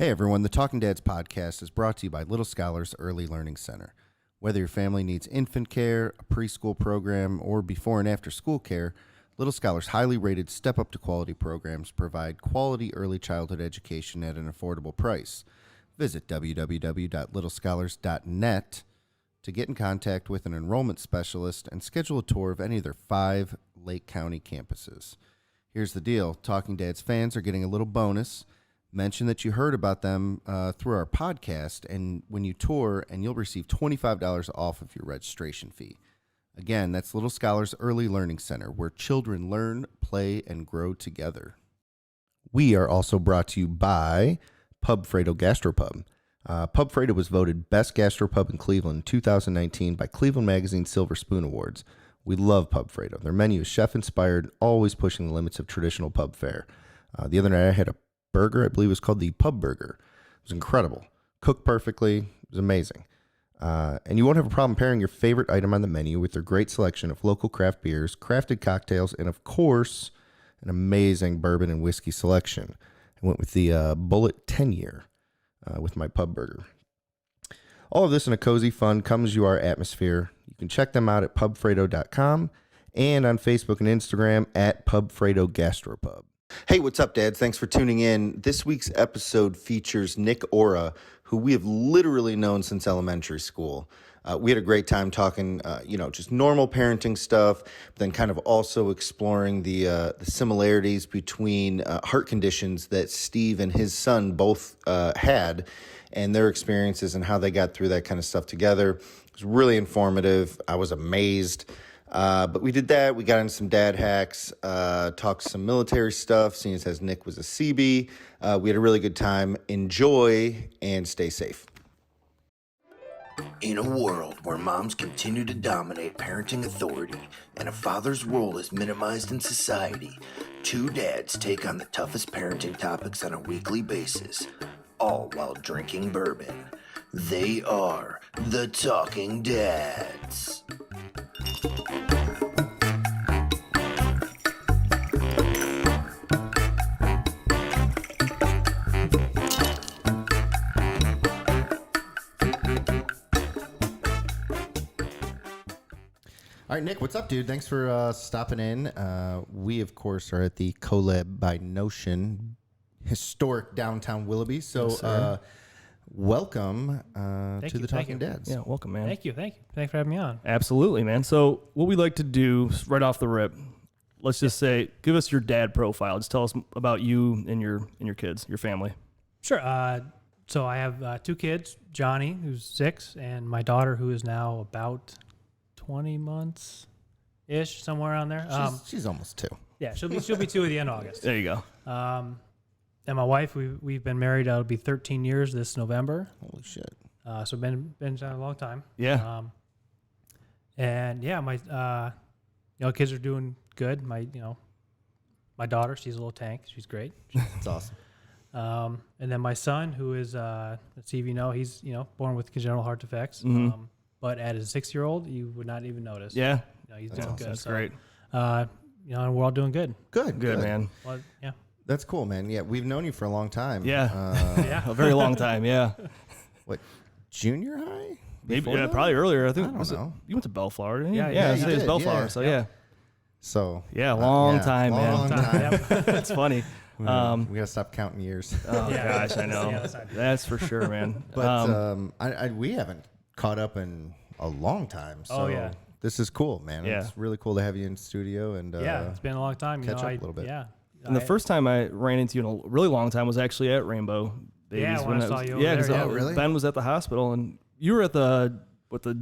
Hey everyone, the Talking Dads podcast is brought to you by Little Scholars Early Learning Center. Whether your family needs infant care, a preschool program, or before and after school care, Little Scholars' highly rated Step Up to Quality programs provide quality early childhood education at an affordable price. Visit www.littlescholars.net to get in contact with an enrollment specialist and schedule a tour of any of their 5 Lake County campuses. Here's the deal. Talking Dads fans are getting a little bonus. Mention that you heard about them through our podcast, and when you tour, and you'll receive $25 off of your registration fee. Again, that's Little Scholars Early Learning Center, where children learn, play, and grow together. We are also brought to you by FRATO GASTROPUB. FRATO was voted Best Gastropub in Cleveland in 2019 by Cleveland Magazine Silver Spoon Awards. We love FRATO. Their menu is chef-inspired, always pushing the limits of traditional pub fare. The other night I had a burger, I believe it was called the Pub Burger. It was incredible. Cooked perfectly. It was amazing. And you won't have a problem pairing your favorite item on the menu with their great selection of local craft beers, crafted cocktails, and of course, an amazing bourbon and whiskey selection. I went with the Bullet 10-year with my Pub Burger. All of this in a cozy, fun, come-as-you-are atmosphere. You can check them out at pubfrato.com and on Facebook and Instagram at PubFrato Gastropub. Hey, what's up, Dads? Thanks for tuning in. This week's episode features Nick Oreh, who we have literally known since elementary school. We had a great time talking, just normal parenting stuff, but then kind of also exploring the similarities between heart conditions that Steve and his son both had, and their experiences and how they got through that kind of stuff together. It was really informative. I was amazed. But we did that. We got into some dad hacks, talked some military stuff, seeing as Nick was a Seabee. We had a really good time. Enjoy and stay safe. In a world where moms continue to dominate parenting authority and a father's role is minimized in society, 2 dads take on the toughest parenting topics on a weekly basis, all while drinking bourbon. They are the Talking Dads. All right, Nick, what's up, dude? Thanks for stopping in. We, of course, are at the Collab by Notion, historic downtown Willoughby. So, Yes, welcome to the Talking Dads. Yeah, welcome, man. Thank you. Thanks for having me on. Absolutely, man. So what we like to do right off the rip, let's just say, give us your dad profile. Just tell us about you and your kids, your family. Sure. So I have 2 kids, Johnny, who's 6, and my daughter, who is now about 20 months-ish, somewhere around there. She's almost 2. Yeah, she'll be 2 at the end of August. There you go. And my wife, we've been married. It'll be 13 years this November. Holy shit. So been a long time. Yeah. And yeah, my kids are doing good. My daughter, she's a little tank. She's great. That's awesome. And then my son, who is let's see if you know, he's born with congenital heart defects. Mm-hmm. But at a 6-year-old, you would not even notice. Yeah. He's That's doing awesome. good. That's So, great. And we're all doing good. Good, man. Well, yeah. That's cool, man. Yeah, we've known you for a long time. Yeah. Yeah. A very long time, yeah. What, junior high? Maybe Before that? probably earlier. I think I don't know. You went to Bellflower, didn't you? Yeah, yeah. you It was did, Bellflower, yeah. so yeah. So Long time, man. Long time. Yep. That's funny. We gotta stop counting years. Oh Yeah. gosh, I know. Yeah, That's for sure, man. But we haven't caught up in a long time. So Oh, yeah. this is cool, man. Yeah. It's really cool to have you in studio and Yeah, it's been a long time. catch up a little bit. Yeah. And the first time I ran into you in a really long time was actually at Rainbow Babies. Yeah, when I saw you over yeah, there, because yeah. Oh, really? Ben was at the hospital, and you were at the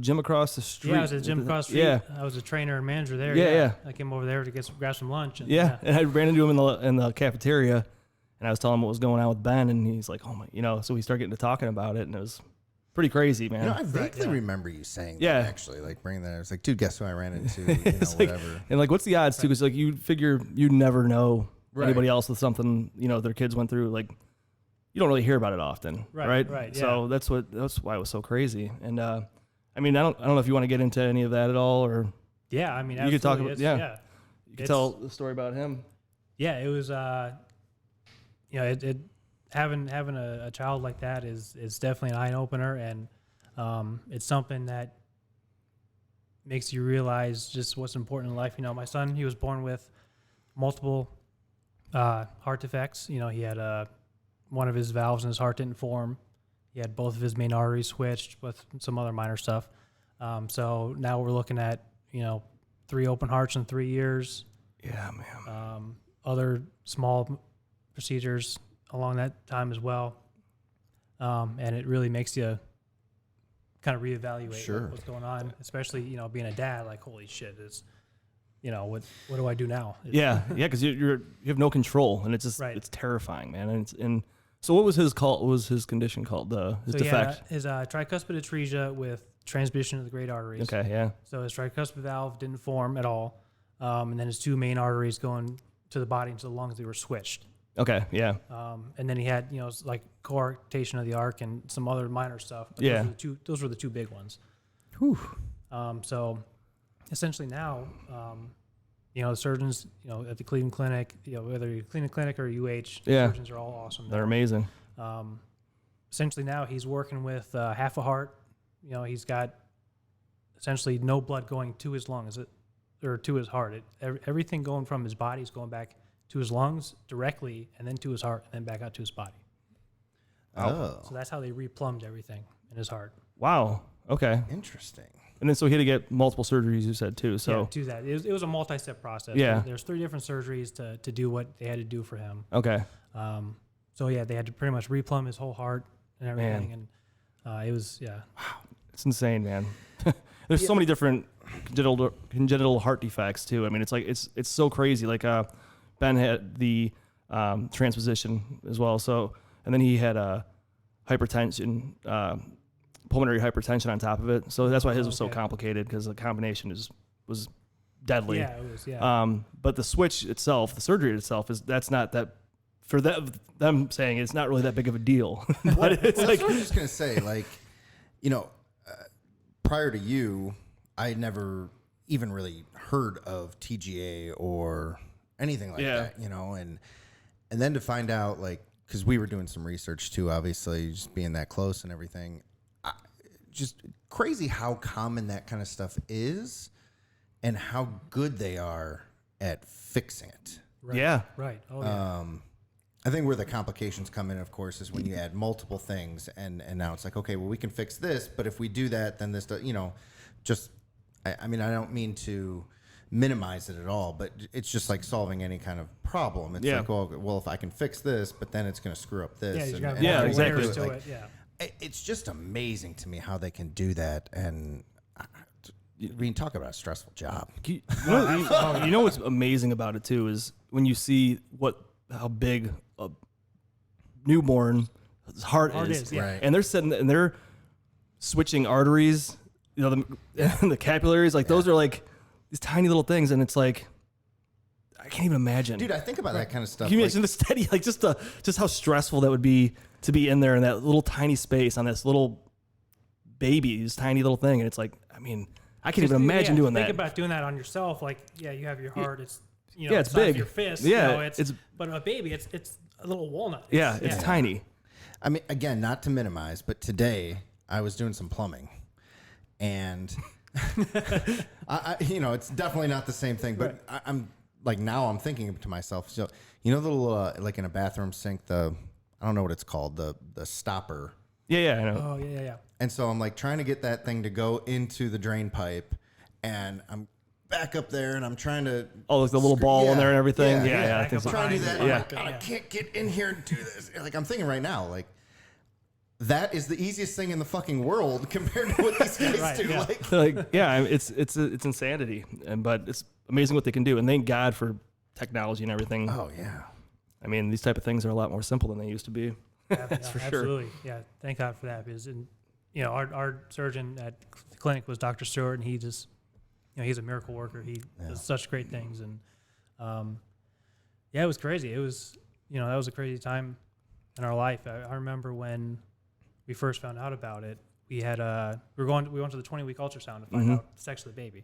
gym across the street. Yeah, I was at the gym across the street. Yeah, I was a trainer and manager there. Yeah. I came over there to grab some lunch. And, yeah. And I ran into him in the cafeteria, and I was telling him what was going on with Ben, and he's like, "Oh my," so we started getting to talking about it, and it was pretty crazy, man. I vaguely remember you saying Yeah. that, actually, like bringing that. I was like, dude, guess who I ran into? It's like- Whatever. And like, what's the odds too? Because like you figure you'd never know Right. anybody else with something their kids went through. Like you don't really hear about it often, right? Right, So that's why it was so crazy. And I don't know if you want to get into any of that at all, or Yeah, I mean, you could talk absolutely. about It's- you could tell the story about him. Yeah, it was. It having a child like that is definitely an eye opener, and it's something that makes you realize just what's important in life. You know, my son, he was born with multiple heart defects. You know, he had one of his valves in his heart didn't form. He had both of his main arteries switched with some other minor stuff. So now we're looking at, 3 open hearts in 3 years. Yeah, man. Other small procedures along that time as well. And it really makes you kind of reevaluate what's going on, especially, being a dad, like, holy shit, it's, what do I do now? Yeah, because you have no control, and it's just it's terrifying, man. And so what was his call? What was his condition called? His defect? His tricuspid atresia with transmission of the great arteries. Okay, yeah. So his tricuspid valve didn't form at all, and then his 2 main arteries going to the body and to the lungs, they were switched. Okay, yeah. And then he had, like coarctation of the arc and some other minor stuff. But Yeah. Those were the 2 big ones. Whew. So essentially now, the surgeons, at the Cleveland Clinic, whether you're Cleveland Clinic or UH, the surgeons are all awesome. They're amazing. Essentially now he's working with half a heart. He's got essentially no blood going to his lungs or to his heart. Everything going from his body is going back to his lungs directly, and then to his heart, and then back out to his body. Oh. So that's how they replumbed everything in his heart. Wow. Okay. Interesting. And then so he had to get multiple surgeries, you said, too. So yeah, to that. It was a multi-step process. Yeah. There's 3 different surgeries to do what they had to do for him. Okay. So yeah, they had to pretty much replumb his whole heart and everything. Man. And it was, yeah. Wow. It's insane, man. There's so many different congenital heart defects, too. I mean, it's like, it's so crazy. Like, Ben had the transposition as well. So, and then he had hypertension, pulmonary hypertension on top of it. So that's why his was so complicated, because the combination was deadly. Yeah, it was, yeah. But the switch itself, the surgery itself, that's not that, for them saying it's not really that big of a deal. But it's that's what I was just going to say. Like, prior to you, I had never even really heard of TGA or anything like that, and then to find out, like, because we were doing some research too, obviously, just being that close and everything, just crazy how common that kind of stuff is and how good they are at fixing it. Right. Yeah. Right. Oh, yeah. I think where the complications come in, of course, is when you add multiple things, and now it's like, okay, well, we can fix this, but if we do that, then this, just, I mean, I don't mean to minimize it at all, but it's just like solving any kind of problem. It's like, well, if I can fix this, but then it's going to screw up this. Exactly. It's just amazing to me how they can do that, and we can talk about a stressful job. You know what's amazing about it too is when you see how big a newborn's heart is, yeah. And they're switching arteries, the capillaries, like those are like these tiny little things, and it's like I can't even imagine. Dude, I think about that kind of stuff. Can you imagine the steady, like just how stressful that would be to be in there in that little tiny space on this little baby, this tiny little thing, and it's like, I mean, I can't even imagine doing that. Think about doing that on yourself. Like, you have your heart. It's it's big. Your fist. Yeah, but a baby, it's a little walnut. It's tiny. I mean, again, not to minimize, but today I was doing some plumbing, and it's definitely not the same thing. But I'm like, now I'm thinking to myself, so the little like in a bathroom sink, I don't know what it's called, the stopper. Yeah, I know. Oh, yeah. And so I'm like trying to get that thing to go into the drain pipe, and I'm back up there, and I'm trying to like the little ball in there and everything. Yeah. I think so. I'm trying to do that. Yeah. Like, I can't get in here and do this. Like, I'm thinking right now, like, that is the easiest thing in the fucking world compared to what these guys do. Yeah. It's insanity, but it's amazing what they can do. And thank God for technology and everything. Oh yeah. I mean, these type of things are a lot more simple than they used to be. That's for sure. Absolutely. Yeah. Thank God for that, because our surgeon at the clinic was Dr. Stewart, and he just he's a miracle worker. He does such great things, and it was crazy. It was that was a crazy time in our life. I remember when we first found out about it. We had we went to the 20-week ultrasound to find out the sex of the baby.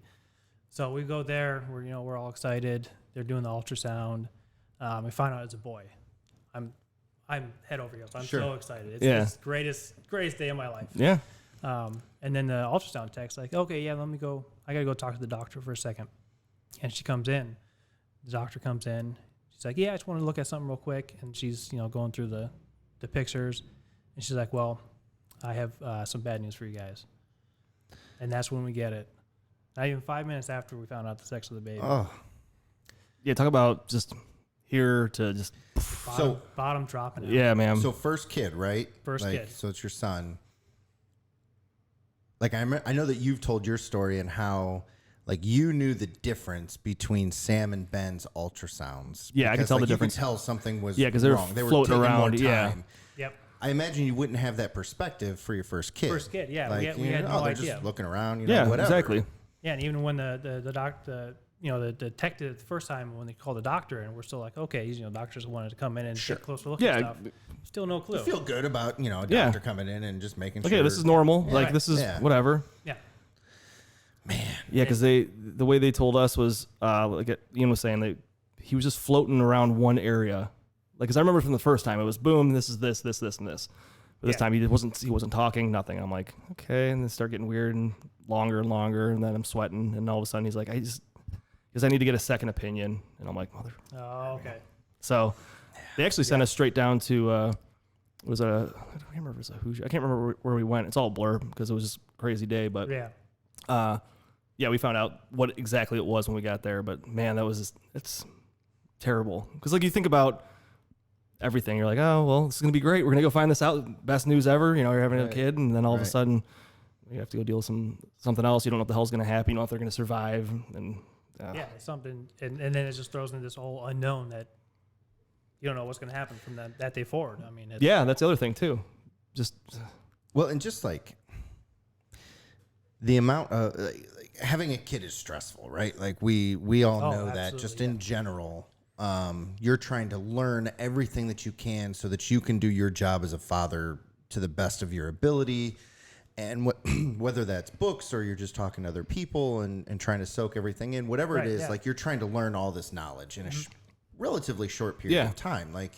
So we go there. We're all excited. They're doing the ultrasound. We find out it's a boy. I'm I'm head over heels. I'm Sure. so excited. It's Yeah. the greatest day of my life. Yeah. And then the ultrasound tech's like, okay, yeah, let me go. I got to go talk to the doctor for a second. And she comes in. The doctor comes in. She's like, yeah, I just want to look at something real quick. And she's, going through the pictures. And she's like, well, I have some bad news for you guys. And that's when we get it. Not even 5 minutes after we found out the sex of the baby. Oh, Yeah. Talk about just here to just. Bottom dropping out. Yeah, man. so first kid, right? First kid. So it's your son. Like I know that you've told your story and how like you knew the difference between Sam and Ben's ultrasounds. Yeah, I could Because, tell the like, difference. You could tell something was Yeah, 'cause they were wrong. They were floating taking around, more yeah. time. Yep. I imagine you wouldn't have that perspective for your first kid. First kid, yeah. Like, We had no they're idea. just looking around, Yeah, whatever. exactly. Yeah, and even when the doctor, the detective the first time when they called the doctor, and we're still like, okay, doctors wanted to come in and take a closer look at Yeah. stuff. Still no clue. You feel good about, a Yeah. doctor coming in and just making sure. Okay, this is normal. Like Right. this is Yeah. whatever. Yeah. Man. Yeah, because the way they told us was like Ian was saying that he was just floating around one area. Like, because I remember from the first time it was boom, this is this, and this. But this Yeah. time he wasn't talking, nothing. I'm like, okay, and then start getting weird and longer, and then I'm sweating, and all of a sudden he's like, because I need to get a second opinion, and I'm like, mother. Oh, okay. So they actually sent us straight down to I can't remember if it was a Hoosier. I can't remember where we went. It's all a blur because it was just a crazy day, but Yeah. yeah, we found out what exactly it was when we got there, but man, it's terrible. Because like you think about everything, you're like, oh well, it's gonna be great. We're gonna go find this out. Best news ever. You're having a kid, and then all of a sudden, you have to go deal with something else. You don't know what the hell's gonna happen. You don't know if they're gonna survive, and Yeah, something, and then it just throws in this whole unknown that you don't know what's going to happen from that day forward. I mean, yeah, that's the other thing too. Just Well, and just like the amount of having a kid is stressful, right? Like we all know that just in general, you're trying to learn everything that you can so that you can do your job as a father to the best of your ability. And whether that's books or you're just talking to other people and trying to soak everything in, whatever it is, like you're trying to learn all this knowledge in a relatively short period of time. Like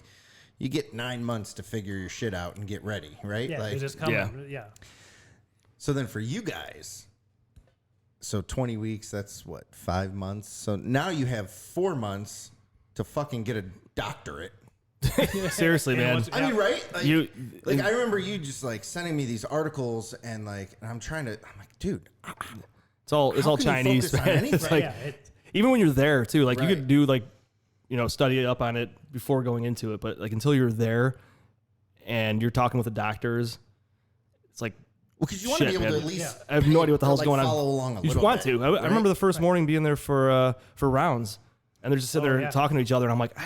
you get 9 months to figure your shit out and get ready, right? Yeah, like, they just come. Yeah. So then for you guys, so 20 weeks, that's what, 5 months? So now you have 4 months to fucking get a doctorate. seriously, man. I mean, right? Like, You I remember you just like sending me these articles and I'm like, dude, it's all how can you Chinese, focus on man. anything? It's like even when you're there too, like you Right. could do like study up on it before going into it, but like until you're there and you're talking with the doctors, it's like well, because you want to be shit, able to man. at least I have no idea what the hell's like, going on. follow along a You just little want bit, to. I right? remember the first morning being there for rounds, and they're just sitting there talking to each other, and I'm like,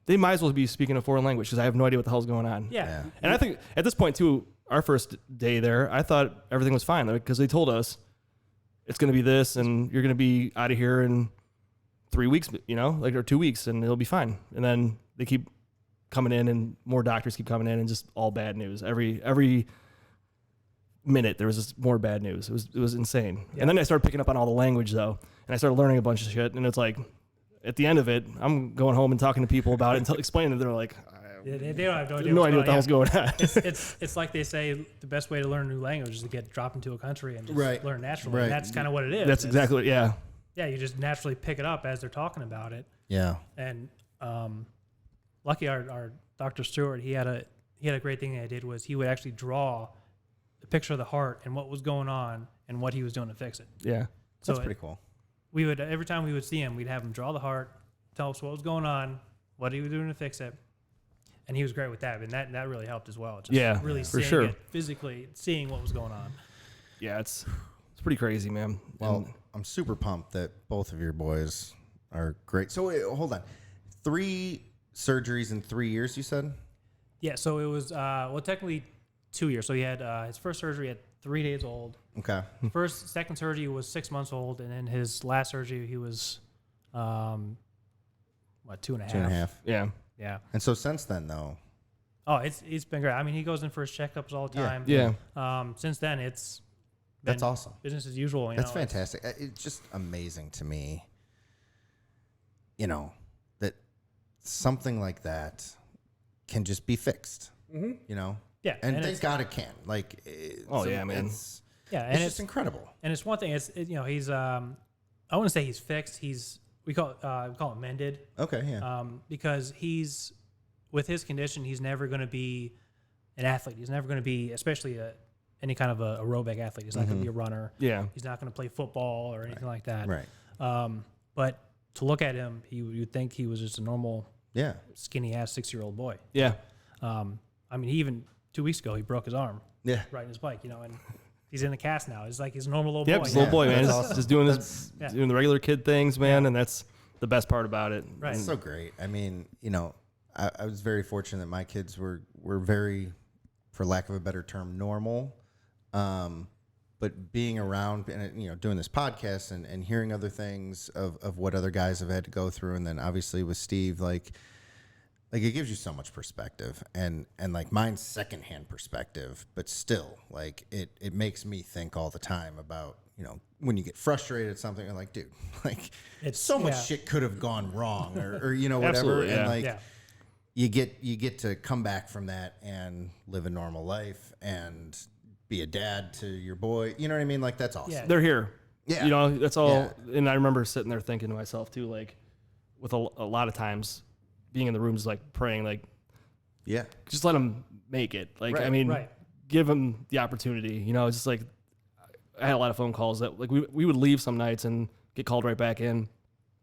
they might as well be speaking a foreign language because I have no idea what the hell's going on. Yeah. And I think at this point too, our first day there, I thought everything was fine because they told us it's going to be this, and you're going to be out of here in 3 weeks, or 2 weeks, and it'll be fine. And then they keep coming in, and more doctors keep coming in, and just all bad news. Every minute there was just more bad news. It was insane. Yeah. And then I started picking up on all the language though, and I started learning a bunch of shit. And it's like, at the end of it, I'm going home and talking to people about it and explaining it. They're like, They don't have no idea. no idea what the hell's going on. It's like they say the best way to learn a new language is to get dropped into a country and just Right. learn naturally. Right. And that's kind of what it is. That's exactly what, yeah. Yeah, you just naturally pick it up as they're talking about it. Yeah. And lucky our Dr. Stewart, he had a great thing that he did was he would actually draw the picture of the heart and what was going on and what he was doing to fix it. Yeah. That's pretty cool. We would every time we would see him, we'd have him draw the heart, tell us what was going on, what he was doing to fix it, and he was great with that. And that really helped as well. Just really for seeing sure. it physically, seeing what was going on. Yeah, it's pretty crazy, man. Well, I'm super pumped that both of your boys are great. So wait, hold on. 3 surgeries in 3 years, you said? Yeah, so it was technically 2 years. So he had his first surgery at 3 days old. Okay. Second surgery was 6 months old, and then his last surgery he was 2.5. 2.5. Yeah. Yeah. And so since then, though. Oh, it's been great. I mean, he goes in for his checkups all the time. Yeah. Since then, it's That's been awesome. business as usual. That's fantastic. It's just amazing to me, that something like that can just be fixed, you know? Yeah, And thank God it can. Like, yeah, man. It's, Yeah, it's just incredible. And it's one thing. He's I wouldn't say he's fixed. We call it mended. Okay, yeah. Because he's with his condition, he's never going to be an athlete. He's never going to be, especially any kind of a aerobic athlete. He's not going to be a runner. Yeah. He's not going to play football or anything like that. Right. But to look at him, you'd think he was just a normal, skinny ass 6-year-old boy. Yeah. I mean, even 2 weeks ago, he broke his arm. Yeah. Riding his bike, and he's in the cast now. He's like his normal little Yep, boy. just little boy, man. That's Just, awesome. just doing this, doing the regular kid things, man, and that's the best part about it. Right. It's so great. I mean, I was very fortunate that my kids were very, for lack of a better term, normal. But being around and, doing this podcast and hearing other things of what other guys have had to go through. And then obviously with Steve, like it gives you so much perspective and like mine's secondhand perspective, but still like it makes me think all the time about, when you get frustrated at something, you're like, dude, like it's so much shit could have gone wrong or whatever. Absolutely, and like, you get to come back from that and live a normal life and be a dad to your boy. You know what I mean? Like, that's awesome. Yeah. They're here. Yeah. That's all. Yeah. And I remember sitting there thinking to myself too, like with a lot of times being in the rooms, like praying, like, Yeah. just let them make it. Like, Right, I mean, right. give them the opportunity, it's just like, I had a lot of phone calls that like we would leave some nights and get called right back in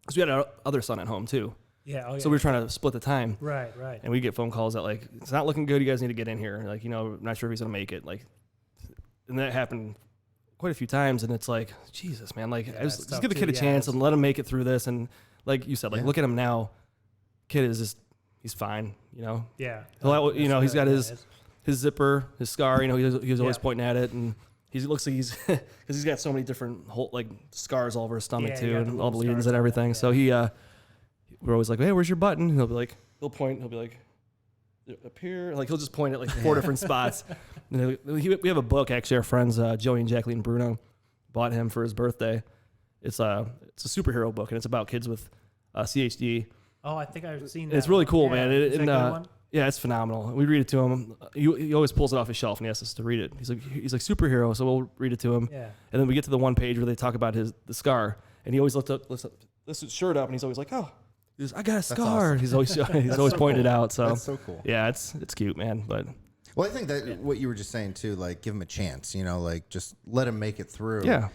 because we had our other son at home too. Yeah. Oh, yeah. So we were trying to split the time. Right. And we get phone calls that like, it's not looking good. You guys need to get in here. Like, I'm not sure if he's going to make it. Like, and that happened quite a few times. And it's like, Jesus, man, like just give the kid a chance and let him make it through this. And like you said, like, look at him now. Kid is just, he's fine, Yeah. He's got his zipper, his scar, he's always pointing at it. And he looks like he's, because he's got so many different scars all over his stomach too, and all the lesions and everything. So we're always like, hey, where's your button? And he'll point, he'll be like, up here. Like, he'll just point at like 4 different spots. And we have a book, actually, our friends, Joey and Jacqueline Bruno, bought him for his birthday. It's a superhero book, and it's about kids with CHD. Oh, I think I've seen that. It's really cool, Yeah. man. Is that a good one? Yeah, it's phenomenal. We read it to him. He always pulls it off his shelf and he asks us to read it. He's like superhero, so we'll read it to him. Yeah. And then we get to the one page where they talk about the scar, and he always lifts his shirt up, and he's always like, "Oh, I got a scar." awesome. He's always pointed out. So That's so cool. Yeah, it's cute, man. But Well, I think that what you were just saying too, like give him a chance, like just let him make it through. yeah,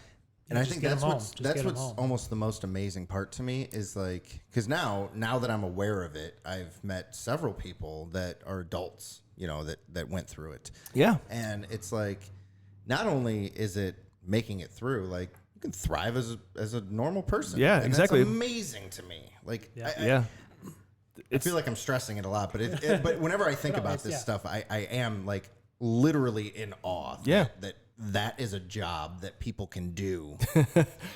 And I just think get that's him what's home. Just get him home. almost the most amazing part to me is like, because now that I'm aware of it, I've met several people that are adults, that went through it. yeah, And it's like, not only is it making it through, like you can thrive as a normal person. Yeah, and exactly. That's amazing to me. Like, yeah. I feel like I'm stressing it a lot, but but whenever I think about this stuff, I am like literally in awe. Yeah. That is a job that people can do.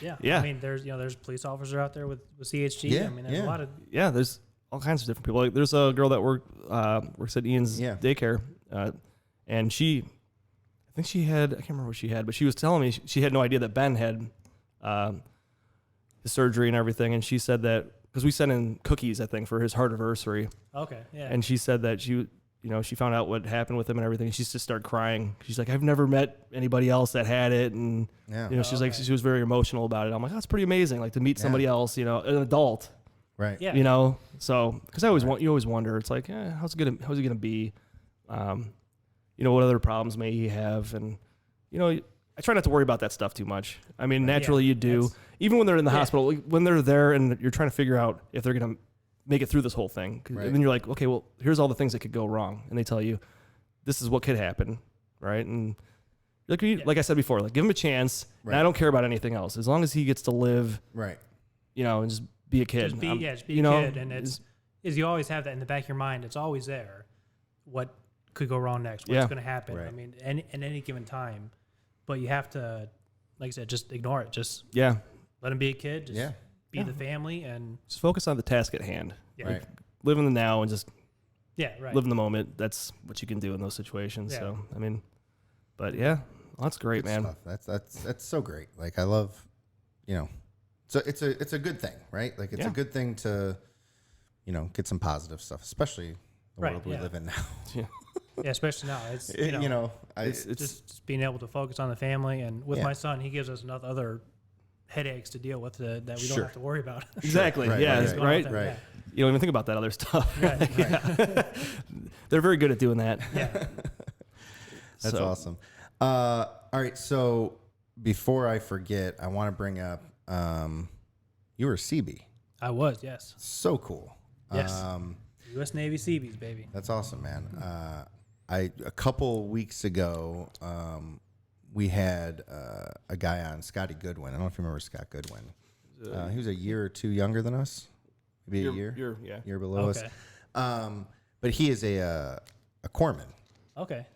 Yeah. Yeah. I mean, there's police officers out there with CHD. Yeah, I mean, there's yeah. a lot of. Yeah, there's all kinds of different people. Like, there's a girl that works at Ian's daycare, and I think she had, I can't remember what she had, but she was telling me she had no idea that Ben had his surgery and everything, and she said that because we sent in cookies, I think, for his heart anniversary, Okay. Yeah. and she said that she found out what happened with him and everything, and she just started crying. She's like, I've never met anybody else that had it, and she's like, she was very emotional about it. I'm like, oh, that's pretty amazing, like to meet somebody else, an adult. Right. Yeah. So because you always wonder, it's like, how's he gonna be? What other problems may he have? And I try not to worry about that stuff too much. I mean, naturally you do, even when they're in the hospital, when they're there and you're trying to figure out if they're gonna make it through this whole thing. Right. And then you're like, okay, well, here's all the things that could go wrong, and they tell you this is what could happen, right? And like I said before, like give him a chance. Right. And I don't care about anything else as long as he gets to live, Right. and just be a kid. Just be a kid, and is you always have that in the back of your mind. It's always there. What could go wrong next? What's going to happen? Right. I mean, at any given time, but you have to, like I said, just ignore it. Just Yeah. let him be a kid. Just be Yeah. the family, and Just focus on the task at hand. yeah, Right. Live in the now and just right. live in the moment. That's what you can do in those situations. Yeah. So, I mean, but yeah, well, that's great, Good man. stuff. That's so great. Like I love, so it's a good thing, right? Like it's a good thing to, get some positive stuff, especially the Right, world we yeah. live in now. Yeah. Yeah, especially now. It's It's just being able to focus on the family, and with Yeah. my son, he gives us other headaches to deal with that we Sure. don't have to worry about. exactly. Right, yeah. right, Right. Going on with right. You don't even think about that other stuff. that, Right. They're very good at doing that. Yeah. That's So- awesome. All right, so before I forget, I want to bring up you were a Seabee. I was, yes. So cool. Yes. U.S. Navy Seabees, baby. That's awesome, man. A couple weeks ago, we had a guy on, Scotty Goodwin. I don't know if you remember Scott Goodwin. He was a year or two younger than us, maybe a year below us. Okay. But he is a corpsman. Okay.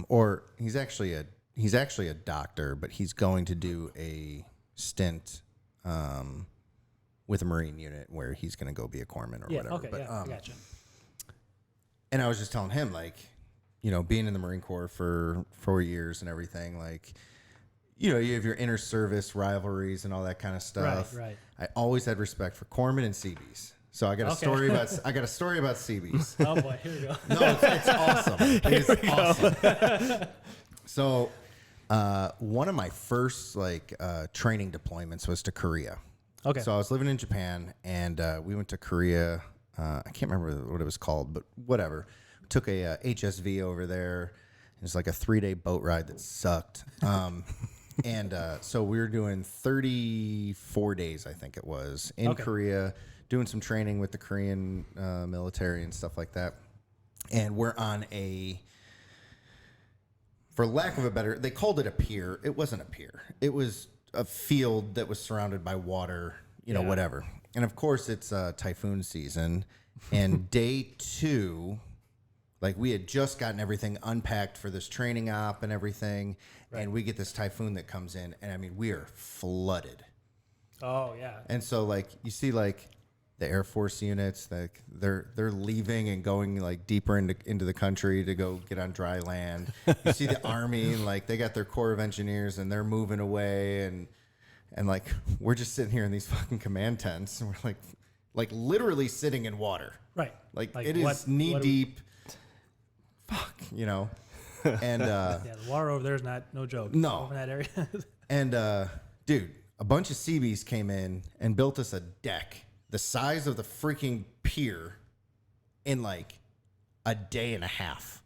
Or he's actually a doctor, but he's going to do a stint with a Marine unit where he's going to go be a corpsman or Yeah. whatever. Okay. But, Yeah. I gotcha. and I was just telling him, like, you know, being in the Marine Corps for 4 years and everything, like, you know, you have your inter service rivalries and all that kind of stuff. Right. I always had respect for corpsmen and Seabees. So I got a story about Seabees. Oh boy, here we go. No, it's awesome. It is awesome. So, one of my first training deployments was to Korea. Okay. So I was living in Japan, and we went to Korea. I can't remember what it was called, but whatever. Took a HSV over there. It was like a 3-day boat ride that sucked. And so we were doing 34 days, I think it was, in Korea, doing some training with the Korean military and stuff like that. And we're on for lack of a better, they called it a pier. It wasn't a pier. It was a field that was surrounded by water, whatever. And of course, it's typhoon season. And day 2, like, we had just gotten everything unpacked for this training op and everything. Right. And we get this typhoon that comes in, and I mean, we are flooded. Oh yeah. And so, like, you see, like, the Air Force units, like, they're leaving and going, like, deeper into the country to go get on dry land. You see the Army, like, they got their Corps of Engineers, and they're moving away, and like, we're just sitting here in these fucking command tents, and we're like literally sitting in water. Right. Like it is knee deep. Fuck, And yeah, the water over there is no joke. No. Over in that area. and dude, a bunch of Seabees came in and built us a deck the size of the freaking pier in like a day and a half.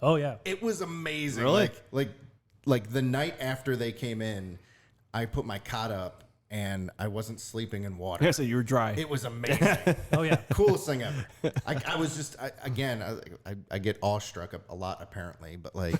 Oh yeah. It was amazing. Really? Like the night after they came in, I put my cot up and I wasn't sleeping in water. Yeah, so you were dry. It was amazing. Oh yeah. Coolest thing ever. I was just, I get awestruck a lot apparently, but like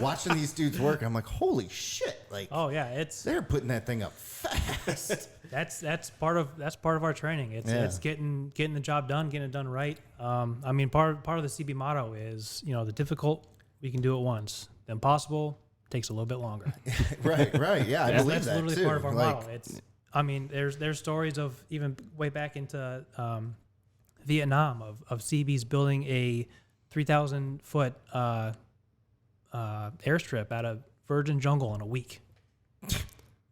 watching these dudes work, I'm like, holy shit. Like, Oh yeah. they're putting that thing up fast. That's part of our training. It's getting the job done, getting it done right. I mean, part of the CB motto is, the difficult we can do it once. The impossible takes a little bit longer. right. Yeah. I believe That's that literally too. part of our Like, model. I mean, there's stories of even way back into Vietnam of Seabees building a 3,000 foot airstrip out of virgin jungle in a week.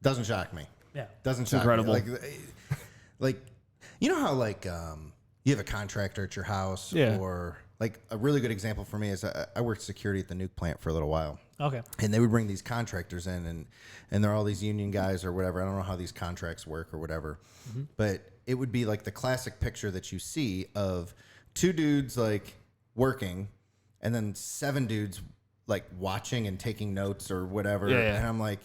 doesn't shock me. Yeah. Doesn't shock incredible. me. Like, you know how like you have a contractor at your house, Yeah. or like a really good example for me is I worked security at the nuke plant for a little while. Okay. And they would bring these contractors in, and they're all these union guys or whatever. I don't know how these contracts work or whatever. Mm-hmm. But it would be like the classic picture that you see of 2 dudes like working and then 7 dudes like watching and taking notes or whatever. Yeah. And I'm like,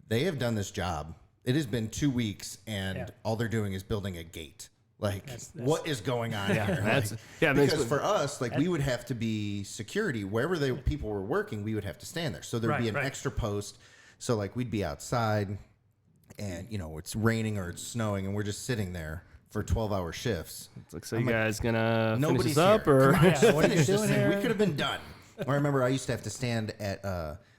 they have done this job. It has been 2 weeks, and all they're doing is building a gate. Like, what is going on here? Because for us, like, we would have to be security wherever people were working. We would have to stand there, so there'd be an extra post. So like, we'd be outside, and it's raining or it's snowing, and we're just sitting there for 12-hour shifts. It's like, so you guys gonna finish Nobody's this up, here. or Come on, Yeah, what are you finish this doing thing. here? We could have been done. I remember I used to have to stand at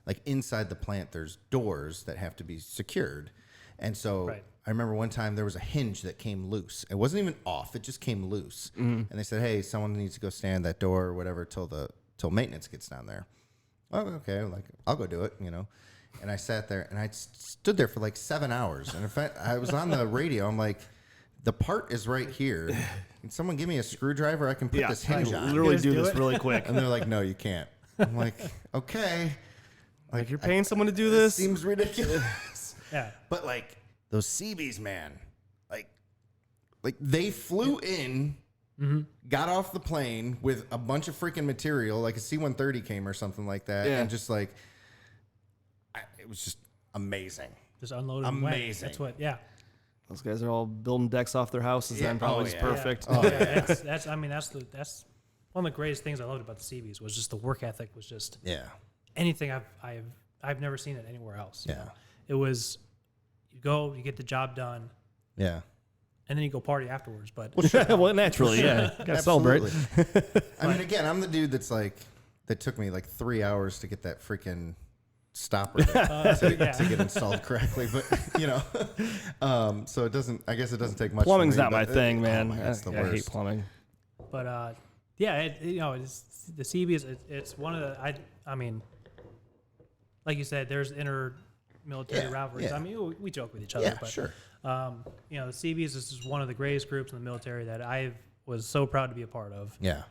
like inside the plant. There's doors that have to be secured, and so. Right. I remember one time there was a hinge that came loose. It wasn't even off; it just came loose. And they said, "Hey, someone needs to go stand at that door or whatever till maintenance gets down there." Oh, okay. Like, I'll go do it, And I sat there and I stood there for like 7 hours. And in fact, I was on the radio. I'm like, the part is right here. Can someone give me a screwdriver? I can put this hinge on. Literally guys do do this it? really quick. And they're like, no, you can't. I'm like, okay. Like you're paying someone to do this? Seems ridiculous. Yeah. But like those Seabees, man, like they flew in, got off the plane with a bunch of freaking material, like a C-130 came or something like that, and just like, it was just amazing. Just unloaded. And went. Amazing. That's what. Yeah. Those guys are all building decks off their houses. Yeah. Then probably Oh, just yeah. perfect. Oh, yeah. That's one of the greatest things I loved about the Seabees was just the work ethic was just Yeah. anything I've never seen it anywhere else. you Yeah. know. It was you go, you get the job done, Yeah. and then you go party afterwards. But Well, naturally, yeah. Gotta celebrate. Absolutely. I mean, again, I'm the dude that's like, that took me like 3 hours to get that freaking stopper to get installed correctly. But, you know, so I guess it doesn't take much. Plumbing's for me, not my but thing, oh man. my God, it's the I hate worst. plumbing. But yeah, it's the Seabees. It's one of the I mean, like you said, there's inter-military rivalries. yeah. I mean, we joke with each other. Yeah, but, sure. You know, the Seabees is just one of the greatest groups in the military that I was so proud to be a part of. Yeah.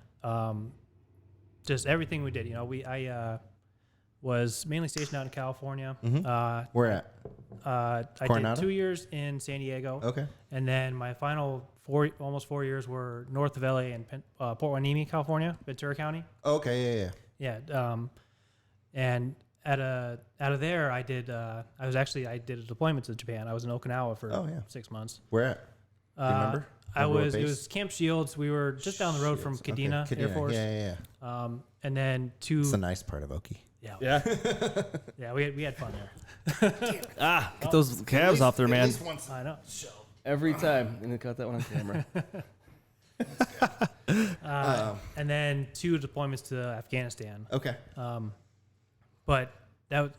Just everything we did. You know, I was mainly stationed out in California. Where at? I Coronado? did 2 years in San Diego. Okay. And then my final almost 4 years were north of LA and Port Hueneme, California, Ventura County. Okay. Yeah. Yeah. And out of there, I did a deployment to Japan. I was in Okinawa for 6 months. Where at? Do you remember? It Remember what base? was Camp Shields. We were just down the road from Okay. Kadena Air Force. Yeah. And then It's the nice part of Okie. Yeah. yeah, we had fun there. Get those calves off there, man. I know. Every time. I'm going to cut that one on camera. And then 2 deployments to Afghanistan. Okay. But that was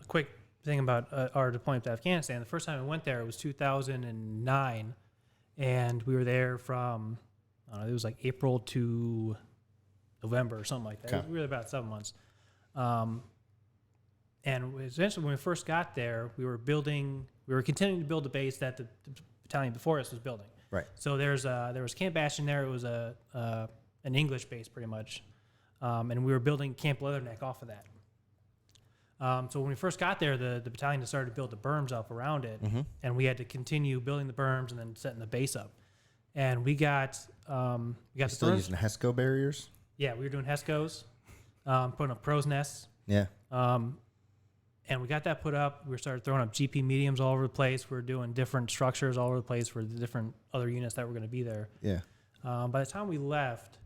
a quick thing about our deployment to Afghanistan. The first time I went there, it was 2009, and we were there from, I don't know, it was like April to November or something like that. Okay. We were there about 7 months. And essentially, when we first got there, we were continuing to build the base that the battalion before us was building. Right. So there was Camp Bastion there. It was an English base pretty much. And we were building Camp Leatherneck off of that. So when we first got there, the battalion just started to build the berms up around it, and we had to continue building the berms and then setting the base up. And we got the Still berms. using HESCO barriers? Yeah, we were doing HESCOs, putting up crow's nests. Yeah. And we got that put up. We started throwing up GP mediums all over the place. We were doing different structures all over the place for the different other units that were going to be there. Yeah. By the time we left,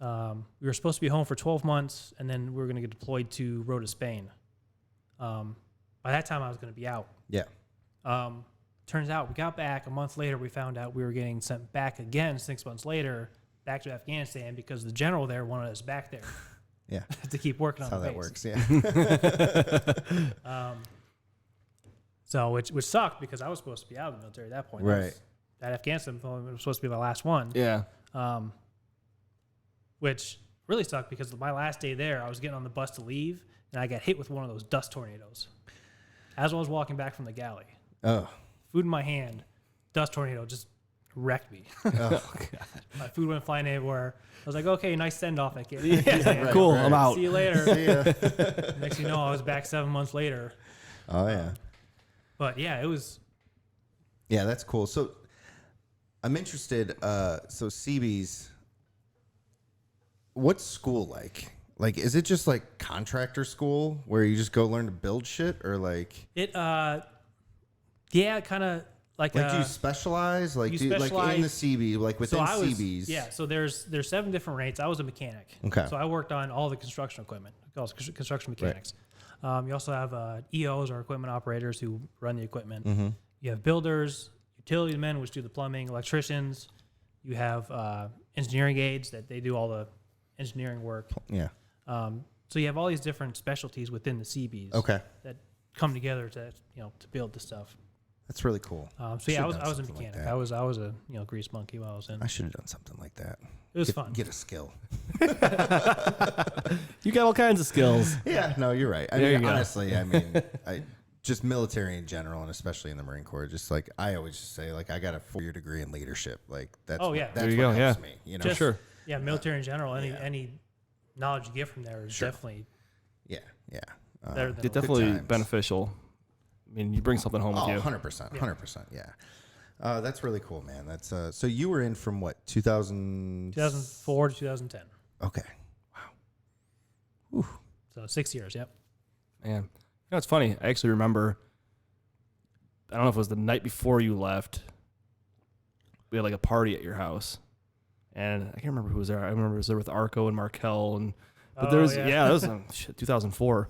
we were supposed to be home for 12 months, and then we were going to get deployed to Rota, Spain. By that time, I was going to be out. Yeah. Turns out we got back a month later. We found out we were getting sent back again 6 months later, back to Afghanistan, because the general there wanted us back there Yeah. to keep working That's on how the that base. works. Yeah. So which sucked because I was supposed to be out of the military at that point. Right. That Afghanistan deployment was supposed to be my last one. Yeah. Which really sucked because my last day there, I was getting on the bus to leave, and I got hit with one of those dust tornadoes as I was walking back from the galley. Oh. Food in my hand, dust tornado just wrecked me. My food went flying everywhere. I was like, okay, nice send-off. I get Right, Cool. right. I'm out. See you later. See ya. Next thing you know, I was back 7 months later. Oh, yeah. But yeah, it was. Yeah, that's cool. So I'm interested. So Seabee's, what's school like? Like, is it just like contractor school where you just go learn to build shit, or like It, yeah, kind of like. do you specialize? Like, you do you, like in the specialize- Seabee, like within Seabees? Yeah, so there's 7 different rates. I was a mechanic. Okay. So I worked on all the construction equipment, all construction mechanics. You also have EOs, or equipment operators, who run the equipment. Mm-hmm. You have builders, utility men, which do the plumbing, electricians. You have engineering aides that they do all the engineering work. Yeah. So you have all these different specialties within the Seabees Okay. that come together to build the stuff. That's really cool. So yeah, Should've I was done a something like mechanic. that. I was a grease monkey while I was in. I should have done something like that. It was fun. Get a skill. You got all kinds of skills. Yeah, no, you're right. I There mean, you go. honestly, I mean, just military in general, and especially in the Marine Corps. Just like I always just say, like I got a 4-year degree in leadership. Like that's Oh, yeah. that's There what you go, helps yeah. me. You know, Just- Sure. Yeah, military in general. Any knowledge you get from there is Sure. definitely yeah. better than It's definitely times. beneficial. I mean, you bring something home with you. 100%, 100%. Yeah. That's really cool, man. That's so you were in from what 2000 2004 to 2010. Okay. So 6 years. Yep. Man, you know, it's funny. I actually remember. I don't know if it was the night before you left. We had like a party at your house, and I can't remember who was there. I remember it was there with Arco and Markel, and but there was that was 2004.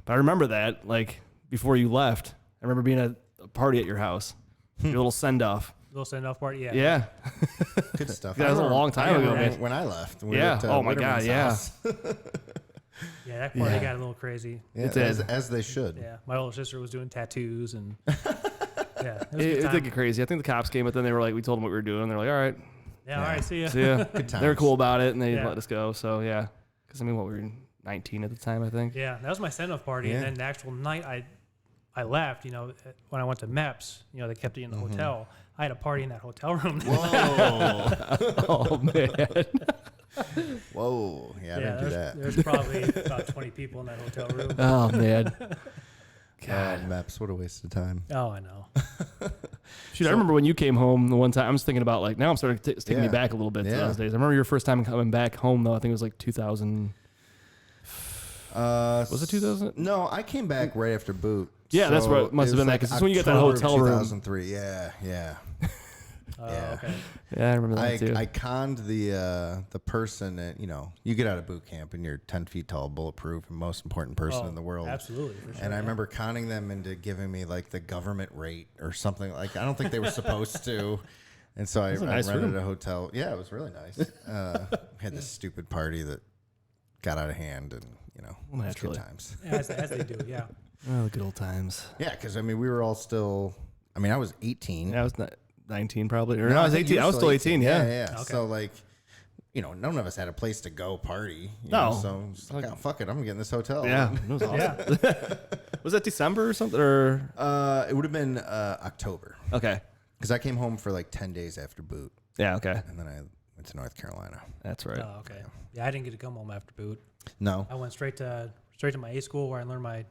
But I remember that like before you left. I remember being at a party at your house, your little send off. Little send-off party. Yeah. Yeah, Good stuff. That was a long time ago, man. When I left. We Yeah. were at, Oh my God, Witterman's yeah. house. Yeah, that party Yeah. got a little crazy. Yeah, It did. as they should. Yeah, my older sister was doing tattoos and yeah, it was a it good did time. get crazy. I think the cops came, but then they were like, we told them what we were doing. They're like, all right, Yeah, all right, see ya. see ya. Good They were times. cool about it, and they Yeah. let us go. So yeah, because I mean, what we were 19 at the time, I think. Yeah, that was my send-off party, Yeah. and then the actual night I left. You know, when I went to MEPS, you know, they kept it in the hotel. I had a party in that hotel room. Whoa. Oh man. Whoa. Yeah, I didn't do that. There's probably about 20 people in that hotel room. Oh man. God, Maps, what a waste of time. Oh, I know. Shoot, I remember when you came home the one time. I'm just thinking about like now. I'm starting to taking me Yeah. back a little bit to Yeah. those days. I remember your first time coming back home though. I think it was like 2000. Was it 2000? No, I came back right after boot. Yeah, that's what must have been that, 'cause it's when you got that October hotel room. 2003. Yeah. Oh, Yeah. okay. Yeah, I remember that too. I conned the person that, you know, you get out of boot camp and you're 10 feet tall, bulletproof, and most important person Oh, in the world. Absolutely. For sure, And I yeah. remember conning them into giving me like the government rate or something. Like I don't think they were supposed to. And so I a nice rented room. a hotel. Yeah, it was really nice. We had this stupid party that got out of hand, and you know, it was good naturally. times. Yeah, as they do, yeah. Oh, the good old times. Yeah, because I mean, we were all still. I mean, I was 18. Yeah, I was 19 probably. Or no, I was think 18. you I were was still 18. Yeah. Yeah. Okay. So like, you know, none of us had a place to go party. You No. know, so just like, oh, fuck it, I'm getting this hotel. Yeah. It was awesome. Yeah. Was that December or something? Or It would have been October okay. because I came home for like 10 days after boot, Yeah. Okay. and then I went to North Carolina. That's right. Oh, okay. Yeah, I didn't get to come home after boot. No. I went straight to my A school where I learned my,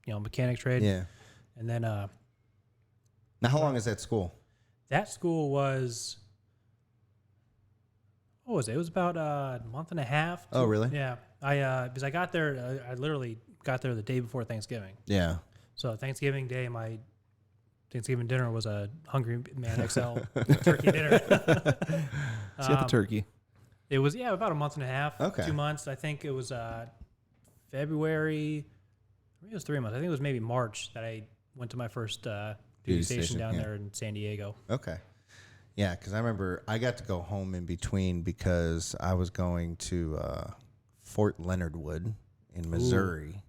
mechanic trade. Yeah. And then Now, how long is that school? that school was, what was it? It was about a month and a half. Oh, really? Yeah. Because I got there, I literally got there the day before Thanksgiving. Yeah. So Thanksgiving Day, my Thanksgiving dinner was a Hungry Man XL turkey dinner. So you had the turkey. It was, about a month and a half, Okay. 2 months. I think it was February. I think it was 3 months. I think it was maybe March that I went to my first duty station down there in San Diego. Okay. Yeah, because I remember I got to go home in between because I was going to Fort Leonard Wood in Missouri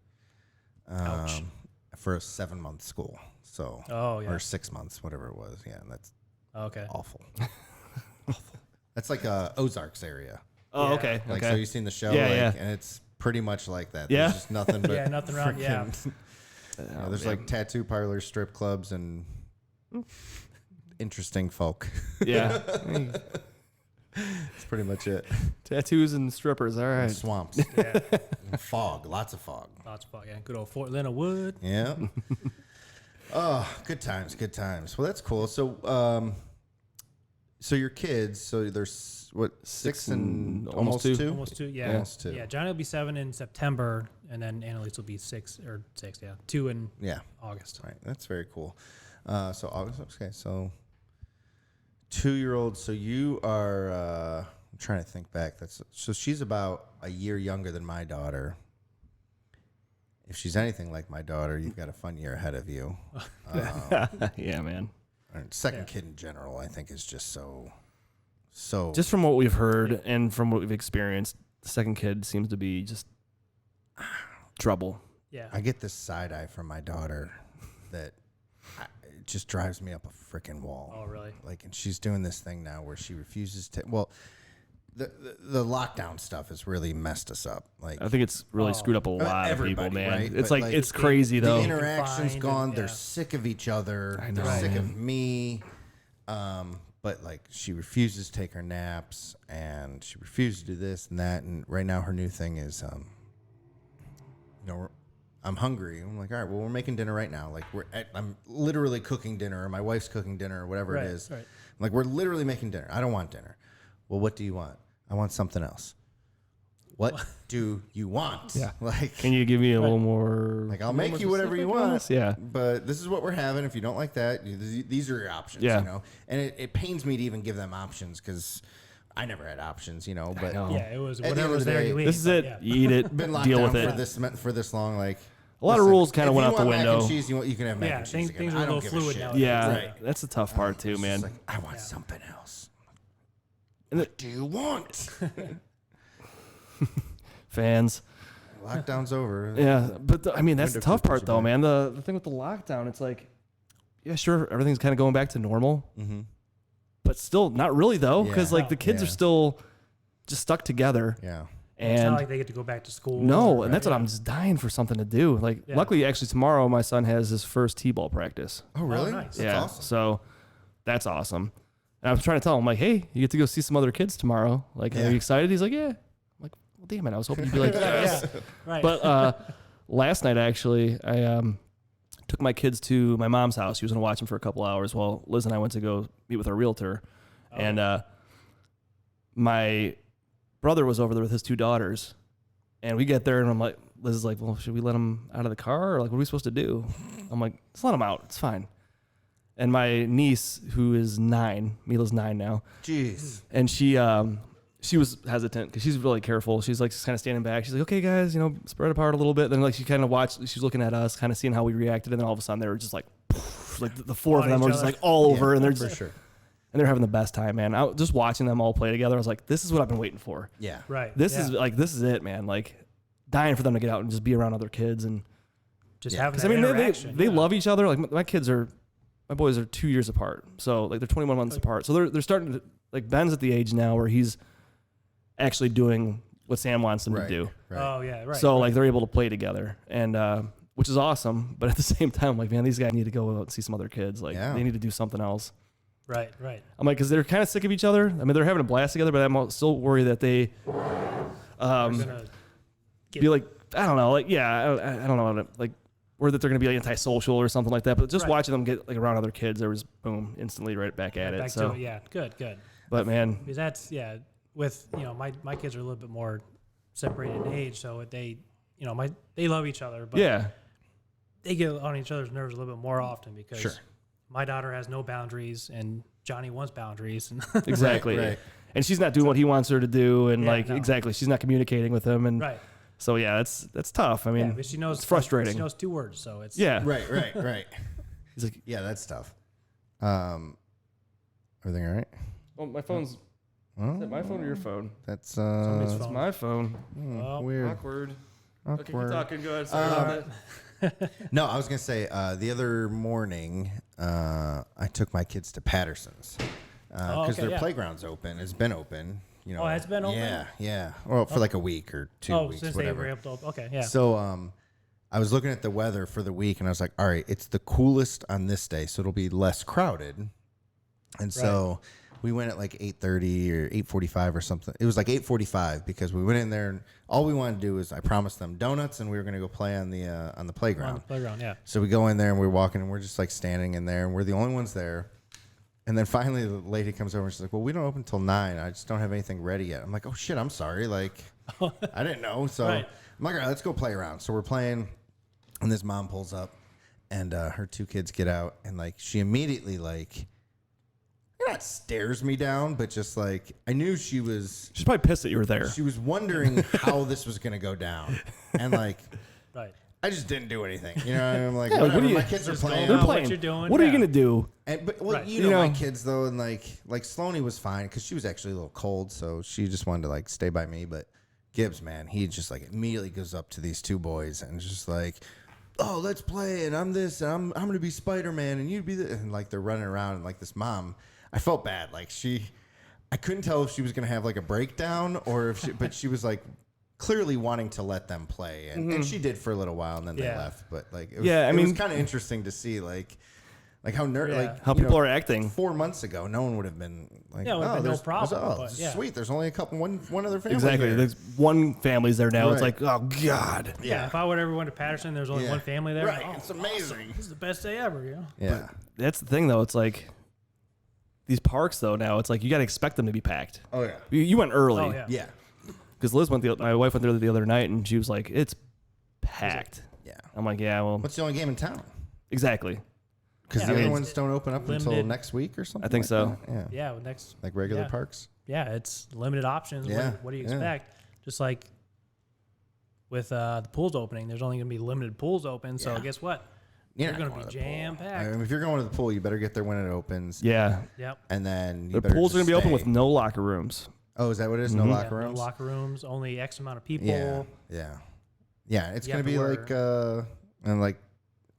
for a 7-month school. So, Oh, yeah. or 6 months, whatever it was. Yeah, and that's Okay. awful. Awful. That's like Ozarks area. Oh, Yeah. okay. Like, okay. so you've seen the show, Yeah, like, yeah. and it's pretty much like that. Yeah? There's just nothing but Yeah, nothing around. Yeah. freaking- Oh, there's man. like tattoo parlors, strip clubs, and interesting folk. Yeah. That's pretty much it. Tattoos and strippers. All And right. swamps, Yeah. and fog, lots of fog. Lots of fun. Yeah. Good old Fort Leonard Wood. Yeah. Oh, good times, good times. Well, that's cool. So, so your kids, so there's what, 6 and almost two? Almost 2. Yeah. Almost 2. Yeah. Johnny will be 7 in September, and then Annalise will be 6. Yeah. 2 in Yeah. August. Right. That's very cool. So August. Okay. So 2-year-old. So you are. I'm trying to think back. So she's about a year younger than my daughter. If she's anything like my daughter, you've got a fun year ahead of you. Yeah, man. And second kid in general, I think, is just so. Just from what we've heard and from what we've experienced, the second kid seems to be just trouble. Yeah. I get this side eye from my daughter that it just drives me up a freaking wall. Oh, really? Like, and she's doing this thing now where she refuses to. Well, the lockdown stuff has really messed us up. Like I think it's really screwed up a lot of people, everybody, man. right? It's But, like it's crazy the though. interaction's gone. and- They're yeah. sick of each other. I know, They're sick man. of me. But like she refuses to take her naps, and she refuses to do this and that. And right now her new thing is, I'm hungry. I'm like, all right, well, we're making dinner right now. Like I'm literally cooking dinner, or my wife's cooking dinner, or whatever it is. Right. I'm like, we're literally making dinner. I don't want dinner. Well, what do you want? I want something else. What do you want? Yeah. Like, Can you give me a little more? I'll make you whatever you want. Yeah. But this is what we're having. If you don't like that, these are your options. Yeah. You know, and it pains me to even give them options because I never had options. You know, but know. Yeah, it was At the whatever end of was the there day, you eat. This is but it. yeah. You eat it. been locked Deal down with it. for this long. Like A lot of rules kind of if went you out the want mac window. and cheese, you can have mac Yeah, and cheese. things- again. things are I a don't little give fluid shit. nowadays. Yeah, Right. that's the tough part too, It's man. just like, I want Yeah. something else. And What do you want? Fans. Lockdown's over. Yeah, but I mean that's the Window tough part cookers are though, back. man. The thing with the lockdown, it's like, yeah, sure, everything's kind of going back to normal, Mm-hmm. but still not really though, because Yeah. like the kids Yeah. are still just stuck together, Yeah. It's and not like they get to go back to school. no, or- and that's what yeah. I'm just dying for something to do. Like, Yeah. luckily, actually tomorrow my son has his first t-ball practice. Oh, really? nice. That's yeah, awesome. so that's awesome. And I was trying to tell him like, hey, you get to go see some other kids tomorrow. Like, Yeah. are you excited? He's like, yeah. I'm like, well, damn it, I was hoping you'd be like, yes. Yeah, right. But last night, actually, I took my kids to my mom's house. She was going to watch them for a couple hours while Liz and I went to go meet with our realtor. Oh. And my brother was over there with his two daughters. And we get there, and I'm like, Liz is like, well, should we let them out of the car? Or like, what are we supposed to do? I'm like, let's let them out. It's fine. And my niece, who is 9, Mila's 9 now, Jeez. and she was hesitant because she's really careful. She's like just kind of standing back. She's like, okay, guys, spread apart a little bit. Then like she kind of watched. She's looking at us, kind of seeing how we reacted, and then all of a sudden they were just like the four of On them each were just other. like all over, Yeah, and they're for just, sure. and they're having the best time, man. I was just watching them all play together. I was like, this is what I've been waiting for. Yeah. right. This yeah. is it, man. Like dying for them to get out and just be around other kids, and just Yeah. having because that I mean interaction. they yeah. love each other. Like my boys are 2 years apart, so like they're 21 months apart. So they're starting to, like, Ben's at the age now where he's actually doing what Sam wants him Right. to do. Right. Oh yeah, right. So like they're able to play together, and which is awesome. But at the same time, like, man, these guys need to go out and see some other kids. Like Yeah. they need to do something else. right. I'm like, because they're kind of sick of each other. I mean, they're having a blast together, but I'm still worried that they We're gonna be like, I don't know, like, yeah, I don't know, like, or that they're going to be like antisocial or something like that. But just Right. watching them get like around other kids, there was boom, instantly right back at it. back So, to it. Yeah, good. but man, Because that's with my kids are a little bit more separated in age, so they they love each other, but yeah, they get on each other's nerves a little bit more often because Sure. my daughter has no boundaries and Johnny wants boundaries, and exactly. Right. And she's not doing what he wants her to do, and Yeah, like no. exactly, she's not communicating with him, and right. so yeah, that's tough. I mean, Yeah, but she knows it's frustrating. She knows 2 words, so it's yeah, Right. He's like, Yeah, that's tough. Everything all right? oh, my phone's. Oh, Is it my phone or your phone? that's Somebody's It's phone. my phone. Oh, weird. Awkward. Okay, keep Awkward. talking. Go ahead. Sorry about that. No, I was gonna say the other morning I took my kids to Patterson's because okay, their yeah. playground's open. It's been open. Oh, it's been open? Yeah. Well, for like a week or 2 Oh, weeks, since whatever. they were able to, okay, yeah. So I was looking at the weather for the week, and I was like, all right, it's the coolest on this day, so it'll be less crowded. And so we went at like 8:30 or 8:45 or something. It was like 8:45 because we went in there, and all we wanted to do was I promised them donuts, and we were going to go play on the playground. On the playground, yeah. So we go in there, and we're walking, and we're just like standing in there, and we're the only ones there. And then finally the lady comes over and she's like, well, we don't open till 9. I just don't have anything ready yet. I'm like, oh shit, I'm sorry. Like, I didn't know. So Right. I'm like, all right, let's go play around. So we're playing, and this mom pulls up, and her 2 kids get out, and like she immediately like, not stares me down, but just like I knew she was She's probably pissed that you were there. she was wondering how this was gonna go down, and like Right. I just didn't do anything. You know, I'm like, Yeah, like, what whatever. do you- My kids are Just go playing. They're know playing. what you're doing, What are you yeah. gonna do? And, but well, Right. you know You my know. kids though, and like Sloaney was fine because she was actually a little cold, so she just wanted to like stay by me. But Gibbs, man, he just like immediately goes up to these 2 boys and just like, oh, let's play, and I'm this, and I'm gonna be Spider-Man, and you'd be the, and like they're running around, and like this mom, I felt bad, like I couldn't tell if she was going to have like a breakdown or if but she was like clearly wanting to let them play. And she did for a little while and then they left. But like, it was, it was kind of interesting to see like how how people are acting. 4 months ago, no one would have been like, no problem. But, sweet. There's only one other family. Exactly. Here. There's one family's there now. It's like, oh God. Yeah. If I would ever went to Patterson, there's only one family there. Right. Oh, it's amazing. Awesome. This is the best day ever. You know? Yeah. But that's the thing though. It's like these parks though. Now it's like you got to expect them to be packed. Oh yeah. You went early. Oh yeah. Yeah. Because Liz my wife went there the other night and she was like, it's packed. Yeah. I'm like, yeah, well. What's the only game in town? Exactly. Because the other ones don't open up until next week or something. I think so. That? Yeah. Yeah. Next. Like regular parks. Yeah. It's limited options. Yeah. What do you expect? Just like with the pools opening, there's only going to be limited pools open. So guess what? You're going to be jam packed. I mean, if you're going to the pool, you better get there when it opens. Yeah. Yep. And then the pools are going to be open with no locker rooms. Oh, is that what it is? No locker rooms? No locker rooms. Only X amount of people. Yeah. It's going to be like, and like,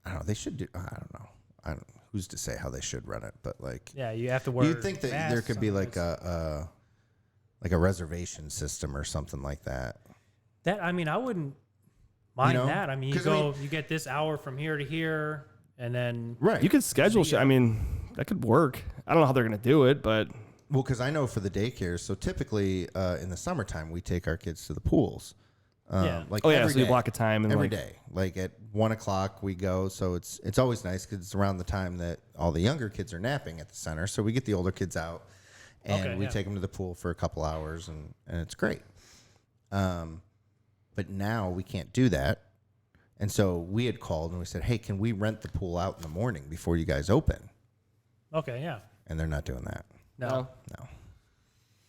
I don't know. They should do. I don't know. Who's to say how they should run it? But like, you have to wear. You'd think that there could be like a reservation system or something like that. That I mean, I wouldn't mind that. I mean, you get this hour from here to here, and then you could schedule. I mean, that could work. I don't know how they're going to do it, but well, because I know for the daycares. So typically in the summertime, we take our kids to the pools. Like so you block a time and every day. Like at 1 o'clock we go. So it's always nice because it's around the time that all the younger kids are napping at the center. So we get the older kids out and we take them to the pool for a couple hours and it's great. But now we can't do that. And so we had called and we said, hey, can we rent the pool out in the morning before you guys open? Okay, yeah. And they're not doing that. No.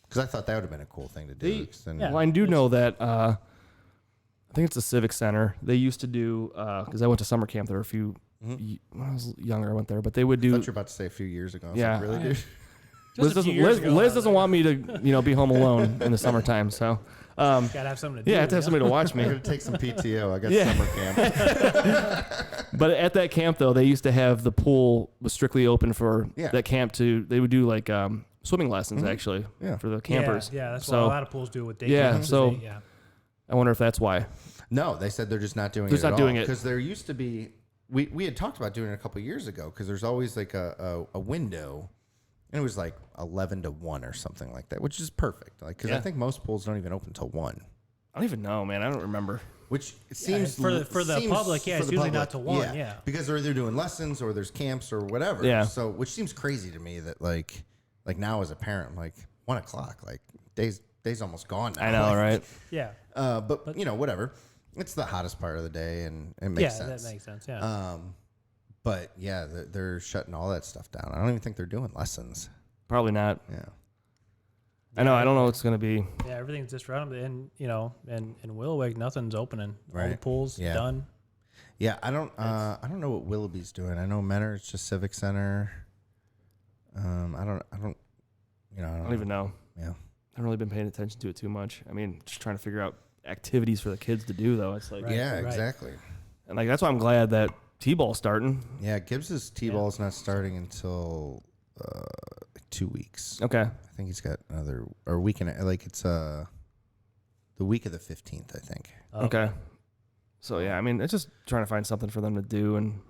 Because I thought that would have been a cool thing to do. Well, I do know that I think it's the Civic Center. They used to do, because I went to summer camp there when I was younger, I went there, but they would do. I thought you were about to say a few years ago. Yeah. Like, really, dude? Liz doesn't want me to, be home alone in the summertime. So, gotta have something to do. Yeah, I have to have somebody to watch me. I'm going to take some PTO. I got summer camp. But at that camp, though, they used to have the pool was strictly open for that camp they would do like swimming lessons actually for the campers. Yeah, that's what a lot of pools do with day camps. I wonder if that's why. No, they said they're just not doing it. They're not doing it because there used to be. We had talked about doing it a couple of years ago because there's always like a window, and it was like 11 to 1 or something like that, which is perfect. Like because I think most pools don't even open till 1. I don't even know, man. I don't remember. Which it seems for the public, it's usually not till 1. Yeah, because they're either doing lessons or there's camps or whatever. Yeah. So which seems crazy to me that like now as a parent, I'm like 1 o'clock, like days almost gone now. I know, right? Yeah. But whatever. It's the hottest part of the day, and it makes sense. Yeah, that makes sense. Yeah. But yeah, they're shutting all that stuff down. I don't even think they're doing lessons. Probably not. Yeah. I know. I don't know what's going to be. Yeah, everything's disrupted, and in Willowig, nothing's opening. Right. All the pools done. Yeah, I don't know what Willoughby's doing. I know Menor, it's just Civic Center. I don't even know. Yeah. I haven't really been paying attention to it too much. I mean, just trying to figure out activities for the kids to do, though. It's like exactly. And like that's why I'm glad that T-ball's starting. Yeah, Gibbs's T-ball's not starting until 2 weeks. Okay. I think he's got another weekend. Like it's the week of the 15th, I think. Okay. So yeah, I mean, it's just trying to find something for them to do, and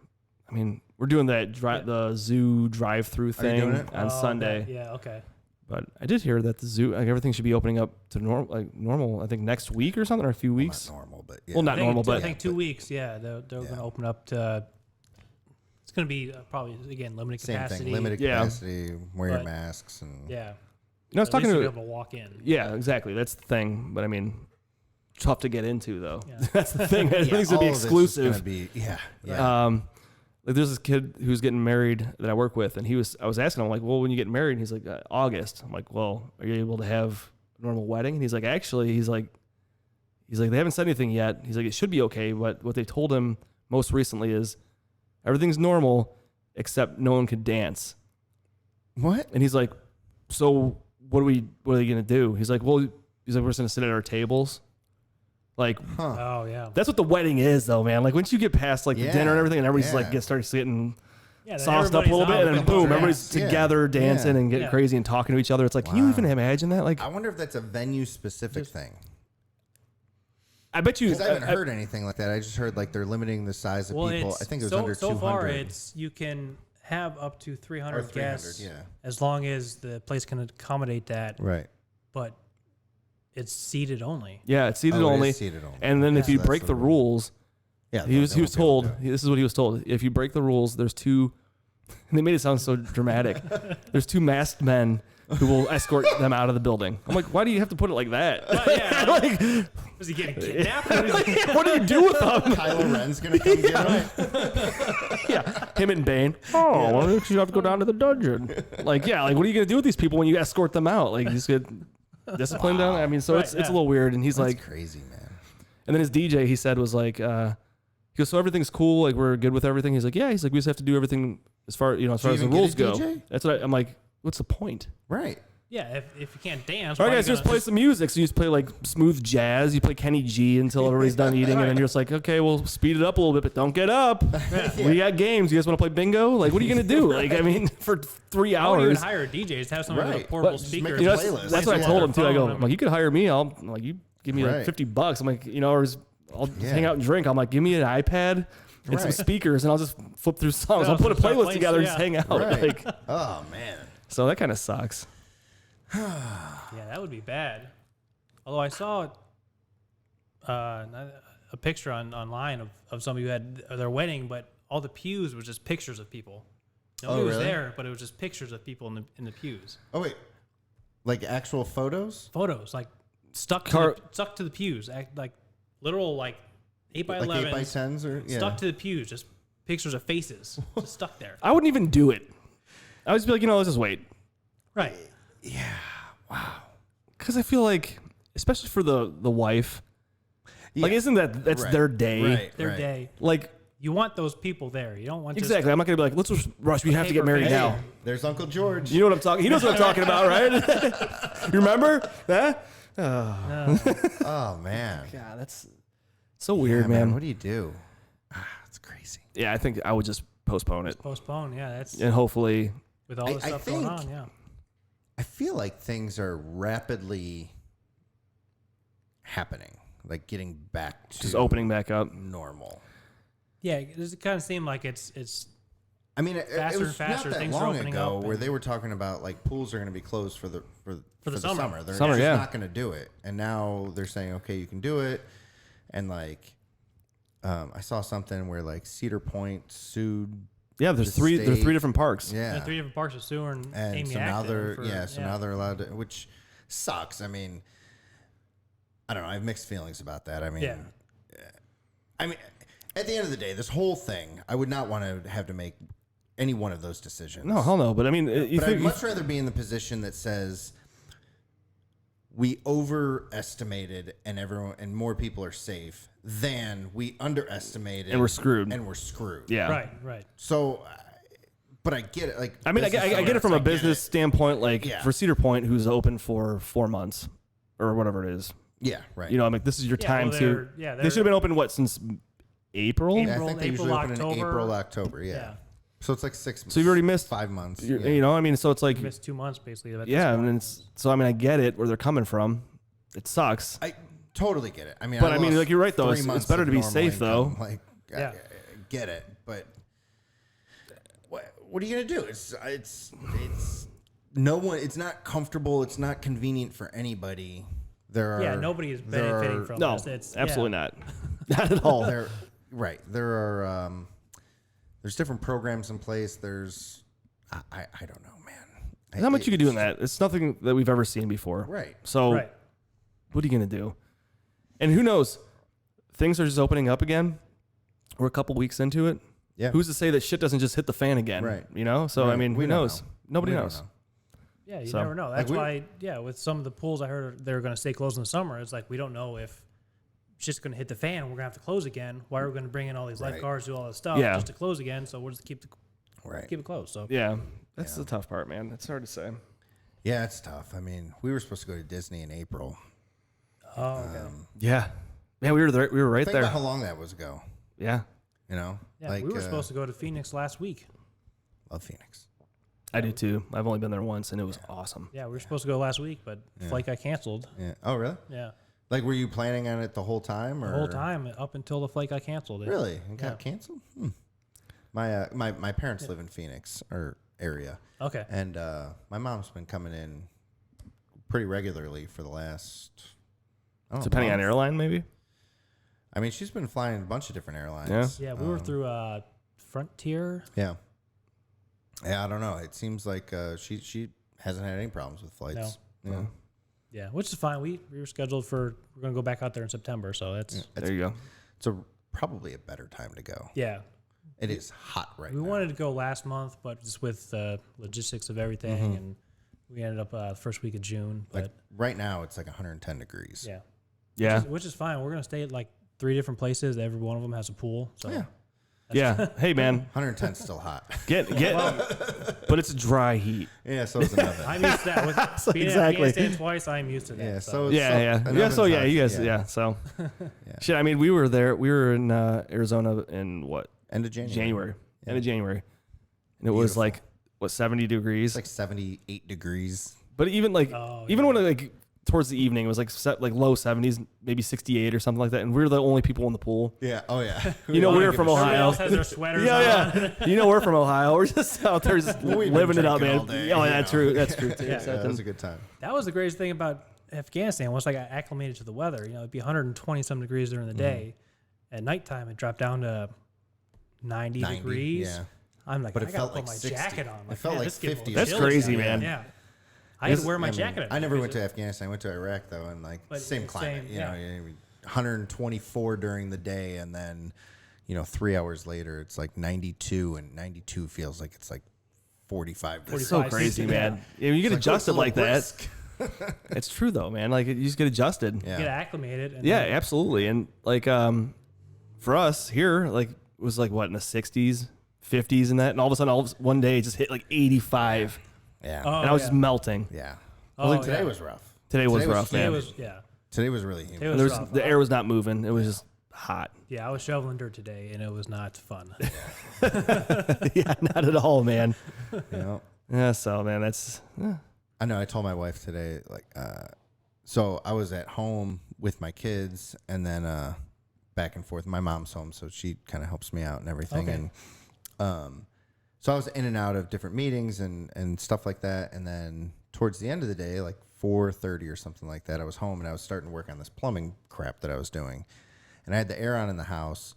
I mean, we're doing that the zoo drive-through thing on Sunday. Yeah. Okay. But I did hear that the zoo, like everything should be opening up to normal. I think next week or something, or a few weeks. Not normal, but well, not normal, but I think 2 weeks. Yeah, they're going to open up to. It's going to be probably again limited capacity. Same thing, limited capacity. Wear your masks and. Yeah. I was talking to be able to walk in. Yeah, exactly. That's the thing. But I mean, tough to get into though. Yeah. That's the thing. Everything's going to be exclusive. Like there's this kid who's getting married that I work with, and I was asking him, like, well, when you get married, and he's like, August. I'm like, well, are you able to have a normal wedding? And he's like, actually, he's like, they haven't said anything yet. He's like, it should be okay. But what they told him most recently is everything's normal except no one could dance. What? And he's like, so what are they going to do? He's like, we're just going to sit at our tables. Like, oh yeah, that's what the wedding is, though, man. Like once you get past like the dinner and everything, and everybody's like starts getting Yeah, sauced up a little bit, and then boom, everybody's Yeah. together dancing Yeah. and getting crazy and talking to each other. It's like, can you even imagine that? Like, I wonder if that's a venue-specific thing. I bet you. Because I haven't heard anything like that. I just heard like they're limiting the size of people. I think it was under 200. So far, you can have up to 300, Or 300, guests, yeah. as long as the place can accommodate that. Right. But it's seated only. Yeah, it's seated Oh, it only. is seated only. And then if Yeah. you So that's break the the rule. rules, Yeah. he was told. This is what he was told. If you break the rules, there's two. And they made it sound so dramatic. There's two masked men who will escort them out of the building. I'm like, why do you have to put it like that? Yeah. Like, Was he getting kidnapped? what do you do with them? Kylo Ren's gonna come get him. Yeah, him and Bane. Oh, why don't you have to go down to the dungeon? Like, yeah, like what are you gonna do with these people when you escort them out? Like, you just get disciplined down. I mean, so it's a little weird. And he's That's like, crazy, man. and then his DJ, he said, was like, he goes, so everything's cool, like we're good with everything. He's like, yeah. He's like, we just have to do everything as far as the even rules get a go. DJ? That's what I'm like. What's the point? Right. Yeah, if you can't dance, All right, why are guys, you just gonna- play some music. So you just play like smooth jazz. You play Kenny G until everybody's done eating, and then you're just like, okay, well, speed it up a little bit, but don't get up. We got games. You guys want to play bingo? Like, what are you gonna do? Like, I mean, for 3 I wouldn't even hours. hire a DJ. Just have someone with a Right. portable But just speaker. make You know, a that's, playlist. that's what I Plays told on him too. their I go, phone. I'm like, you could hire me. I'm like, you give me Right. like $50. I'm like, you know, or I'll just Yeah. hang out and drink. I'm like, give me an iPad and some Right. speakers, and I'll just flip through songs. Yeah, I'll put a start playlist playing, together and yeah. just hang out. Right. Like, Oh man. so that kind of sucks. Yeah, that would be bad. Although I saw a picture online of somebody who had their wedding, but all the pews was just pictures of people. Nobody was really? there, but it was just pictures of people in the pews. Oh wait. Like actual photos? Photos like stuck to the pews, like literal 8 by Like 11, 8 by 10s or yeah. stuck to the pews, just pictures of faces just stuck there. I wouldn't even do it. I would just be like, let's just wait. Right. Because I feel like, especially for the wife, like, isn't that's Right. their day? Right. Their right. day. Like, You want those people there. You don't want exactly. I'm not going to be like, let's just rush. We have to get paper married face. now. There's Uncle George. You know what I'm talking. He knows what I'm talking about, right? You remember? Huh? Oh man. God, that's so weird, Yeah, man. What do you do? It's crazy. Yeah, I think I would just postpone it, postpone. Yeah, that's and hopefully, with all I the stuff going think- on. Yeah. I feel like things are rapidly happening, like getting back to just opening back up. normal. Yeah, it kind of seemed like it's I mean, it Faster was and faster, not that things are long opening ago up where and- they were talking about like pools are going to be closed for the summer. They're Summer, just yeah. not going to do it, and now they're saying, okay, you can do it, and like I saw something where like Cedar Point sued. Yeah, there's The three state- different parks. Yeah, 3 different parts of sewer and and Amy so now Acton they're for- now they're allowed to, which sucks. I mean, I don't know. I have mixed feelings about that. I mean, Yeah. At the end of the day, this whole thing, I would not want to have to make any one of those decisions. No, hell no. But I mean, you But I'd think much rather be in the position that says we overestimated and more people are safe than we underestimated And we're screwed. and we're screwed. yeah, Right. So, but I get it. Like, I mean, I business get it from a owners, I get business it. standpoint. Like Yeah. for Cedar Point, who's open for 4 months or whatever it is. Yeah, right. You know, I'm like, this is your Yeah, time well, to. they're- yeah, they they're- should have been open since April. Yeah, I think they usually open in October. April, October. Yeah. Yeah. So it's like 6 months. So you've already missed 5 months. You know, I mean, so it's like, You missed 2 months basically. At this yeah, point. and so I mean, I get it where they're coming from. It sucks. I totally get it. I mean, But I mean, lost like, you're right, though. 3 It's months better of to be normal safe, though. income. Like, Yeah. I get it, but what are you gonna do? It's no one. It's not comfortable. It's not convenient for anybody. There are Yeah, nobody is benefiting from No, this. It's absolutely not. Not at all. There, right. There are. There's different programs in place. There's. I don't know, man. How much you could do in that? It's nothing that we've ever seen before. Right. So, Right. what are you going to do? And who knows? Things are just opening up again. We're a couple weeks into it. Yeah. Who's to say that shit doesn't just hit the fan again? Right. You know? So, I Right. mean, We who don't knows? know. Nobody We don't knows. know. Yeah, you So, never know. like, That's we- why, with some of the pools I heard they're going to stay closed in the summer. It's like we don't know if it's just going to hit the fan and we're going to have to close again. Why are we going to bring in all these Right. lifeguards, do all this stuff Yeah. just to close again? So we'll just keep Right. it closed. So Yeah. That's the tough part, man. It's hard to say. Yeah, it's tough. I mean, we were supposed to go to Disney in April. okay. Yeah. Yeah, we were there. We were right Think there. about how long that was ago. Yeah. You know, Yeah, we were supposed to go to Phoenix last week. Love Phoenix. I do too. I've only been there once, and it was awesome. Yeah, we were supposed to go last week, but flight got canceled. Yeah. Oh, really? Yeah. Like, were you planning on it the whole time? Or? The whole time up until the flight got canceled. Really? It got canceled? My parents live in Phoenix or area. Okay. And my mom's been coming in pretty regularly for the last, I don't know, Depending on month. airline, maybe. I mean, she's been flying a bunch of different airlines. Yeah, we were through Frontier. Yeah. Yeah, I don't know. It seems like she hasn't had any problems with flights. No. Yeah. Yeah, which is fine. We were scheduled we're going to go back out there in September, so that's There you go. It's probably a better time to go. yeah. It is hot right We now. wanted to go last month, but just with the logistics of everything, and we ended up first week of June. But Like right now, it's like 110 degrees. yeah, Yeah. which is fine. We're going to stay at like 3 different places. Every one of them has a pool. So Yeah. Yeah. Hey, man. 110 is still hot. Get. But it's dry heat. Yeah, so is an oven. I'm used to that. With being Exactly. in Afghanistan twice, I'm used to that. Yeah, so. so Yeah. an Yeah. So oven's yeah, hot. you guys. Yeah. So. Shit. I mean, we were there. We were in Arizona in what? End of January. January. Yeah. End of January. And it was Beautiful. like what 70 degrees. It's like 78 degrees. But even like Oh, even when like towards the evening, it was like like low 70s, maybe 68 or something like that, and we were the only people in the pool. Yeah. Oh, yeah. You know, we were from Everybody Ohio. else has their sweaters on. Yeah. You know, we're from Ohio. We're just out there just we've been living it up, drinking man. all day, Oh, you that's know. true. That's true too. Yeah. So Yeah, that was a good time. That was the greatest thing about Afghanistan. Once I got acclimated to the weather, it'd be 120 some degrees during the day. At nighttime, it dropped down to 90 degrees. Yeah. I'm like, But I it gotta felt put like my 60. jacket on. It felt man, like this getting 50. That's chilly crazy, out. man. Yeah. I had to wear my jacket. I never went to Afghanistan. I went to Iraq, though, and like But same it's climate. same, You know, yeah. 124 during the day, and then, 3 hours later, it's like 92, and 92 feels like it's like 45 degrees. So 45, crazy, 60, man. Yeah, you get It's adjusted a little like that. brisk. It's true though, man. Like you just get adjusted. Yeah. Get acclimated. And Yeah, then- absolutely. And like for us here, like it was like what in the 60s, 50s, and that, and all of a sudden, one day it just hit like 85, Yeah. Oh, and I was yeah. just melting. Yeah. Oh, Well, today yeah. was rough. Today was rough, Today man. was, yeah. Today was really humid. Today And was there's rough. the air was not moving. It was just hot. Yeah, I was shoveling dirt today, and it was not fun. Yeah, not at all, man. Yeah. So man, that's I know. I told my wife today, like, so I was at home with my kids, and then back and forth. My mom's home, so she kind of helps me out and everything. Okay. And so I was in and out of different meetings and stuff like that. And then towards the end of the day, like 4:30 or something like that, I was home and I was starting to work on this plumbing crap that I was doing, and I had the air on in the house.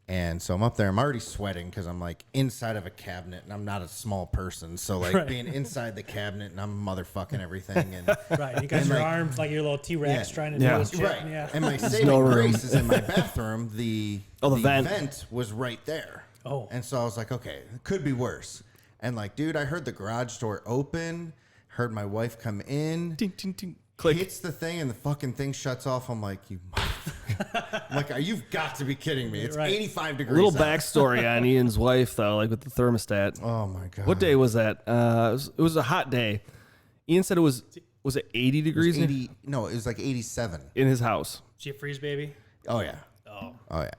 And so I'm up there. I'm already sweating because I'm like inside of a cabinet, and I'm not a small person. So like being inside the cabinet, and I'm motherfucking everything. And Right. You got And, your like- arms like your little T-Rex Yeah. trying to Yeah. do this shit. right. Yeah. And my saving no room. grace is in my bathroom. The vent. was right there. Oh. And so I was like, okay, it could be worse. And like, dude, I heard the garage door open. Heard my wife come in. ding, ding, ding, click. Hits the thing and the fucking thing shuts off. I'm like, you motherfucker. I'm like, you've got to be kidding me. It's Right. 85 A degrees. little out. backstory on Ian's wife though, like with the thermostat. Oh my God. What day was that? It was a hot day. Ian said it was it 80 degrees 80, no, it was like 87. in his house. She a freeze baby? Oh yeah. Oh. Oh yeah.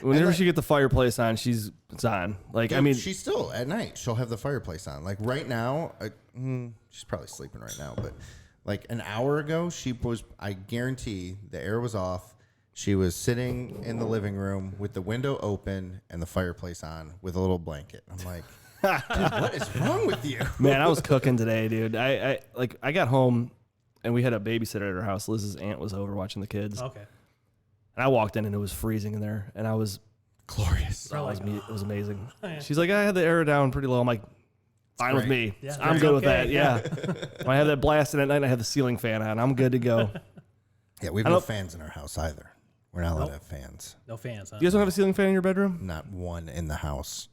Whenever like- she get the fireplace on, it's on. Like I Dude, mean, she's still at night. She'll have the fireplace on. Like right now, she's probably sleeping right now. But like an hour ago, she was. I guarantee the air was off. She was sitting in the living room with the window open and the fireplace on with a little blanket. I'm like, dude, what is wrong with you? man, I was cooking today, dude. I got home and we had a babysitter at our house. Liz's aunt was over watching the kids. Okay. And I walked in and it was freezing in there, and I was Glorious. it was amazing. She's like, I had the air down pretty low. I'm like, fine with great. me. Yeah, I'm that's good with okay, that. Yeah. When I have that blasting at night, and I have the ceiling fan on. I'm good to go. Yeah, we have no fans in our house either. We're not allowed to have fans. No fans, huh? You guys don't have a ceiling fan in your bedroom? Not one in the house.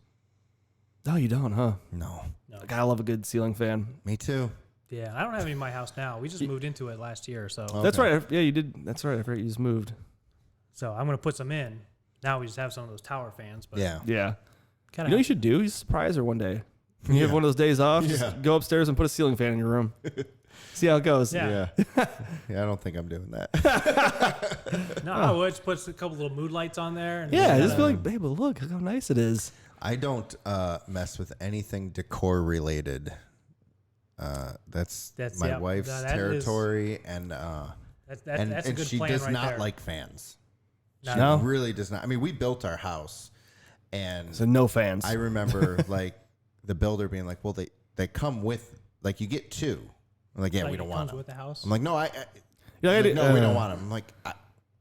No, you don't, huh? No. Like, I love a good ceiling fan. Me too. Yeah, I don't have any in my house now. We just moved into it last year, so That's right. Yeah, you did. That's right. I forgot you just moved. so I'm gonna put some in. Now we just have some of those tower fans, but Yeah. Yeah. You kind know what you of should do? You surprise her one day. When you have one of those days off, Yeah. just go upstairs and put a ceiling fan in your room. See how it goes. Yeah. Yeah. Yeah, I don't think I'm doing that. no, I would just put a couple little mood lights on there. And Yeah, just be like, babe, look how nice it is. I don't mess with anything decor related. That's my wife's territory, and that's a good she plan does right not there. like fans. She No? really does not. I mean, we built our house, and So no fans. I remember like the builder being like, "Well, they come with like you get two." I'm like, "Yeah, Like, we don't it want comes them." with the house. I'm like, "No, Yeah, like, no, we don't want them." I'm like,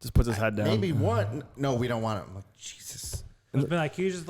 Just puts his head down. maybe one. No, we don't want them. I'm like, Jesus. It's been like, can you just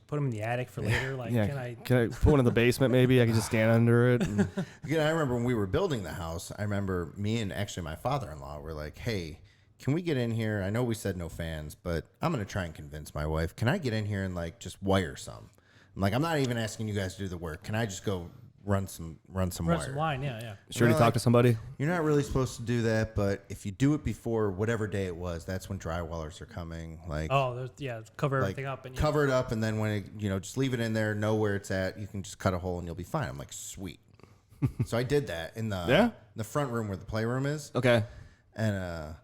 put them in the attic for later? Like, Yeah, can I? put one in the basement? Maybe I can just stand under it. And, Again, I remember when we were building the house, I remember me and actually my father-in-law were like, "Hey, can we get in here? I know we said no fans, but I'm going to try and convince my wife. Can I get in here and like just wire some?" I'm like, "I'm not even asking you guys to do the work. Can I just go run some wire?" Run some line, yeah. sure, you They're talk like, to somebody. "You're not really supposed to do that, but if you do it before whatever day it was, that's when drywallers are coming. Like, Oh, cover like, everything up and cover it up, and then when it, just leave it in there, know where it's at. You can just cut a hole and you'll be fine." I'm like, "Sweet." So I did that in the front room where the playroom is, Okay. and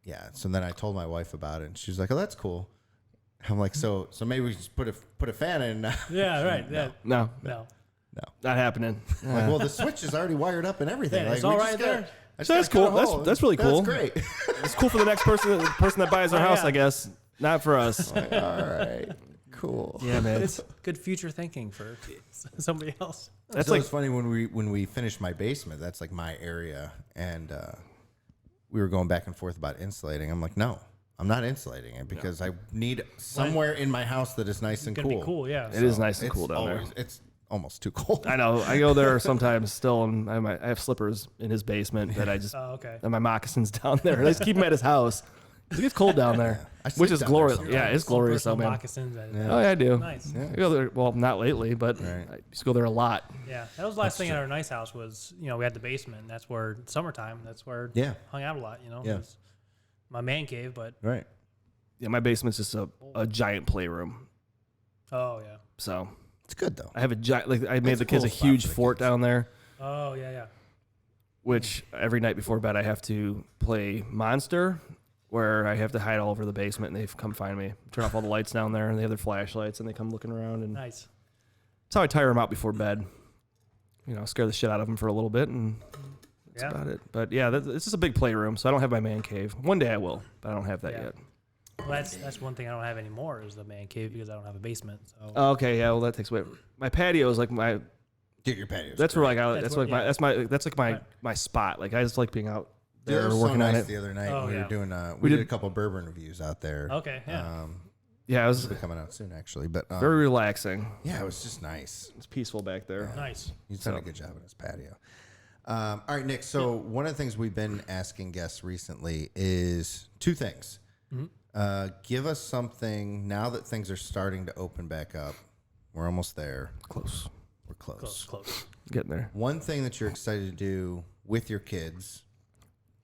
yeah. So then I told my wife about it, and she's like, "Oh, that's cool." I'm like, "So maybe we just put a fan in." Yeah, right. Yeah. No, No. not happening. I'm like, well, the switch is already wired up and everything. Yeah, like, it's all we right just gotta- there. I just That's gotta cut a cool. hole. That's really cool. That's great. It's cool for the next person, the person that buys our house, yeah. I guess. Not for us. All right, cool. Yeah, man. Good future thinking for somebody else. That's So like it's funny when we finished my basement. That's like my area, and we were going back and forth about insulating. I'm like, no, I'm not insulating it because I need somewhere in my house that is nice and Gonna cool. be cool, yeah. it is nice and cool down there. It's almost too cold. I know. I go there sometimes still, and I have slippers in his basement that I just Oh, okay. and my moccasins down there. I just keep them at his house. It gets cold down there, I which sleep is down there glorious. sometimes. Yeah, it's glorious though, man. Moccasins. Oh yeah, I do. Nice. I go there. Well, not lately, but Right. I used to go there a lot. Yeah, that was the last thing at our nice house was, we had the basement. And that's where summertime. That's where Yeah. hung out a lot. Yeah. It was my man cave, but Right. Yeah, my basement's just a giant playroom. oh yeah, So It's good though. I have a giant. Like I made It's the a kids cool a spot huge for the fort kids. down there, oh yeah. which every night before bed I have to play Monster, where I have to hide all over the basement, and they come find me. Turn off all the lights down there, and they have their flashlights, and they come looking around, and Nice. that's how I tire them out before bed. Scare the shit out of them for a little bit, and that's Yeah. about it. But yeah, this is a big playroom, so I don't have my man cave. One day I will, but I don't have that Yeah. yet. Well, that's one thing I don't have anymore is the man cave because I don't have a basement. So Oh, okay, yeah, well that takes away. My patio is like my. Get your patios. That's where like That's what- yeah. that's like my Right. my spot. Like I just like being out Dude, there it was so working on nice it. the other night. Oh, when we yeah. were doing. We We did did- a couple bourbon reviews out there. okay, yeah. Yeah, it was It'll be coming out soon actually, but very relaxing. yeah, it was just nice. It's peaceful back there. Nice. He's done a good job in his patio. All right, Nick. So one of the things we've been asking guests recently is two things. Give us something now that things are starting to open back up. We're almost there. Close. We're close. Close. Getting there. One thing that you're excited to do with your kids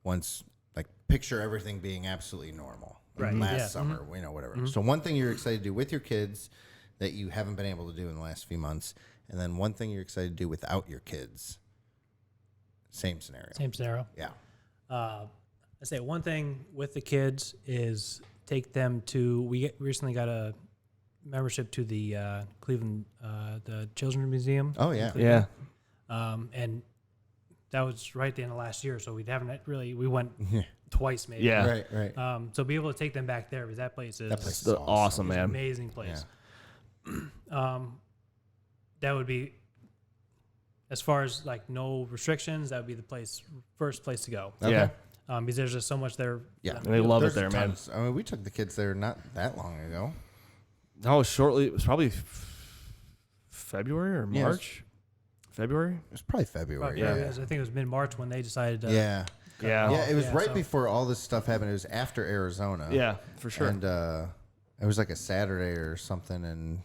once, like, picture everything being absolutely normal. Like Right. last Yeah. summer, whatever. So one thing you're excited to do with your kids that you haven't been able to do in the last few months, and then one thing you're excited to do without your kids. Same scenario. Same scenario. Yeah. I say one thing with the kids is take them to. We recently got a membership to the Cleveland, the Children's Museum. Oh yeah. Yeah. And that was right at the end of last year, so we haven't really. We went twice maybe. Yeah. Right. So be able to take them back there because that place is That place It's awesome, an man. amazing place. That would be as far as like no restrictions. That would be the first place to go. Okay. Yeah. Because there's just so much there. Yeah. And they love it There's there, man. tons. I mean, we took the kids there not that long ago. How shortly? It was probably February or Yeah, it was- March. February. It was probably February. Yeah, I think it was mid-March when they decided to. Yeah. Yeah. Yeah, it was Yeah, right so- before all this stuff happened. It was after Arizona. Yeah, for sure. And it was like a Saturday or something, and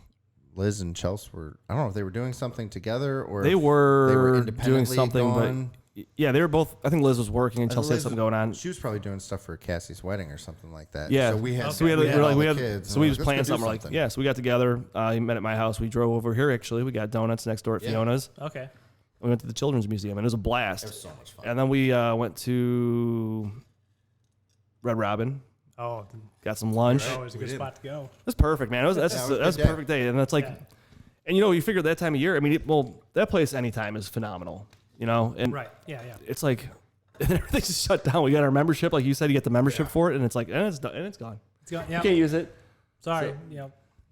Liz and Chelsea were, I don't know if they were doing something together or they if were doing independently something, gone. but yeah, they were both. I think Liz was working and Chelsea had Liz- something going on. She was probably doing stuff for Cassie's wedding or something like that. Yeah, So we had, so we had, we had all we the had, kids. so and we we're was like, planning let's go do something like, yeah. So we got together. He met at my house. We drove over here. Actually, we got donuts next door at Yeah. Fiona's. Okay. We went to the Children's Museum, and it was a blast. It was so much fun. And then we went to Red Robin. Oh, got some lunch. it's always a good spot to go. That's perfect, man. That's a perfect day, and that's like, and you figure that time of year. I mean, that place anytime is phenomenal, and Right. Yeah. it's like everything's just shut down. We got our membership, like you said, you get the membership for it, and it's like, and it's done, and it's gone. It's gone. You Yeah. can't use it. Sorry.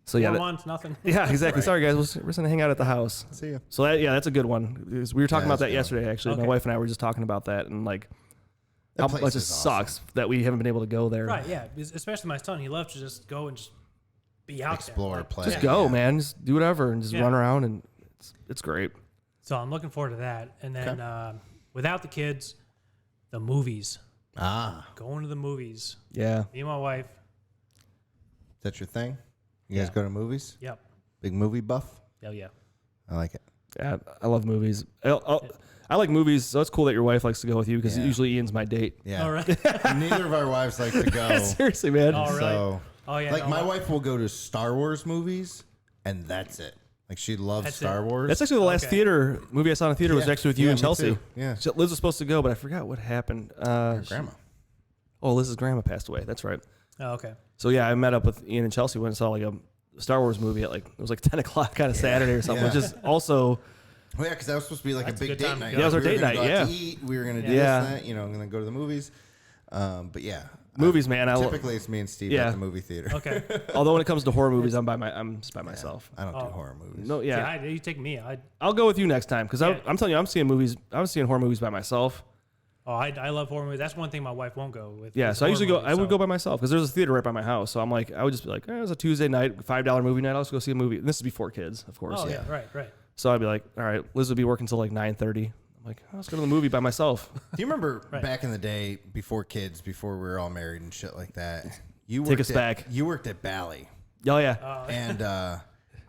So yeah, 4 months, nothing. yeah, exactly. Right. Sorry guys, we're just gonna hang out at the house. See ya. So that's a good one. We were talking about that that's good. yesterday. Actually, my Okay. wife and I were just talking about that, and like, That how place much it is awesome. sucks that we haven't been able to go there. Right. Yeah. Especially my son. He loves to just go and just be out Explore, there. play. Just go, man. Just do whatever and just Yeah. run around, and it's great. So I'm looking forward to that. And then without the kids, the movies. Going to the movies. Yeah. Me and my wife. Is that your thing? You guys go to movies? Yep. Big movie buff? Oh yeah. I like it. Yeah, I love movies. I like movies, so it's cool that your wife likes to go with you because Yeah. usually Ian's my date. Yeah. All right. Neither of our wives like to go. Seriously, man. Oh, really? So, Oh yeah. like, no, my wife will go to Star Wars movies, and that's it. Like, she loves That's Star it. Wars. That's actually the last Okay. movie I saw in the theater was Yeah. actually with you Yeah, and me Chelsea. too. Yeah. Liz was supposed to go, but I forgot what happened. Your grandma. Oh, Liz's grandma passed away. That's right. Oh, okay. So yeah, I met up with Ian and Chelsea. Went and saw like a Star Wars movie at it was like 10 o'clock on a Saturday or something, Yeah. which is also Oh, yeah, because that was supposed to be like That's a a big good date time to night. go. Yeah, it was our We were date gonna night, go out yeah. to eat. We were going to do Yeah. this, that, and then go to the movies. But yeah. movies, man. Typically, it's me and Steve Yeah. at the movie theater. Okay. Although when it comes to horror movies, I'm just by myself. I don't do Oh. horror movies. No, yeah. See, you take me. I'll go with you next time because Yeah. I'm telling you, I'm seeing horror movies by myself. I love horror movies. That's one thing my wife won't go with. Yeah, is so I usually horror go. movies, I would so- go by myself because there's a theater right by my house. So I would just be like, it was a Tuesday night, $5 movie night. I'll just go see a movie. And this is before kids, of course. Oh yeah. Right. So I'd be like, all right, Liz would be working till like 9:30. I'm like, let's go to the movie by myself. Do you remember Right. back in the day, before kids, before we were all married and shit like that? You Take worked us at, back. You worked at Bally, Oh yeah, and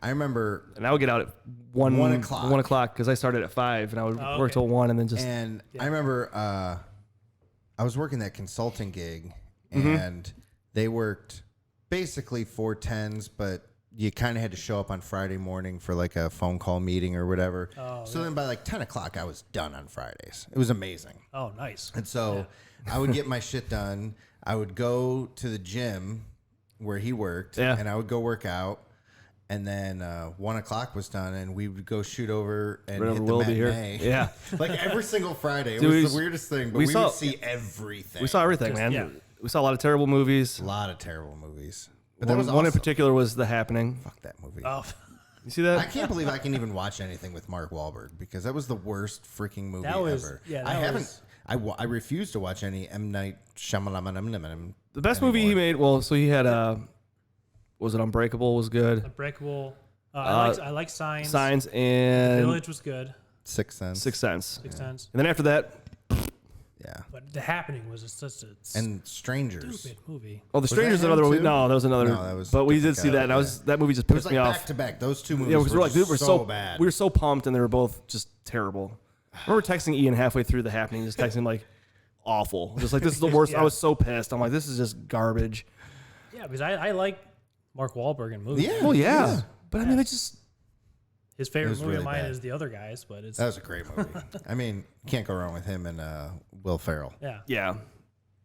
I remember, and I would get out at 1 o'clock. 1 o'clock because I started at 5, and I would Oh, work okay. till 1, and then just and I remember I was working that consulting gig, Mm-hmm. and they worked basically 410s, but you kind of had to show up on Friday morning for like a phone call meeting or whatever. Oh, So then by like 10 o'clock, I was done on Fridays. It was amazing. Oh, nice. And so I would get my shit done. I would go to the gym where he worked, Yeah. and I would go work out. And then 1 o'clock was done, and we would go shoot over and Right over hit the Willoughby here. matinee. Yeah. Like every single Friday. It Dude, was the weirdest thing, but we we saw- would see everything. we saw everything, man. yeah. We saw a lot of terrible movies. A lot of terrible movies. But that One, was one in awesome. particular was The Happening. Fuck that movie. Oh, You see that? I can't believe I can even watch anything with Mark Wahlberg because that was the worst freaking movie That was- ever. yeah, I that haven't. was- I refuse to watch any M. Night Shyamalan. The best movie he made. Well, so he had was it Unbreakable? Was good. Unbreakable. I like Signs. Signs and Village was good. Sixth Sense. Sixth Sense. Sixth Sense. And then after that, Yeah. But The Happening was just such a And Strangers. stupid movie. oh, The that Strangers is him another one. too? No, that was another. No, that was but we different did see guy, that, and yeah. that movie just It was pissed like me back off. to back. Those two movies Yeah, were we were so bad. We were so pumped, and they were both just terrible. I remember texting Ian halfway through The Happening, just texting like awful, just like this is the worst. Yeah. I was so pissed. I'm like, this is just garbage. Yeah, because I like Mark Wahlberg in movies. Yeah. Well, yeah, Yeah. but I mean, it just His favorite was movie really of mine bad. is The Other Guys, but it's That was a great movie. I mean, can't go wrong with him and Will Ferrell. yeah. yeah.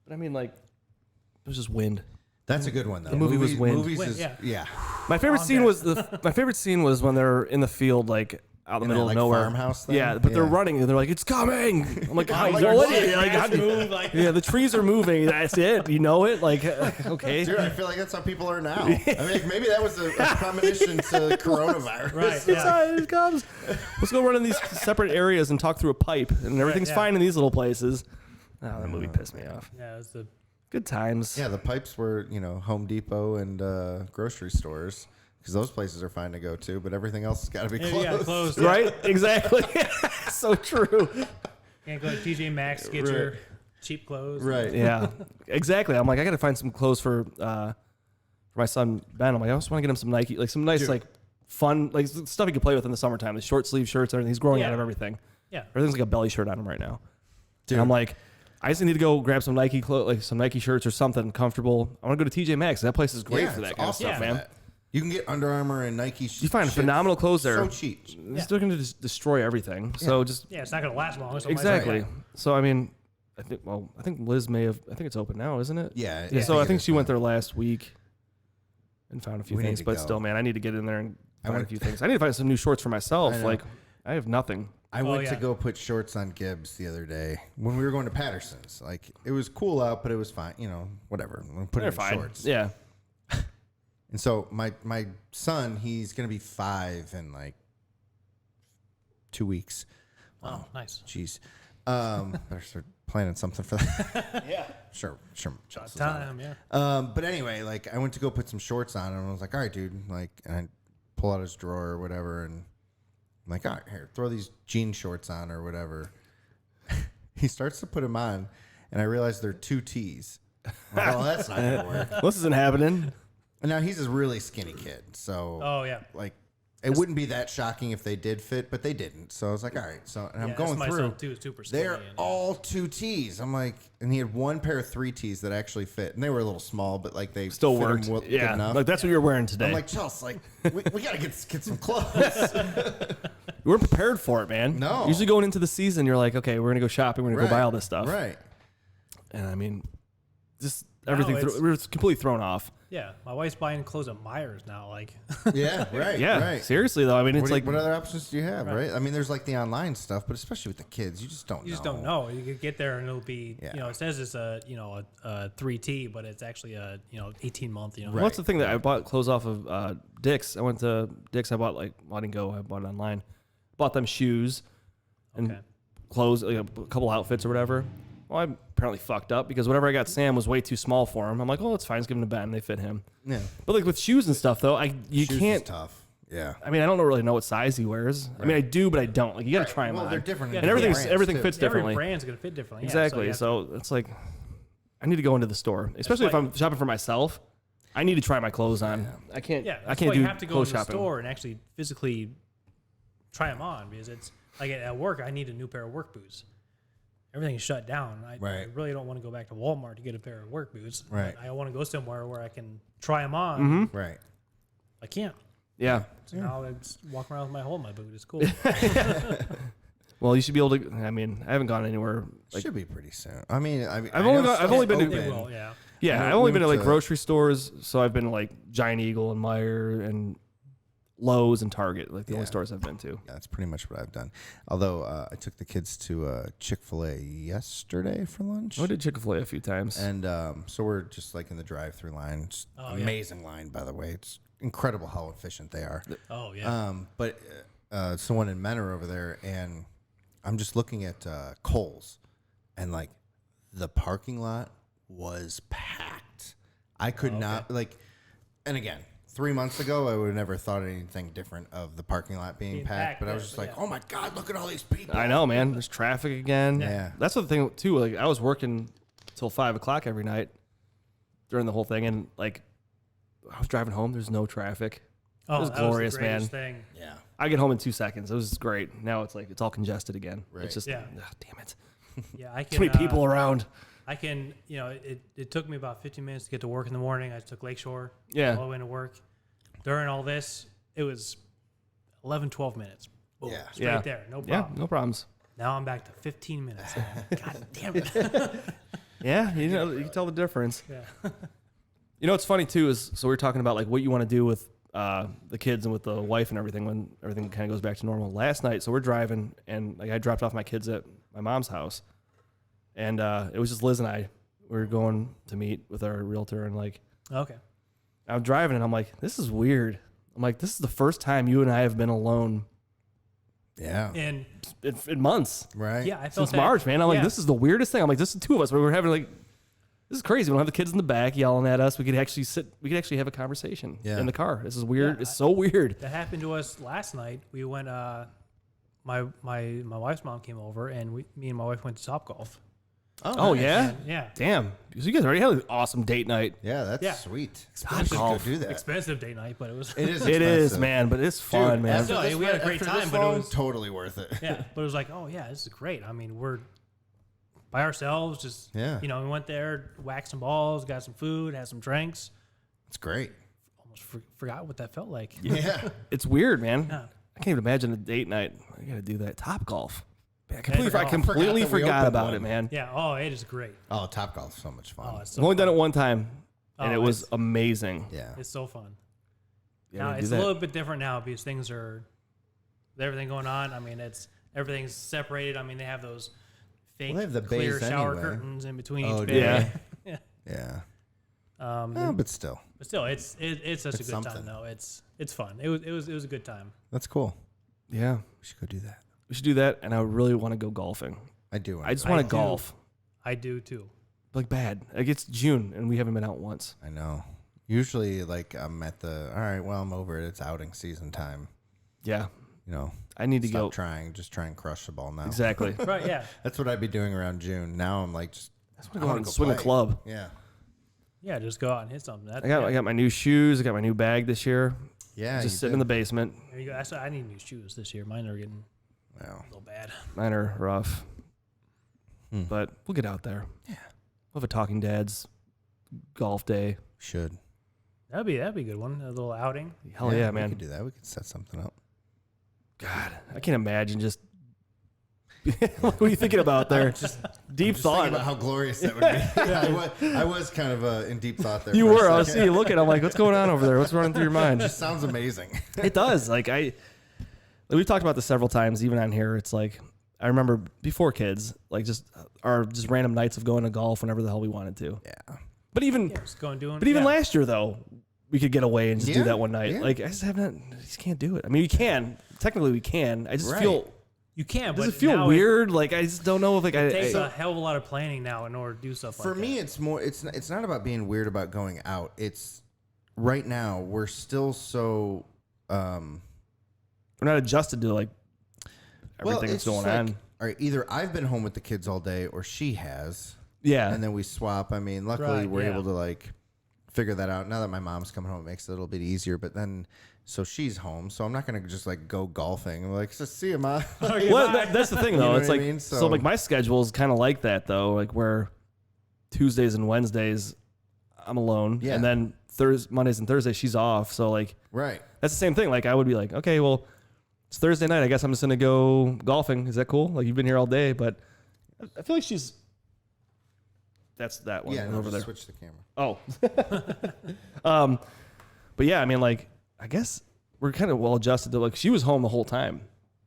But I mean, like, it was just wind. That's a good one though. The movie was Wind. Movies Wind, is yeah. My favorite On scene deck. was my favorite scene was when they're in the field, like out in the In middle that, of like, nowhere. farmhouse thing? Yeah, but they're Yeah. running and they're like, "It's coming!" I'm like, "How like, know what? it?" Like, how do you- move like yeah, the trees are moving. That's it. You know it. Like, okay. Dude, I feel like that's how people are now. I mean, maybe that was a premonition to coronavirus. Right. Yeah. It comes. Let's go run in these separate areas and talk through a pipe, and everything's yeah. fine in these little places. Oh, that movie pissed me off. Yeah, it was the Good times. Yeah, the pipes were, Home Depot and grocery stores because those places are fine to go to, but everything else has got to be closed. yeah, closed. Right? Exactly. So true. Can't go to TJ Maxx, get your cheap clothes. Right. Yeah, exactly. I'm like, I got to find some clothes for my son Ben. I'm like, I just want to get him some Nike, like some nice, Dude. like fun, like stuff he can play with in the summertime. The short sleeve shirts, everything. He's growing Yeah. out of everything. Yeah. Everything's like a belly shirt on him right now. Dude. And I'm like, I just need to go grab some Nike clothes, like some Nike shirts or something comfortable. I want to go to TJ Maxx. That place is great for that it's kind of awesome stuff, for man. that. You can get Under Armour and Nike. You find phenomenal clothes there. So cheap. They're going to just destroy everything. So just Yeah, it's not going to last long. So exactly. So I mean, I think Liz may have. I think it's open now, isn't it? Yeah. So I think it she is went now. there last week and found a few We need things. to But go. still, man, I need to get in there and I find a went- few things. I need to find some new shorts for myself. I know. Like, I have nothing. I went to yeah. go put shorts on Gibbs the other day when we were going to Patterson's. Like, it was cool out, but it was fine. You know, whatever. We put it They're in fine. shorts. Yeah. And so my son, he's going to be 5 in like 2 weeks. Oh, nice. Jeez. Better start planning something for that. Yeah. Sure. Chelsea's on it. Time, yeah. But anyway, like I went to go put some shorts on and I was like, all right, dude. Like, and I pull out his drawer or whatever. And I'm like, all right, here, throw these jean shorts on or whatever. He starts to put them on and I realize they're 2 T's. I'm like, oh, that's not going to work. This isn't happening. And now he's a really skinny kid. So, Oh, yeah. like, it wouldn't be that shocking if they did fit, but they didn't. So I was like, all right. So, and I'm Yeah, going that's my through. son, too, is super skinny. They're and, all 2 T's. I'm like, and he had one pair of 3 T's that actually fit, and they were a little small, but like they Still fit him worked. good Yeah. enough. Like, that's what you're wearing today. I'm like, Chelsea, like we got to get some clothes. You weren't prepared for it, man. No. Usually going into the season, you're like, okay, we're going to go shopping. We're going to go buy all this stuff. Right. And I mean, just everything. it's- We're completely thrown off. Yeah, my wife's buying clothes at Myers now. Like, Yeah. Right. Yeah. Right. Seriously, though. I mean, it's like, what other options do you have? Right. I mean, there's like the online stuff, but especially with the kids, you just don't. you just don't know. You could get there and it'll be, Yeah. it says it's a 3T, but it's actually a 18-month. Right. well, that's the thing that I bought clothes off of Dick's. I went to Dick's. I bought I didn't go. I bought it online. Bought them shoes and Okay. clothes, like a couple outfits or whatever. Well, I apparently fucked up because whatever I got Sam was way too small for him. I'm like, oh, it's fine. Just give him to Ben. They fit him. Yeah. But like with shoes and stuff, though, you Shoes is can't. tough. Yeah. I mean, I don't really know what size he wears. I mean, I do, but I don't. Like, you got to try them Well, on. they're different. in and different everything brands, fits too. differently. Every brand's going to fit differently. Exactly. Yeah, So it's like, I need to go into the store, especially if why- I'm shopping for myself. I need to try my clothes on. I can't. yeah, I that's can't why do you have to go clothes to the shopping. store and actually physically try them on because it's like at work, I need a new pair of work boots. Everything's shut down. I Right. really don't want to go back to Walmart to get a pair of work boots. Right. I want to go somewhere where I can try them on. Mm-hmm. Right. I can't. Yeah. So now I just walk around with my hole in my boot. It's cool. Well, you should be able to. I mean, I haven't gone anywhere. Like, Should be pretty soon. I mean, I've only been to- They will, yeah. yeah, we I've only been to went like to- grocery stores. So I've been to like Giant Eagle and Meijer and Lowe's and Target, like the only Yeah. stores I've been to. That's pretty much what I've done. Although I took the kids to Chick-fil-A yesterday for lunch. I did Chick-fil-A a few times. And so we're just like in the drive-through line. It's Oh, yeah. amazing line, by the way. It's incredible how efficient they are. Oh, yeah. But someone in Menor over there, and I'm just looking at Kohl's, and like the parking lot was packed. I could not and again, 3 months ago, I would have never thought anything different of the parking lot being packed. But I was just like, oh my God, look at all these people. I know, man. There's traffic again. Yeah. That's the thing too. Like I was working till 5 o'clock every night during the whole thing, and like I was driving home. There's no traffic. Oh, it was that glorious, was the greatest man. thing. Yeah. I get home in 2 seconds. It was great. Now it's like it's all congested again. Right. It's just Yeah. damn it. Yeah, I can. Too many people around. I can, it took me about 15 minutes to get to work in the morning. I took Lakeshore Yeah. all the way to work. During all this, it was 11, 12 minutes. Boom, Yeah. straight Yeah. there, no Yeah, problem. no problems. Now I'm back to 15 minutes. God damn it. Yeah, you can tell the difference. Yeah. You know what's funny too is so we were talking about like what you want to do with the kids and with the wife and everything when everything kind of goes back to normal. Last night, so we're driving and like I dropped off my kids at my mom's house, and it was just Liz and I. We were going to meet with our realtor, and like Okay. I'm driving and I'm like, this is weird. I'm like, this is the first time you and I have been alone Yeah. And in months. Right. yeah, I felt Since that- March, man. I'm like, yeah. this is the weirdest thing. I'm like, this is the two of us. We were having like, this is crazy. We don't have the kids in the back yelling at us. We could actually sit. We could actually have a conversation Yeah. in the car. This is weird. Yeah, It's so weird. That happened to us last night. We went. My wife's mom came over, and me and my wife went to Topgolf. Oh yeah, And, yeah, damn. So you guys already had an awesome date night. Yeah, that's Yeah. sweet. Top I should go golf. do that. expensive date night, but it was. It is. It is, expensive. man, but it's fun, Dude, man. after No, this- we had a great after time, this but it phone, was- totally worth it. Yeah, but it was like, oh yeah, this is great. I mean, we're by ourselves. Just Yeah. we went there, whacked some balls, got some food, had some drinks. It's great. Almost forgot what that felt like. Yeah. It's weird, man. Yeah. I can't even imagine a date night. I got to do that. Top golf, I completely forgot about it, man. Yeah. Oh, it is great. Oh, Top Golf's so much fun. Oh, it's I've so only fun. done it one time, and Oh, it was amazing. Yeah. It's so fun. Yeah, Now we do it's that. a little bit different now because things are, with everything going on. I mean, everything's separated. I mean, they have those fake Well, they have the clear bays shower anyway. curtains in between Oh, each do bed. Yeah. Yeah. Um, But still, but still, it's such a It's good something. time though. It's fun. It was a good time. that's cool. Yeah, We should go do that. we should do that, and I really want to go golfing. I do. I just want to do. golf. I do too. Like bad. Like it's June, and we haven't been out once. I know. Usually, like, I'm at the, all right, well, I'm over it. It's outing season time. Yeah, You know, I need to stop go. trying. Just try and crush the ball now. Exactly. Right? Yeah. That's what I'd be doing around June. Now I'm like, I just want to go out and swing a club. Yeah. Yeah. Just go out and hit something. I got my new shoes. I got my new bag this year. Yeah. Just sitting in the basement. There you go. I need new shoes this year. Mine are getting Well, a little bad. Mine are rough, Hmm. but we'll get out there. Yeah, we'll have a Talking Dads golf day. should. That'd be a good one. A little outing. Hell yeah, We man. could do that. We could set something up. God, I can't imagine just. What are you thinking about there? Just deep Just thought. thinking about how glorious that would be. I was kind of in deep thought there. You for a were. I was second. seeing you looking. I'm like, what's going on over there? What's running through your mind? It just sounds amazing. It does. We've talked about this several times, even on here. It's like I remember before kids, like just random nights of going to golf whenever the hell we wanted to. Yeah. But even Yeah, just going doing. but even yeah. last year though, we could get away and just do Yeah, that one night. yeah. Like I just can't do it. I mean, we can technically we can. I just Right. feel. You can. Does but it feel now weird? Like I just don't know if like It takes I a hell of a lot of planning now in order to do stuff For like me, it's more. It's not about being weird about going out. It's right now we're still so. we're not adjusted to like everything that's it's going just like, on. All right, either I've been home with the kids all day, or she has, Yeah. and then we swap. I mean, luckily Right, we're yeah. able to like figure that out. Now that my mom's coming home, it makes it a little bit easier. But then, so she's home, so I'm not gonna just like go golfing. I'm like, just see you, ma. that. Well, that's the thing, though. know It's what I like mean? so, So- like my schedule is kind of like that, though. Like where Tuesdays and Wednesdays I'm alone, Yeah. and then Mondays and Thursdays she's off. So like Right. that's the same thing. Like I would be like, okay, well, it's Thursday night. I guess I'm just gonna go golfing. Is that cool? Like you've been here all day, but I feel like she's. That's that one Yeah. No, over just there. switch the camera. Oh. But yeah, I mean, like I guess we're kind of well adjusted to like she was home the whole time.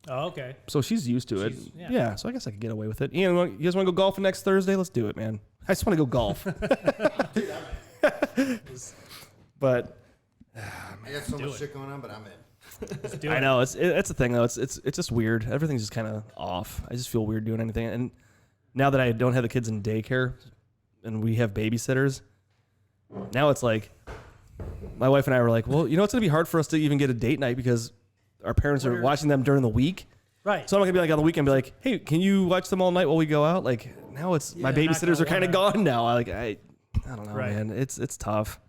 Oh, okay. So she's used to it. Yeah. Yeah. So I guess I could get away with it. Ian, you guys want to go golfing next Thursday? Let's do it, man. I just want to go golf. But I got so much shit going on, but I'm in. Let's do I it. know it's the thing though. It's just weird. Everything's just kind of off. I just feel weird doing anything. And now that I don't have the kids in daycare, and we have babysitters, now it's like my wife and I were like, well, you know, it's gonna be hard for us to even get a date night because our parents are watching them during the week. Right. So I'm not gonna be like on the weekend, be like, hey, can you watch them all night while we go out? Like now it's my they're not babysitters are gonna kind of wanna- gone now. I don't know, Right. man. It's tough.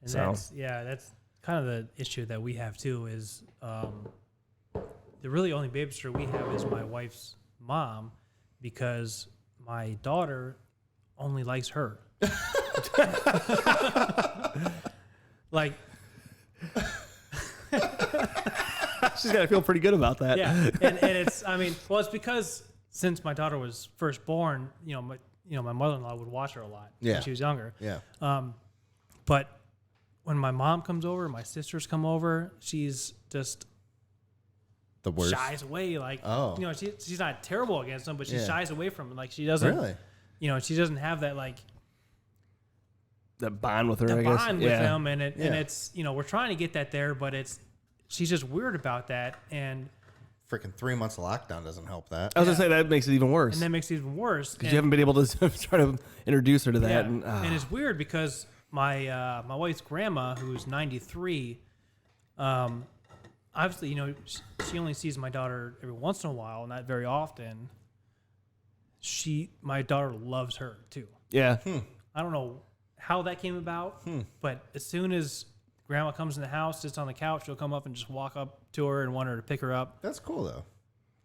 And So- that's kind of the issue that we have too. Is the really only babysitter we have is my wife's mom, because my daughter only likes her. Like, She's gotta feel pretty good about that. yeah, and it's, I mean, well, it's because since my daughter was first born, my mother-in-law would watch her a lot Yeah. when she was younger. Yeah. But when my mom comes over, my sisters come over, she's just The worst. shies away. Like, Oh. she's not terrible against them, but she Yeah. shies away from it. Like, she doesn't, Really? she doesn't have that, like, That bond with her, the I guess. bond with Yeah. them. And Yeah. it's, we're trying to get that there, but she's just weird about that. And Freaking 3 months of lockdown doesn't help that. I was gonna say that makes it even worse. that makes it even worse. Because you haven't been able to try to introduce her to that. Yeah. And it's weird because my wife's grandma, who's 93, obviously, she only sees my daughter every once in a while, not very often. My daughter loves her too. yeah. I don't know how that came about, but as soon as grandma comes in the house, sits on the couch, she'll come up and just walk up to her and want her to pick her up, That's cool though.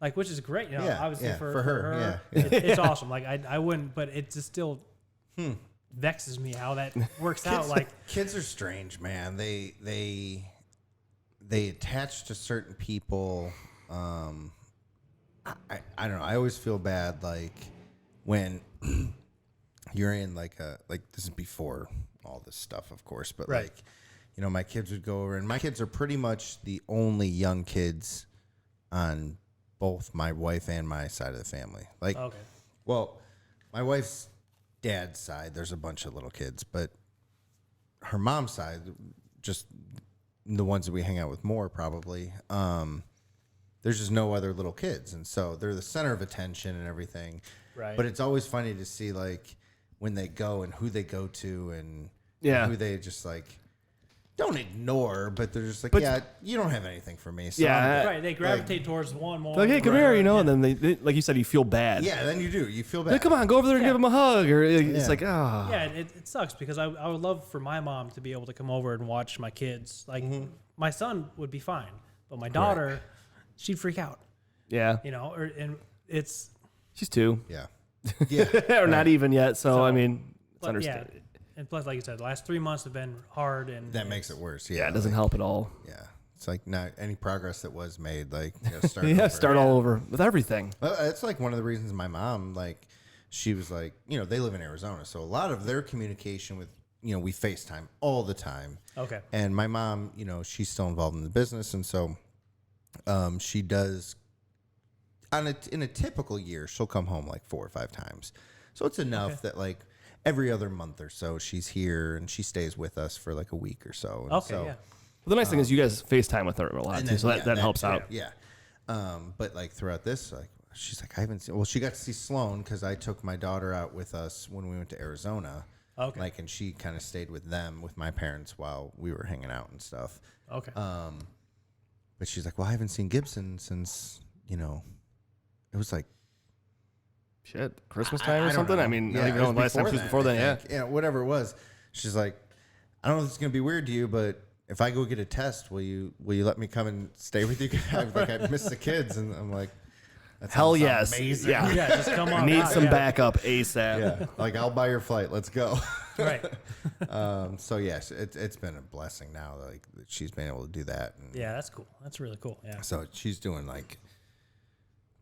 like, which is great. Yeah, Obviously yeah, for for her, yeah. it's awesome. Like, I wouldn't, but it just still vexes me how that works out. Like, Kids are strange, man. They attach to certain people I don't know. I always feel bad like when you're in like this is before all this stuff, of course, but Right. like, you know, my kids would go over, and my kids are pretty much the only young kids on both my wife and my side of the family. Like, Okay. well, my wife's dad's side, there's a bunch of little kids, but her mom's side, just the ones that we hang out with more probably, there's just no other little kids. And so they're the center of attention and everything. Right. But it's always funny to see like when they go and who they go to and Yeah. who they just like don't ignore, but they're just like, But- yeah, you don't have anything for me. So Yeah. I'm good. Right. They gravitate towards one more. Like, hey, come Right, here, right, you know, yeah. and then they, like you said, you feel bad. Yeah, then you do. You feel bad. Like, come on, go over there and give him a hug, or it's Yeah. like, ah, Yeah, it sucks because I would love for my mom to be able to come over and watch my kids. Like, my son would be fine, but my daughter, she'd freak out, yeah. you know, and it's, She's 2, Yeah. Yeah. or not even yet. So I mean, it's but yeah. understood. And plus, like you said, the last 3 months have been hard, and That makes it worse. Yeah. Yeah, it doesn't help at all. Yeah. It's like not any progress that was made, like, you know, start Yeah, over. start all over with everything. Well, it's like one of the reasons my mom, like, she was like, you know, they live in Arizona. So a lot of their communication with, you know, we FaceTime all the time. Okay. And my mom, you know, she's still involved in the business. And so she does, in a typical year, she'll come home like 4 or 5 times. So it's enough that like every other month or so she's here and she stays with us for like a week or so. And Okay, so, yeah. Well, the nice thing is you guys FaceTime with her a lot and too, then, so yeah, that helps too, out. Yeah. But like throughout this, like she's like, I haven't seen. Well, she got to see Sloan because I took my daughter out with us when we went to Arizona. Okay. Like, and she kind of stayed with them with my parents while we were hanging out and stuff. Okay. But she's like, well, I haven't seen Gibson since, you know, it was like Shit, Christmas time or don't something. know. I mean, Yeah, I don't even it know the last time she was before I then. Yeah. think. Yeah, whatever it was. She's like, I don't know if it's gonna be weird to you, but if I go get a test, will you let me come and stay with you? I miss the kids, and I'm like, that Hell sounds yes. amazing. Yeah. yeah, just come on. Need by, some yeah. backup ASAP. Yeah, like I'll buy your flight. Let's go. Right. So yes, it's been a blessing now. Like that she's been able to do that. And Yeah, that's cool. That's really cool. Yeah. so she's doing like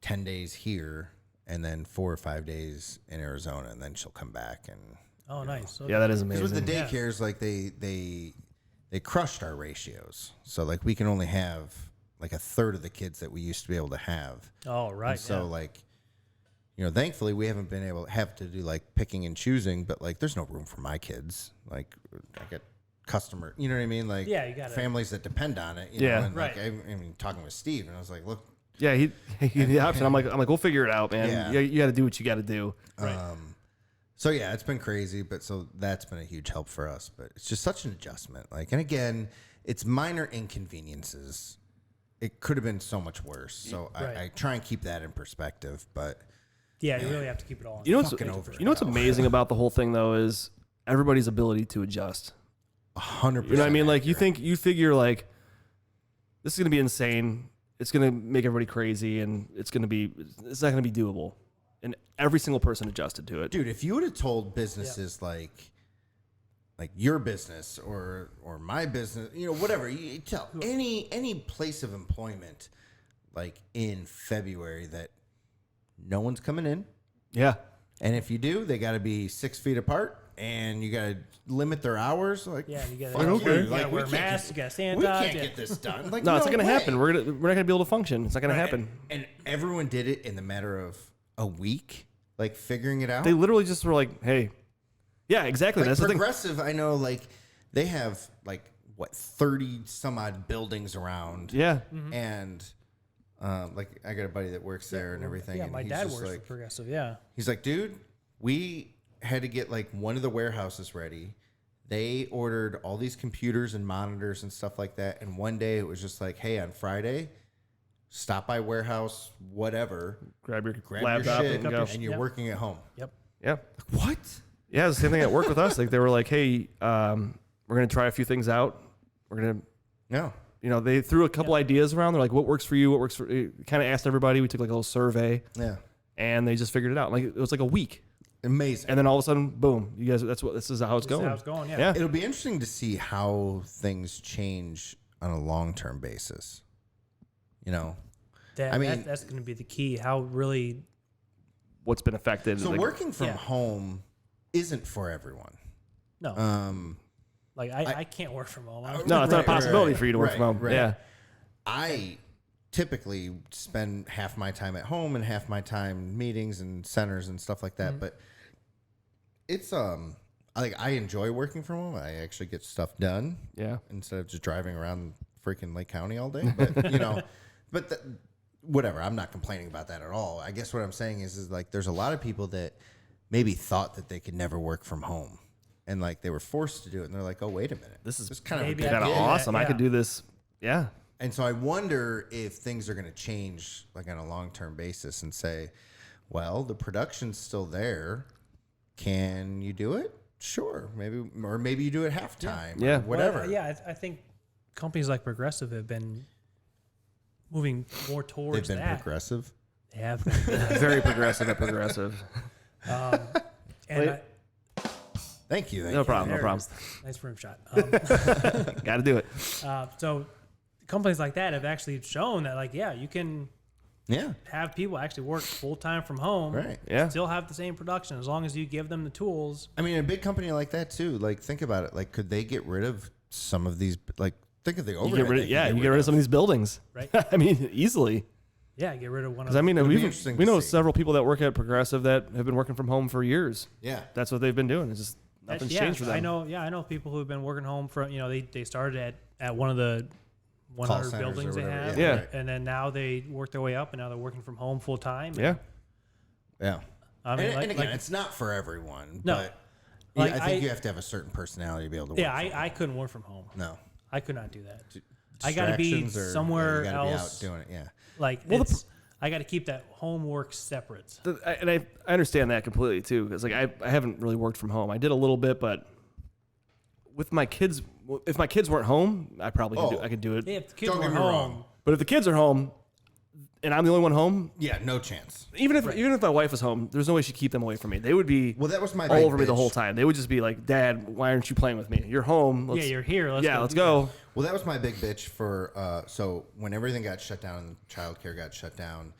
10 days here, and then 4 or 5 days in Arizona, and then she'll come back. And Oh, nice. Okay. Yeah, that is because amazing. with the Yeah. daycares, like they crushed our ratios. So like we can only have like a third of the kids that we used to be able to have. Oh, right. And so yeah. like, you know, thankfully we haven't been able to have to do like picking and choosing, but like there's no room for my kids. Like I get customer, you know what I mean? Like Yeah, you gotta- families that depend on it. You Yeah. know? And like, Right. I mean, talking with Steve, and I was like, look, Yeah, he the option. I'm like, we'll figure it out, man. Yeah. You got to do what you got to do. Right. so yeah, it's been crazy, but so that's been a huge help for us. But it's just such an adjustment. Like, and again, it's minor inconveniences. It could have been so much worse. So Right. I try and keep that in perspective. But Yeah, you really have to keep it all. You know what's Fucking over it. you know what's amazing about the whole thing though is everybody's ability to adjust. 100%. You know what I mean? Like you figure like this is gonna be insane. It's gonna make everybody crazy, and it's not gonna be doable. And every single person adjusted to it. Dude, if you would have told businesses like your business or my business, you know, whatever, you tell any place of employment, like in February, that no one's coming in, Yeah. and if you do, they got to be 6 feet apart, and you got to limit their hours. Like, Yeah, you gotta, fuck you you. gotta Like, wear we masks, can't you gotta get, we sanitize. can't yeah. get this done. Like, No, it's not gonna way. happen. We're not gonna be able to function. It's not gonna happen. And everyone did it in the matter of a week, like figuring it out. They literally just were like, "Hey, yeah, exactly." Like That's the thing. Progressive, I know, like they have like what 30 some odd buildings around. Yeah. And like I got a buddy that works there and everything. Yeah, and my he's dad just works for like, Progressive. Yeah. he's like, dude, we had to get like one of the warehouses ready. They ordered all these computers and monitors and stuff like that. And one day it was just like, hey, on Friday, stop by warehouse, whatever, Grab your grab laptop your shit, and and, go. you're Yep. working at home. Yep. Yeah. What? Yeah, it's the same thing at work with us. Like they were like, "Hey, we're gonna try a few things out. We're gonna, No. you know," they threw a couple ideas around. They're like, "What works for you? What works for?" Kind of asked everybody. We took like a little survey, Yeah. and they just figured it out. Like it was like a week, Amazing. and then all of a sudden, boom! You guys, this is how it's This is going. how it's going. Yeah. Yeah. It'll be interesting to see how things change on a long-term basis. You know, That's going to be the key. How really what's been affected. So like, working from home isn't for everyone. no. I can't work from home. no, it's not a possibility for you to work from home. Right. Yeah. I typically spend half my time at home and half my time meetings and centers and stuff like that. But it's I enjoy working from home. I actually get stuff done. Yeah. Instead of just driving around freaking Lake County all day. But whatever. I'm not complaining about that at all. I guess what I'm saying is like there's a lot of people that maybe thought that they could never work from home. And like they were forced to do it, and they're like, "Oh, wait a minute, This is kind maybe of I kind of Yeah. awesome. I Yeah. could do this. Yeah. And so I wonder if things are going to change like on a long-term basis and say, well, the production's still there. Can you do it? Sure. Maybe you do it halftime. Yeah. Or whatever. Well, I think companies like Progressive have been moving more They've towards been that. progressive. They have. Very progressive at Progressive. And Thank you. No problem. No there it problem. is. Nice rim shot. Got to do it. So companies like that have actually shown that, like, yeah, you can Yeah. have people actually work full time from home, Right. Yeah. still have the same production as long as you give them the tools. I mean, a big company like that too. Like, think about it. Like, could they get rid of some of these? Like, think of the You overhead. get rid of, you get rid of some of these buildings. Right. I mean, easily. Yeah, get rid of one of Because I mean, be we interesting to know see. several people that work at Progressive that have been working from home for years. Yeah. That's what they've been doing. It's just nothing's changed for them. I know people who have been working home from, they started at one of the 100 centers buildings or they whatever, have. yeah. right. And then now they work their way up, and now they're working from home full time. Yeah. Yeah. I mean, and again, it's not for everyone. No. But Like, I think I- you have to have a certain personality to be able to work. yeah, from home. I couldn't work from home. No. I could not do that. I got to be Distractions or- somewhere you gotta else. Be out doing it. Yeah. Like, I got to keep that homework separate. And I understand that completely too, because like I haven't really worked from home. I did a little bit, but with my kids, if my kids weren't home, I probably could do it. Yeah, if the kids Don't were get me home, wrong. But if the kids are home, and I'm the only one home, Yeah. No chance. even if my wife was home, there's no way she'd keep them away from me. They would be Well, that was my all big over me the bitch. whole time. They would just be like, "Dad, why aren't you playing with me? You're home. yeah, you're here. Let's let's do go." Well, that was my big bitch for. So when everything got shut down and childcare got shut down,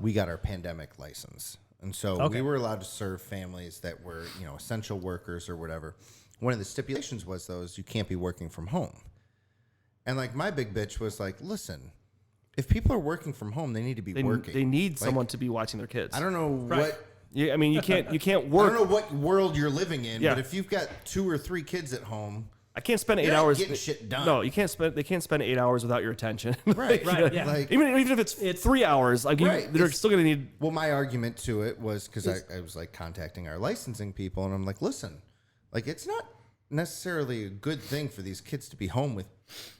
we got our pandemic license, and so we were allowed to serve families that were essential workers or whatever. One of the stipulations was you can't be working from home, and like my big bitch was like, listen, if people are working from home, they need to be working. They need Like, someone to be watching their kids. I don't know what. Yeah, I mean, you can't I work. don't know what world you're living in, Yeah. but if you've got 2 or 3 kids at home, I can't spend 8 you're not hours getting shit done. No, you can't spend. They can't spend 8 hours without your attention. Right, Right, yeah. Like, even if it's 3 hours, like Right, they're it's- still gonna need. well, my argument to it was because I was like contacting our licensing people, and I'm like, listen, like it's not necessarily a good thing for these kids to be home with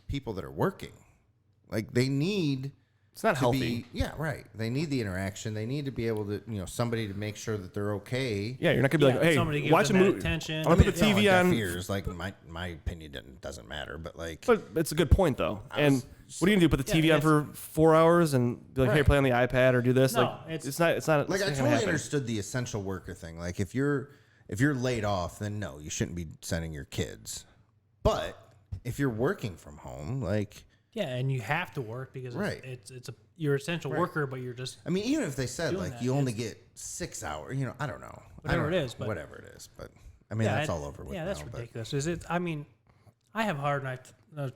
people that are working. Like they need. It's not to healthy. yeah, right. They need the interaction. They need to be able to, somebody to make sure that they're okay. Yeah, you're not gonna be like, somebody hey, gives watch a them that movie. attention. I'm gonna put the It's not TV like on. deaf ears. Like my opinion doesn't matter, but like, But it's a good point though. And what are you gonna do? Put the TV on it's- for 4 hours and be like, hey, Right. play on the iPad or do this? No, like, it's not. like it's I not gonna totally happen. understood the essential worker thing. Like if you're laid off, then no, you shouldn't be sending your kids. But if you're working from home, like. Yeah, and you have to work because Right. you're an essential worker, but you're just I mean, even if they said doing like that, you only get 6 hours, I don't know. Whatever I don't it know. is, but- whatever it is. But I mean, that's all over with. Yeah, that's now, but- ridiculous. Is it? I mean, I have a hard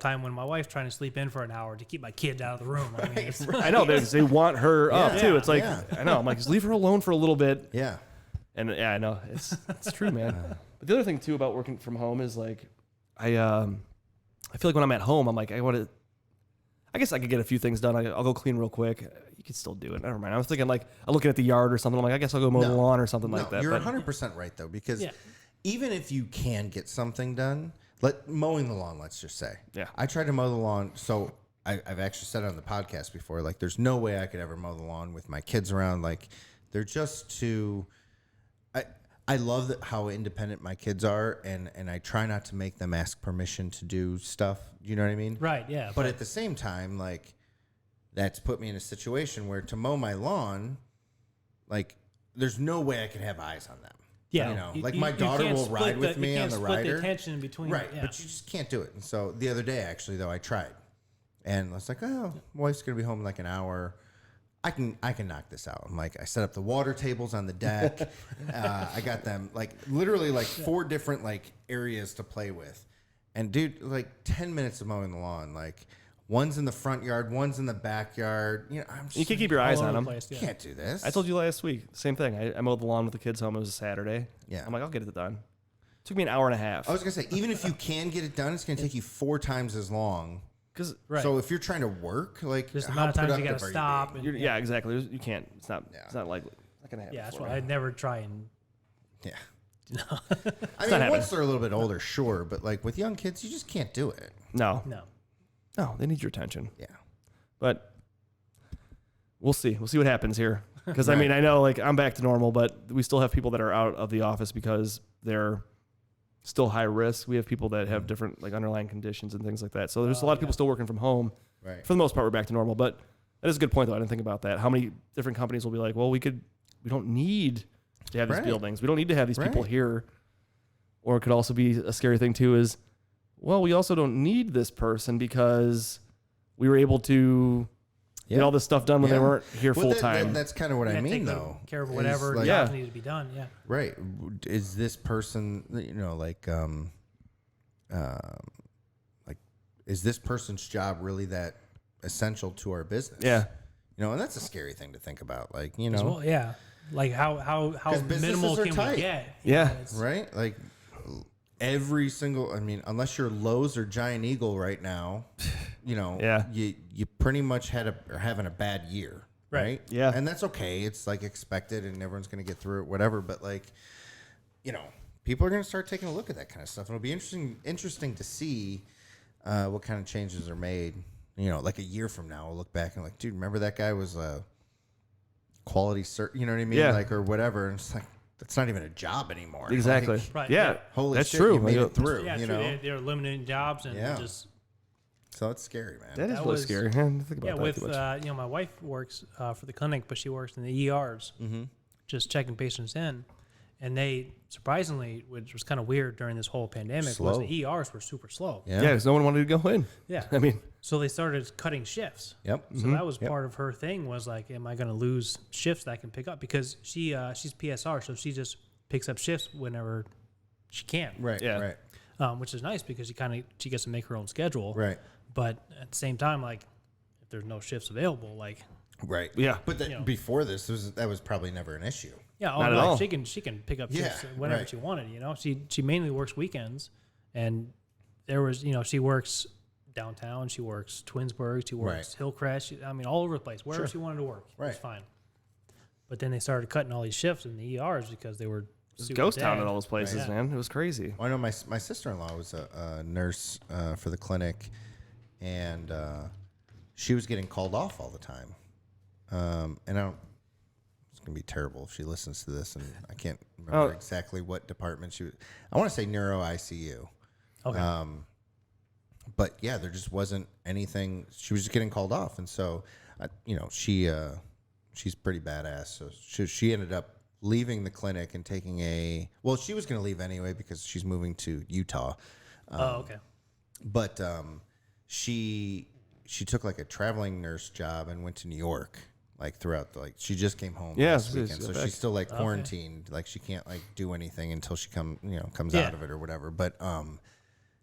time when my wife's trying to sleep in for an hour to keep my kid out of the room. I mean, it's, I know they want her up too. Yeah, It's like yeah. I know. I'm like, just leave her alone for a little bit. Yeah. And yeah, I know it's true, man. But the other thing too about working from home is like, I feel like when I'm at home, I'm like, I guess I could get a few things done. I'll go clean real quick. You can still do it. Never mind. I was thinking like I'm looking at the yard or something. I'm like, I guess I'll go mow the lawn or something like that. You're But 100% right though, because Yeah. even if you can get something done, mowing the lawn, let's just say. Yeah. I tried to mow the lawn, so I've actually said it on the podcast before. Like, there's no way I could ever mow the lawn with my kids around. Like, they're just too. I love how independent my kids are, and I try not to make them ask permission to do stuff. You know what I mean? right? Yeah, But at the same time, like, that's put me in a situation where to mow my lawn, like, there's no way I could have eyes on them. yeah, Like my daughter can't will split ride with you me on can't the split rider. The attention between Right, yeah. but you just can't do it. And so the other day, actually, though, I tried. And I was like, oh, my wife's going to be home in like an hour. I can knock this out. I'm like, I set up the water tables on the deck. I got them like literally like 4 different like areas to play with. And dude, like 10 minutes of mowing the lawn, like one's in the front yard, one's in the backyard. You know, You can't keep your eyes on them. Can't do this. I told you last week, same thing. I mowed the lawn with the kids home. It was a Saturday. Yeah. I'm like, I'll get it done. It took me an hour and a half. I was gonna say, even if you can get it done, it's gonna take you 4 times as long. Because So if you're trying to work, like Just the how amount of times you productive gotta are stop. being? And, yeah, exactly. You can't. It's not like it's not gonna happen. yeah, that's for why me. I'd never try and. Yeah. No. I mean, once they're a little bit older, sure, but like with young kids, you just can't do it. No, they need your attention. Yeah. But we'll see. We'll see what happens here. Because I Right. mean, I know like I'm back to normal, but we still have people that are out of the office because they're still high risk. We have people that have different like underlying conditions and things like that. So there's a lot of people still working from home. Right. For the most part, we're back to normal. But that is a good point, though. I didn't think about that. How many different companies will be like, well, we don't need to have these Right. buildings. We don't need to have these people Right. here. Or it could also be a scary thing too is, well, we also don't need this person because we were able to get all this stuff done when they weren't here full time. That's kind of what I mean, though. Take care of is whatever like- jobs need to be done. Yeah. Right. Is this person, you know, like, is this person's job really that essential to our business? Yeah. You know, and that's a scary thing to think about. Like, you know, As well, yeah. Like how 'Cause businesses minimal are can tight. we get? Yeah. It's- right? Like every single, I mean, unless you're Lowe's or Giant Eagle right now, you know, Yeah. you pretty much are having a bad year. Right. Yeah. And that's okay. It's like expected and everyone's going to get through it, whatever. But like, you know, people are going to start taking a look at that kind of stuff. And it'll be interesting to see what kind of changes are made. You know, like a year from now, we'll look back and like, dude, remember that guy was a quality cert, you know what I mean? Yeah. Like, or whatever. And it's like, that's not even a job anymore. Exactly. Like, Right, Yeah. yeah. holy That's shit, true. you made Like, it through, Yeah, you true. know? They're limiting jobs and Yeah. just So it's scary, man. That is That really was- scary. I didn't think about yeah. that With too much. my wife works for the clinic, but she works in the ERs, just checking patients in, and they surprisingly, which was kind of weird during this whole pandemic, Slow. was the ERs were super slow. Yeah. Yeah, because no one wanted to go in. Yeah. I mean, So they started cutting shifts. Yep. So that was part of her thing was like, am I going to lose shifts that I can pick up? Because she's PSR, so she just picks up shifts whenever she can. Right. Yeah. Right. Which is nice because she gets to make her own schedule. Right. But at the same time, like if there's no shifts available, like Right. Yeah. But You know. before this, that was probably never an issue. yeah, Not at like, all. she can pick up Yeah, shifts whenever right. she wanted. You know, she mainly works weekends, and there was she works downtown, she works Twinsburg, she works Right. Hillcrest. I mean, all over the place, wherever she wanted to work, it was Right. fine. But then they started cutting all these shifts in the ERs because they were It's super ghost town dead. in all those places, Right. man. It was crazy. Well, I know my sister-in-law was a nurse for the clinic, and she was getting called off all the time. And it's going to be terrible if she listens to this, and I can't remember exactly what department she was. I want to say neuro ICU. Okay. But yeah, there just wasn't anything. She was just getting called off, and so she's pretty badass. So she ended up leaving the clinic and taking she was going to leave anyway because she's moving to Utah. Okay. But she took like a traveling nurse job and went to New York. Like throughout she just came home Yeah, last so weekend, she's so back. she's still like quarantined. Like she can't like do anything until she comes Yeah. out of it or whatever. But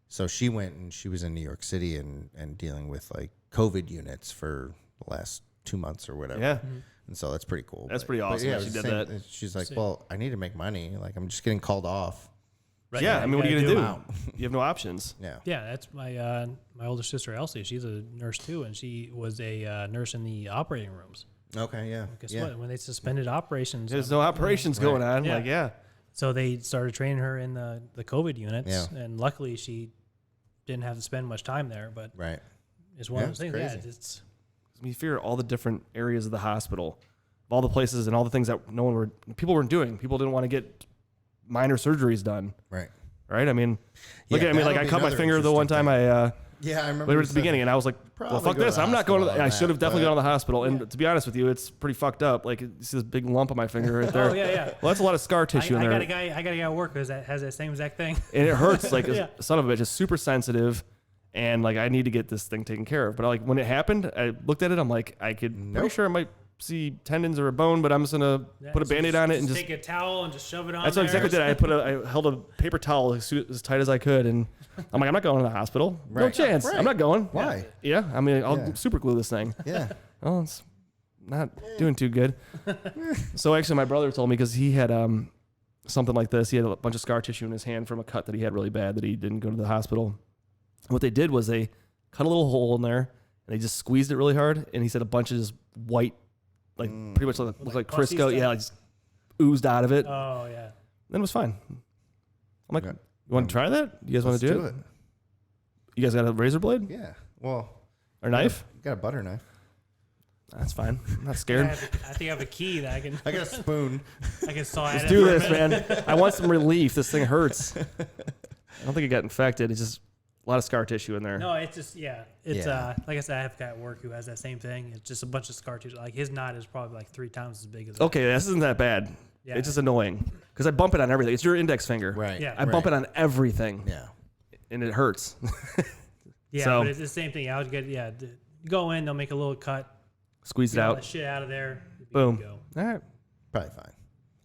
so she went and she was in New York City and dealing with like COVID units for the last 2 months or whatever. Yeah. And so that's pretty cool. That's pretty awesome yeah, that it she was did the same- that. She's like, well, I need to make money. Like I'm just getting called off. Right. Yeah, I mean, what are you gotta gonna do? You have no options. Yeah. Yeah, that's my older sister Elsie. She's a nurse too, and she was a nurse in the operating rooms. Okay. Yeah. Guess yeah. what? When they suspended operations, There's no operations going on. Yeah. Like, yeah. so they started training her in the COVID units, Yeah. and luckily she didn't have to spend much time there. But Right. it's one Yeah, of those it's things. Yeah, crazy. it's I mean, you figure all the different areas of the hospital, all the places and all the things that people weren't doing. People didn't want to get minor surgeries done. Right. Right. I mean, look Yeah, at, I mean, like that'll I be cut my another finger the one interesting time thing. Yeah, I remember. we were you at the said beginning, that. and I was like, well, Probably fuck go to this. the I'm not going to hospital I on should have that, definitely but- gone to the hospital. And to be honest with you, it's pretty fucked up. Like, it's this big lump on my finger right there. oh yeah. Well, that's a lot of scar tissue in I there. got a guy at work that has that same exact thing. And it hurts like Yeah. a son of a bitch. It's super sensitive. And like, I need to get this thing taken care of. But like, when it happened, I looked at it. I'm like, pretty sure it might see tendons or a bone, but I'm just gonna put a Band-Aid on it and just take a towel and just shove it on. That's what I exactly did. I held a paper towel as tight as I could, and I'm like, I'm not going to the hospital. No Right. chance. Right. I'm not going. Why? Yeah. I mean, I'll super glue this thing. Yeah. Oh, it's not doing too good. So actually, my brother told me because he had something like this. He had a bunch of scar tissue in his hand from a cut that he had really bad that he didn't go to the hospital. What they did was they cut a little hole in there and they just squeezed it really hard. And he said a bunch of just white, like pretty much looked like Crisco. Yeah, like just oozed out of it. Oh yeah. Then it was fine. I'm like, Okay. you want to try that? You guys want to do it? You guys got a razor blade Yeah. Well, or knife? got a butter knife. That's fine. I'm not scared. I think I have a key that I can. I got a spoon. I can saw at Let's it do for a this, minute. man. I want some relief. This thing hurts. I don't think it got infected. It's just a lot of scar tissue in there. No, it's just It's Yeah. like I said, I have a guy at work who has that same thing. It's just a bunch of scar tissue. Like his knot is probably like 3 times as big as. Okay, this isn't that bad. Yeah. It's just annoying because I bump it on everything. It's your index finger. Right. Yeah. I bump it on everything. Yeah. And it hurts. Yeah, So- but it's the same thing. I would get you go in, they'll make a little cut, Squeeze it get all out. the shit out of there. you'll be Boom. good to go. All right. Probably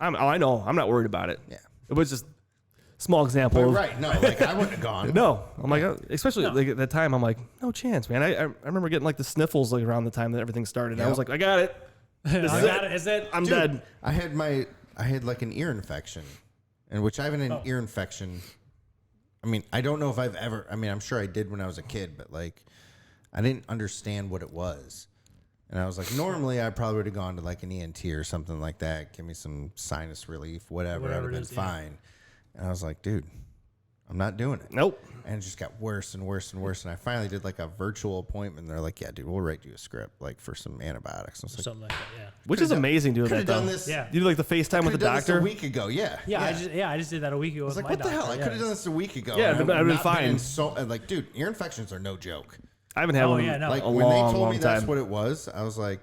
fine. I know. I'm not worried about it. Yeah. It was just a small example. But of, right. No, like I wouldn't have gone. No, I'm like, especially like at that time, I'm like, no chance, man. I remember getting like the sniffles like around the time that everything started. I Yep. was like, I got it. This I is got it. it. Is it? I'm Dude, dead. I had like an ear infection, and which I have an ear infection. I mean, I don't know if I've ever. I mean, I'm sure I did when I was a kid, but like, I didn't understand what it was, and I was like, normally I probably would have gone to like an ENT or something like that, give me some sinus relief, whatever. I'd have it been is, yeah. fine. And I was like, dude, I'm not doing it. Nope. And it just got worse and worse and worse. And I finally did like a virtual appointment. They're like, yeah, dude, we'll write you a script like for some antibiotics. I was like, Something like that. Yeah. Which is amazing doing could that have though. done this. Yeah. You do like the FaceTime with the Could've done this doctor. a week ago. Yeah. Yeah, I just did that a week ago. I was with like, my what the hell? doctor. I could have done this a week ago. Yeah, and I'd been not fine. in So like, dude, ear infections are no joke. I haven't had Oh, one yeah, no. Like a when long, they told long me time. that's what it was, I was like,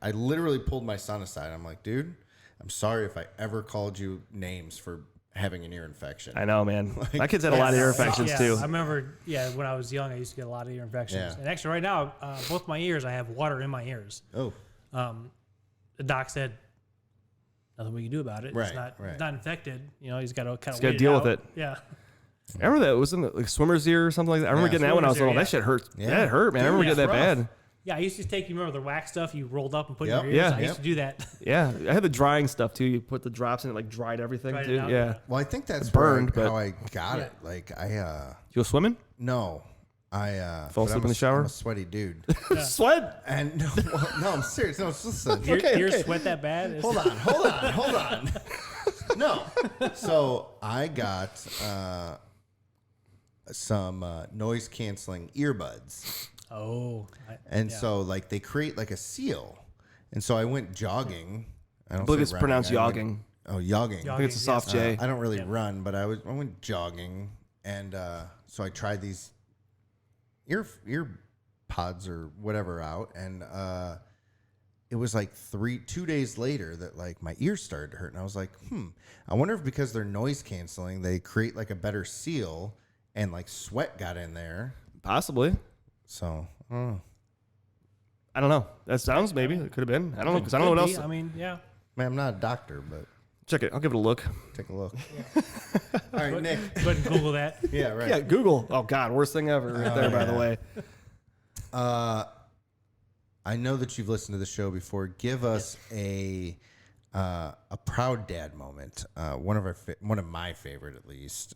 I literally pulled my son aside. I'm like, dude, I'm sorry if I ever called you names for having an ear infection. I know, man. My kids had a lot of ear infections yeah, too. I remember, when I was young, I used to get a lot of ear infections. Yeah. And actually, right now, both my ears, I have water in my ears. Oh, The doc said, nothing we can do about it. Right, It's not, right. it's not infected. He's got to kind of gotta deal with it. Yeah. I remember that it was in the like swimmer's ear or something like that. I remember Yeah. getting that when I was Swimmer's little. ear, That shit hurt. Yeah. Yeah, it hurt, man. I Dude, remember getting that it's rough. bad. Yeah, I used to take, you remember the wax stuff you rolled up and put Yep. in your ears? Yeah. I used to do that. Yeah, I had the drying stuff too. You put the drops in it, like dried everything Dried it too. out, Yeah. yeah. well, I think that's burned, how but- I got Yeah. it. Like You go swimming? no, I Fall but asleep I'm in the shower? I'm a sweaty dude. Sweat. And no, I'm serious. No, listen. Your sweat that bad? It's- Hold on. No. So I got some noise canceling earbuds. Oh. And so like they create like a seal. And so I went jogging. I I believe it's pronounced jogging. yogging. Oh, jogging. I think it's a soft J. I don't really run, but I went jogging, and so I tried these ear pods or whatever out, and it was like 2 days later that like my ears started to hurt, and I was like, I wonder if because they're noise canceling, they create like a better seal, and like sweat got in there. Possibly. So I don't know. I don't know. That sounds maybe. It could have been. I don't know because I don't know what Could else. be. I mean, yeah. Man, I'm not a doctor, but Check it. I'll give it a look. take a look. All right, Nick. Go ahead and Google that. Yeah, right. Yeah, Google. Oh God, worst thing ever. Right there, by the yeah. way. I know that you've listened to the show before. Give us a proud dad moment. One of my favorite, at least,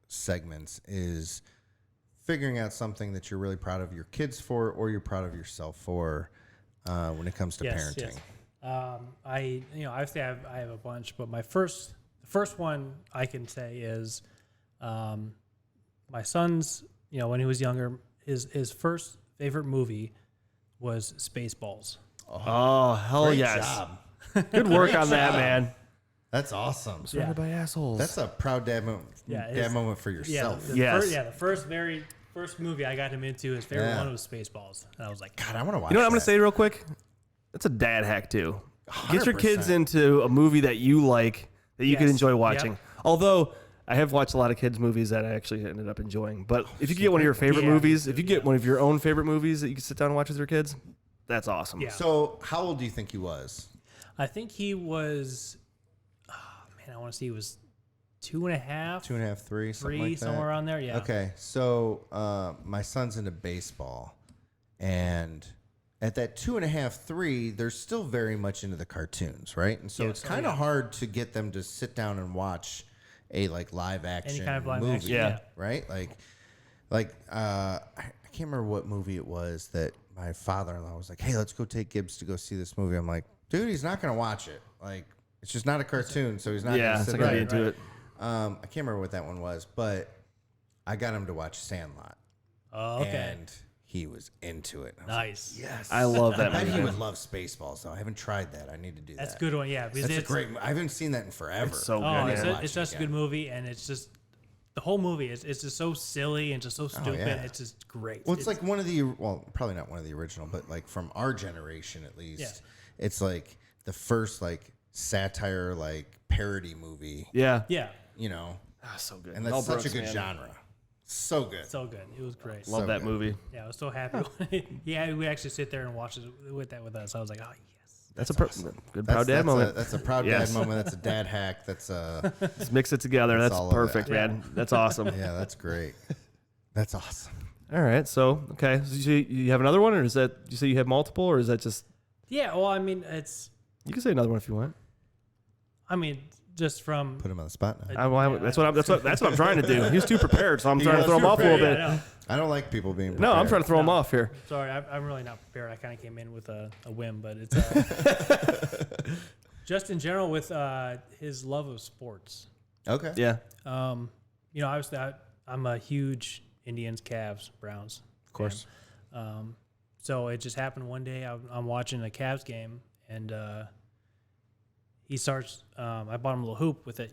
segments is figuring out something that you're really proud of your kids for, or you're proud of yourself for, when it comes to parenting. I say I have a bunch, but the first one I can say is, my son's, when he was younger, his first favorite movie was Spaceballs. Oh hell Great yes. job. Good work on that, man. That's awesome. Surrounded by assholes. That's a proud dad moment. Yeah, Dad moment for yourself. Yes. The first movie I got him into, his favorite Yeah. one was Spaceballs, and I was like, God, I want to watch. You know what I'm going that. to say real quick? That's a dad hack too. Get your 100%. kids into a movie that you like, that you could Yes. enjoy watching. Yep. Although I have watched a lot of kids movies that I actually ended up enjoying. But if you get one of your favorite Yeah. movies, if you get one of your own favorite movies that you can sit down and watch with your kids, That's awesome. Yeah. So how old do you think he was? I think he was, I want to see he was 2.5. 2.5, 3, something Three, like that. somewhere around there. Yeah. Okay, so my son's into baseball, and at that 2.5, 3, they're still very much into the cartoons, right? And so it's kind of hard to get them to sit down and watch a live action Any kind of live movie, action. Yeah. right? I can't remember what movie it was that my father-in-law was like, "Hey, let's go take Gibbs to go see this movie." I'm like, "Dude, he's not gonna watch it. Like, it's just not a cartoon, so he's not gonna sit it's not there." into it. I can't remember what that one was, but I got him to watch Sandlot. Oh, okay. And he was into it. I was Nice. like, yes. I love that I bet he movie. would love Spaceballs, though. I haven't tried that. I need to do That's a that. good one. Yeah. Because That's a it's great. I haven't seen that in forever. It's so good. Oh, Yeah. it's such a good movie, and it's just the whole movie is just so silly and just so stupid. yeah. It's just great. Well, it's like one of the probably not one of the original, but like from our generation at least, Yeah. it's like the first satire parody movie. Yeah. yeah, You know, So good. and that's Mel such Brooks, a good man. genre. So good. so good. It was great. Love so that good. movie. Yeah, I was so happy. Yeah, we actually sit there and watch it with us. I was like, oh yes. That's a good That's- proud dad that's moment. That's a proud Yes. dad moment. That's a dad hack. That's Just mix it together. That's That's all of perfect, it. man. That's awesome. yeah, that's great. That's awesome. All right. So, okay. So you have another one, or is that, you say you have multiple, or is that just, Yeah. Well, I mean, it's. you can say another one if you want. I mean, just from. Put him on the spot now. That's what I'm trying to do. He's too prepared, so I'm trying to was throw him off a little prepared. bit. I know. I don't like people being prepared. No, I'm trying to throw him off here. Sorry, I'm really not prepared. I kind of came in with a whim, but it's just in general with his love of sports. Okay. Yeah. Obviously, I'm a huge Indians, Cavs, Browns. Of course. So it just happened one day. I'm watching a Cavs game, and he starts. I bought him a little hoop with it,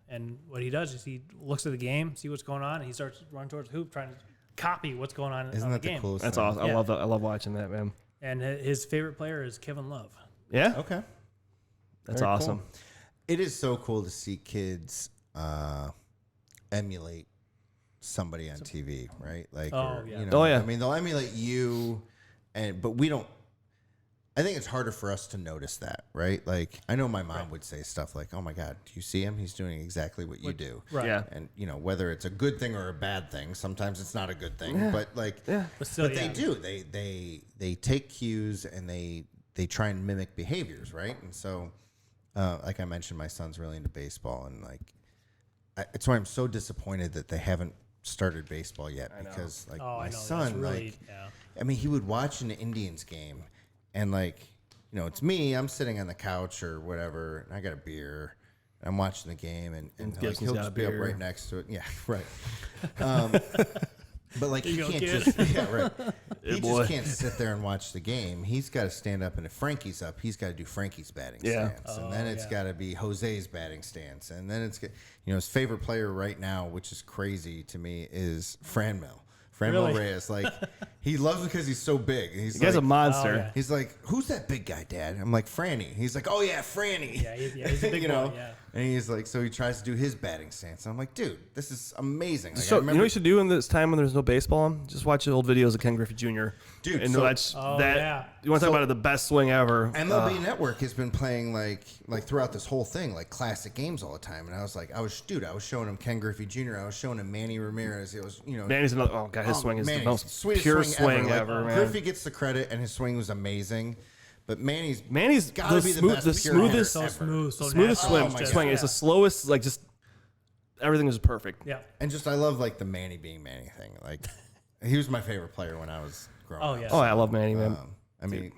and what he does is he looks at the game, see what's going on, and he starts running towards the hoop, trying to copy what's going on Isn't on that the game. the coolest That's thing? awesome. Yeah. I love that. I love watching that, man. And his favorite player is Kevin Love. Yeah. Okay. That's Very awesome. cool. It is so cool to see kids emulate somebody on TV, right? yeah. Oh, yeah. I mean, they'll emulate you, but we don't. I think it's harder for us to notice that, right? Like, I know my mom would say stuff like, "Oh my God, do you see him? He's doing exactly what you do." Right. Yeah. And whether it's a good thing or a bad thing, sometimes it's not a good thing, but But still, they do. They take cues and they try and mimic behaviors, right? And so, like I mentioned, my son's really into baseball, and it's why I'm so disappointed that they haven't started baseball yet, because I my know. son, That's really, I mean, he would watch an Indians game, and it's me. I'm sitting on the couch or whatever, and I got a beer. And I'm watching the game, and Gibson's he'll got a just be up beer. right next to it. Yeah, right. But he you go, can't kid. just right. He boy. just can't sit there and watch the game. He's got to stand up, and if Frankie's up, he's got to do Frankie's batting Yeah. stance, and then it's got to be Jose's batting stance, and then it's his favorite player right now, which is crazy to me, is Franmil Really? Reyes. He loves him because he's so big. He's The guy's a monster. Oh, yeah. He's like, "Who's that big guy, Dad?" I'm like, "Franny." He's like, "Oh yeah, Franny." Yeah, he's a big you boy, know. yeah. And he's like, so he tries to do his batting stance. And I'm like, dude, this is amazing. So, you know what you should do in this time when there's no baseball on? Just watch the old videos of Ken Griffey Jr. Dude, and so- watch that. yeah. You want to talk about the best swing ever? MLB Network has been playing like throughout this whole thing, classic games all the time. And I was I was showing him Ken Griffey Jr. I was showing him Manny Ramirez. It was, Manny's another. Oh god, his swing is the Manny's most sweetest pure swing Like, ever, man. Griffey gets the credit, and his swing was amazing. But Manny's the gotta be the best pure smoothest, So hitter smooth, so smoothest natural. swing. Oh, my God. swing. It's the slowest. Just everything was perfect. Yeah. And just I love the Manny being Manny thing. He was my favorite player when I was growing Oh up. yeah. Oh, I love Manny, man. I mean, it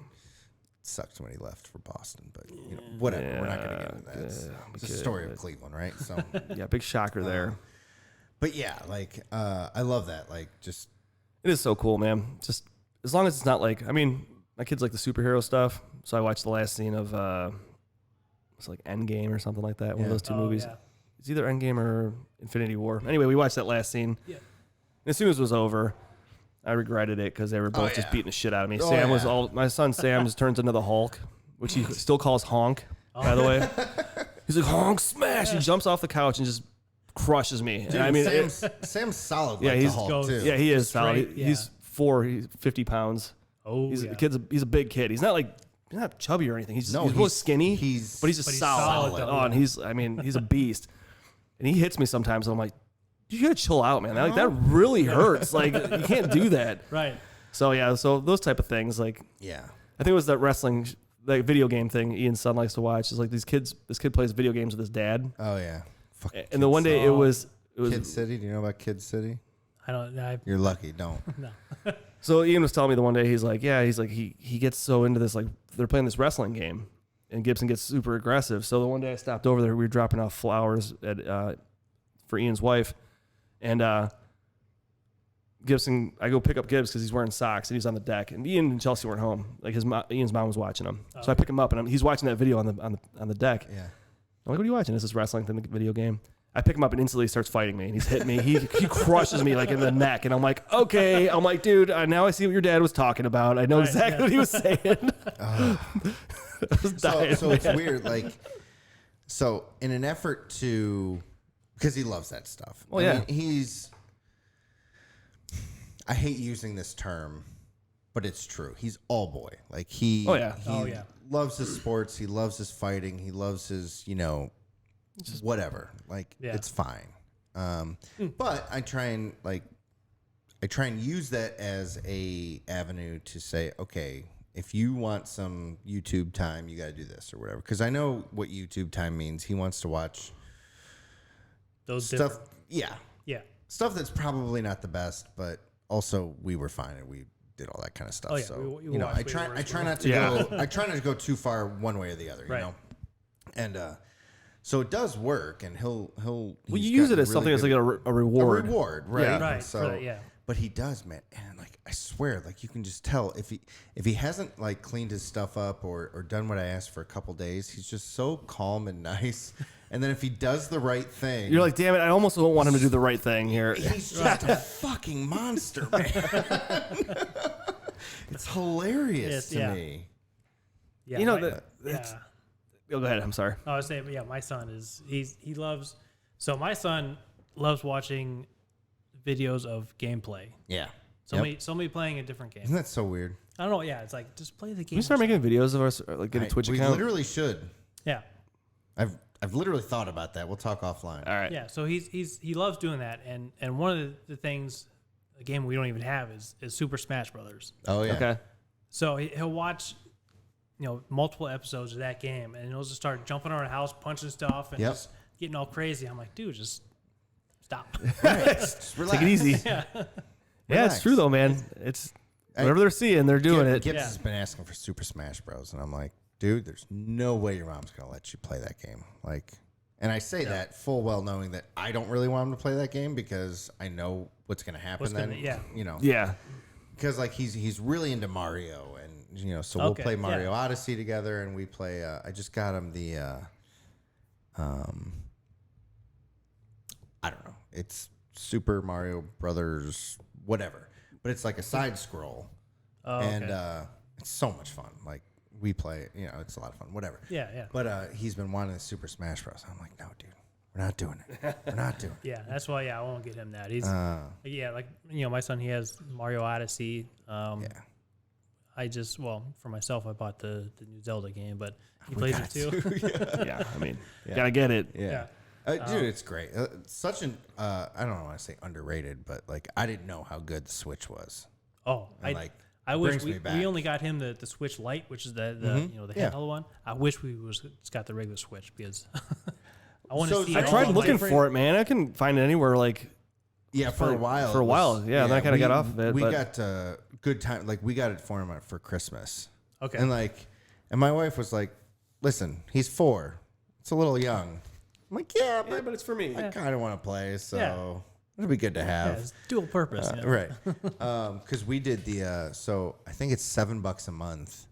sucked when he left for Boston, but whatever. We're not going to get into that. It's the story of Cleveland, right? So, Yeah, big shocker there. but yeah, I love that. Just It is so cool, man. Just as long as it's not I mean, my kids like the superhero stuff, so I watched the last scene of it's Endgame or something like that. One of Yeah. those two Oh, movies. yeah. It's either Endgame or Infinity War. Anyway, we watched that last scene. Yeah. And as soon as it was over, I regretted it because they were both just yeah. beating the shit out of me. Oh, Sam was yeah. my son Sam just turns into the Hulk, which he still calls honk, by the way. He's like, honk smash. He jumps off the couch and just crushes me. dude, and I mean, Sam's solid. yeah, Like he's the Hulk too. yeah, he is solid. Straight, yeah. He's 50 pounds. Oh, He's yeah. he's a big kid. He's not chubby or anything. He's really skinny. But he's just solid. solid. Oh, and he's a beast. And he hits me sometimes. And I'm like, you gotta chill out, man. Like that really hurts. Like you can't do that. Right. So yeah, so those type of things. Like Yeah. I think it was that wrestling, that video game thing Ian's son likes to watch. Is like this kid plays video games with his dad. Oh yeah. And the one day it was Kid City. Do you know about Kid City? You're lucky. Don't. No. So Ian was telling me the one day, he's like he gets so into this, like they're playing this wrestling game, and Gibson gets super aggressive. So the one day I stopped over there, we were dropping off flowers for Ian's wife, and Gibson, I go pick up Gibbs because he's wearing socks and he's on the deck, and Ian and Chelsea weren't home. Like Ian's mom was watching him, so I pick him up and he's watching that video on the deck. Yeah. I'm like, what are you watching? It's this wrestling thing, the video game. I pick him up and instantly he starts fighting me, and he's hitting me. He crushes me like in the neck, and I'm like, okay. I'm like, dude, now I see what your dad was talking about. I know exactly what he was saying. I was dying, so it's weird, like, so in an effort to, because he loves that stuff. Well, yeah. I hate using this term, but it's true. He's all boy. Like he loves his sports. He loves his fighting. He loves his, just whatever. Like it's fine. But I try and use that as a avenue to say, okay, if you want some YouTube time, you got to do this or whatever. Because I know what YouTube time means. He wants to watch Those stuff. different. Yeah. Stuff that's probably not the best, but also we were fine and we did all that kind of stuff. Oh, yeah. So We I try not to go. I try not to go too far one way or the other. Right. You know, and so it does work, and he'll. Well, you use it as something that's like a reward. A reward, right? Yeah. Right. So, Yeah. but he does, man, and like I swear, like you can just tell if he hasn't like cleaned his stuff up or done what I asked for a couple days, he's just so calm and nice. And then if he does the right thing, You're like, damn it, I almost don't want him to do the right thing here. he's just a fucking monster, man. It's hilarious to me. Yeah. You know my- that. Yeah. Oh, go ahead. I'm sorry. I was saying, my son my son loves watching videos of gameplay. Yeah. Somebody playing a different game. Isn't that so weird? I don't know. Yeah, it's like just play the game. Can we start making videos of us, like get a Twitch we account? literally should. Yeah. I've literally thought about that. We'll talk offline. All right. Yeah. So he loves doing that, and one of the things, a game we don't even have is Super Smash Brothers. Oh yeah. Okay. So he'll watch, multiple episodes of that game, and he'll just start jumping around the house, punching stuff, and just getting all crazy. I'm like, dude, just stop. Just relax. Take it easy. Yeah. Yeah, it's true though, man. It's whatever they're seeing, they're doing it. Gibbs has been asking for Super Smash Bros. And I'm like, dude, there's no way your mom's going to let you play that game. Like, and I say that full well knowing that I don't really want him to play that game because I know what's going to happen then. Yeah. Because like he's really into Mario, and so we'll play Mario Odyssey together, and we play. I just got him the. I don't know. It's Super Mario Brothers, whatever, but it's like a side scroll, and it's so much fun. Like we play, it's a lot of fun. Whatever. Yeah. But he's been wanting the Super Smash Bros. I'm like, no, dude. We're not doing it. We're not doing it. Yeah, that's why. I won't get him that. He's my son. He has Mario Odyssey. For myself, I bought the new Zelda game, but he plays it too. Yeah. I mean, gotta get it. Yeah. Dude, it's great. It's such an I don't want to say underrated, but like I didn't know how good the Switch was. Oh, And, I wish brings me we back. only got him the Switch Lite, which is the handheld one. I wish we just got the regular Switch because I want to see. I tried looking for it, man. I couldn't find it anywhere. Like, for a while. For a while, then I kind of got off of it. We got good time. Like we got it for him for Christmas. Okay. And my wife was like, "Listen, he's 4. It's a little young." I'm like, "Yeah, but it's for me. I kind of want to play, so it'll be good to have." it's dual purpose. Right. Because we did the so I think it's $7 a month.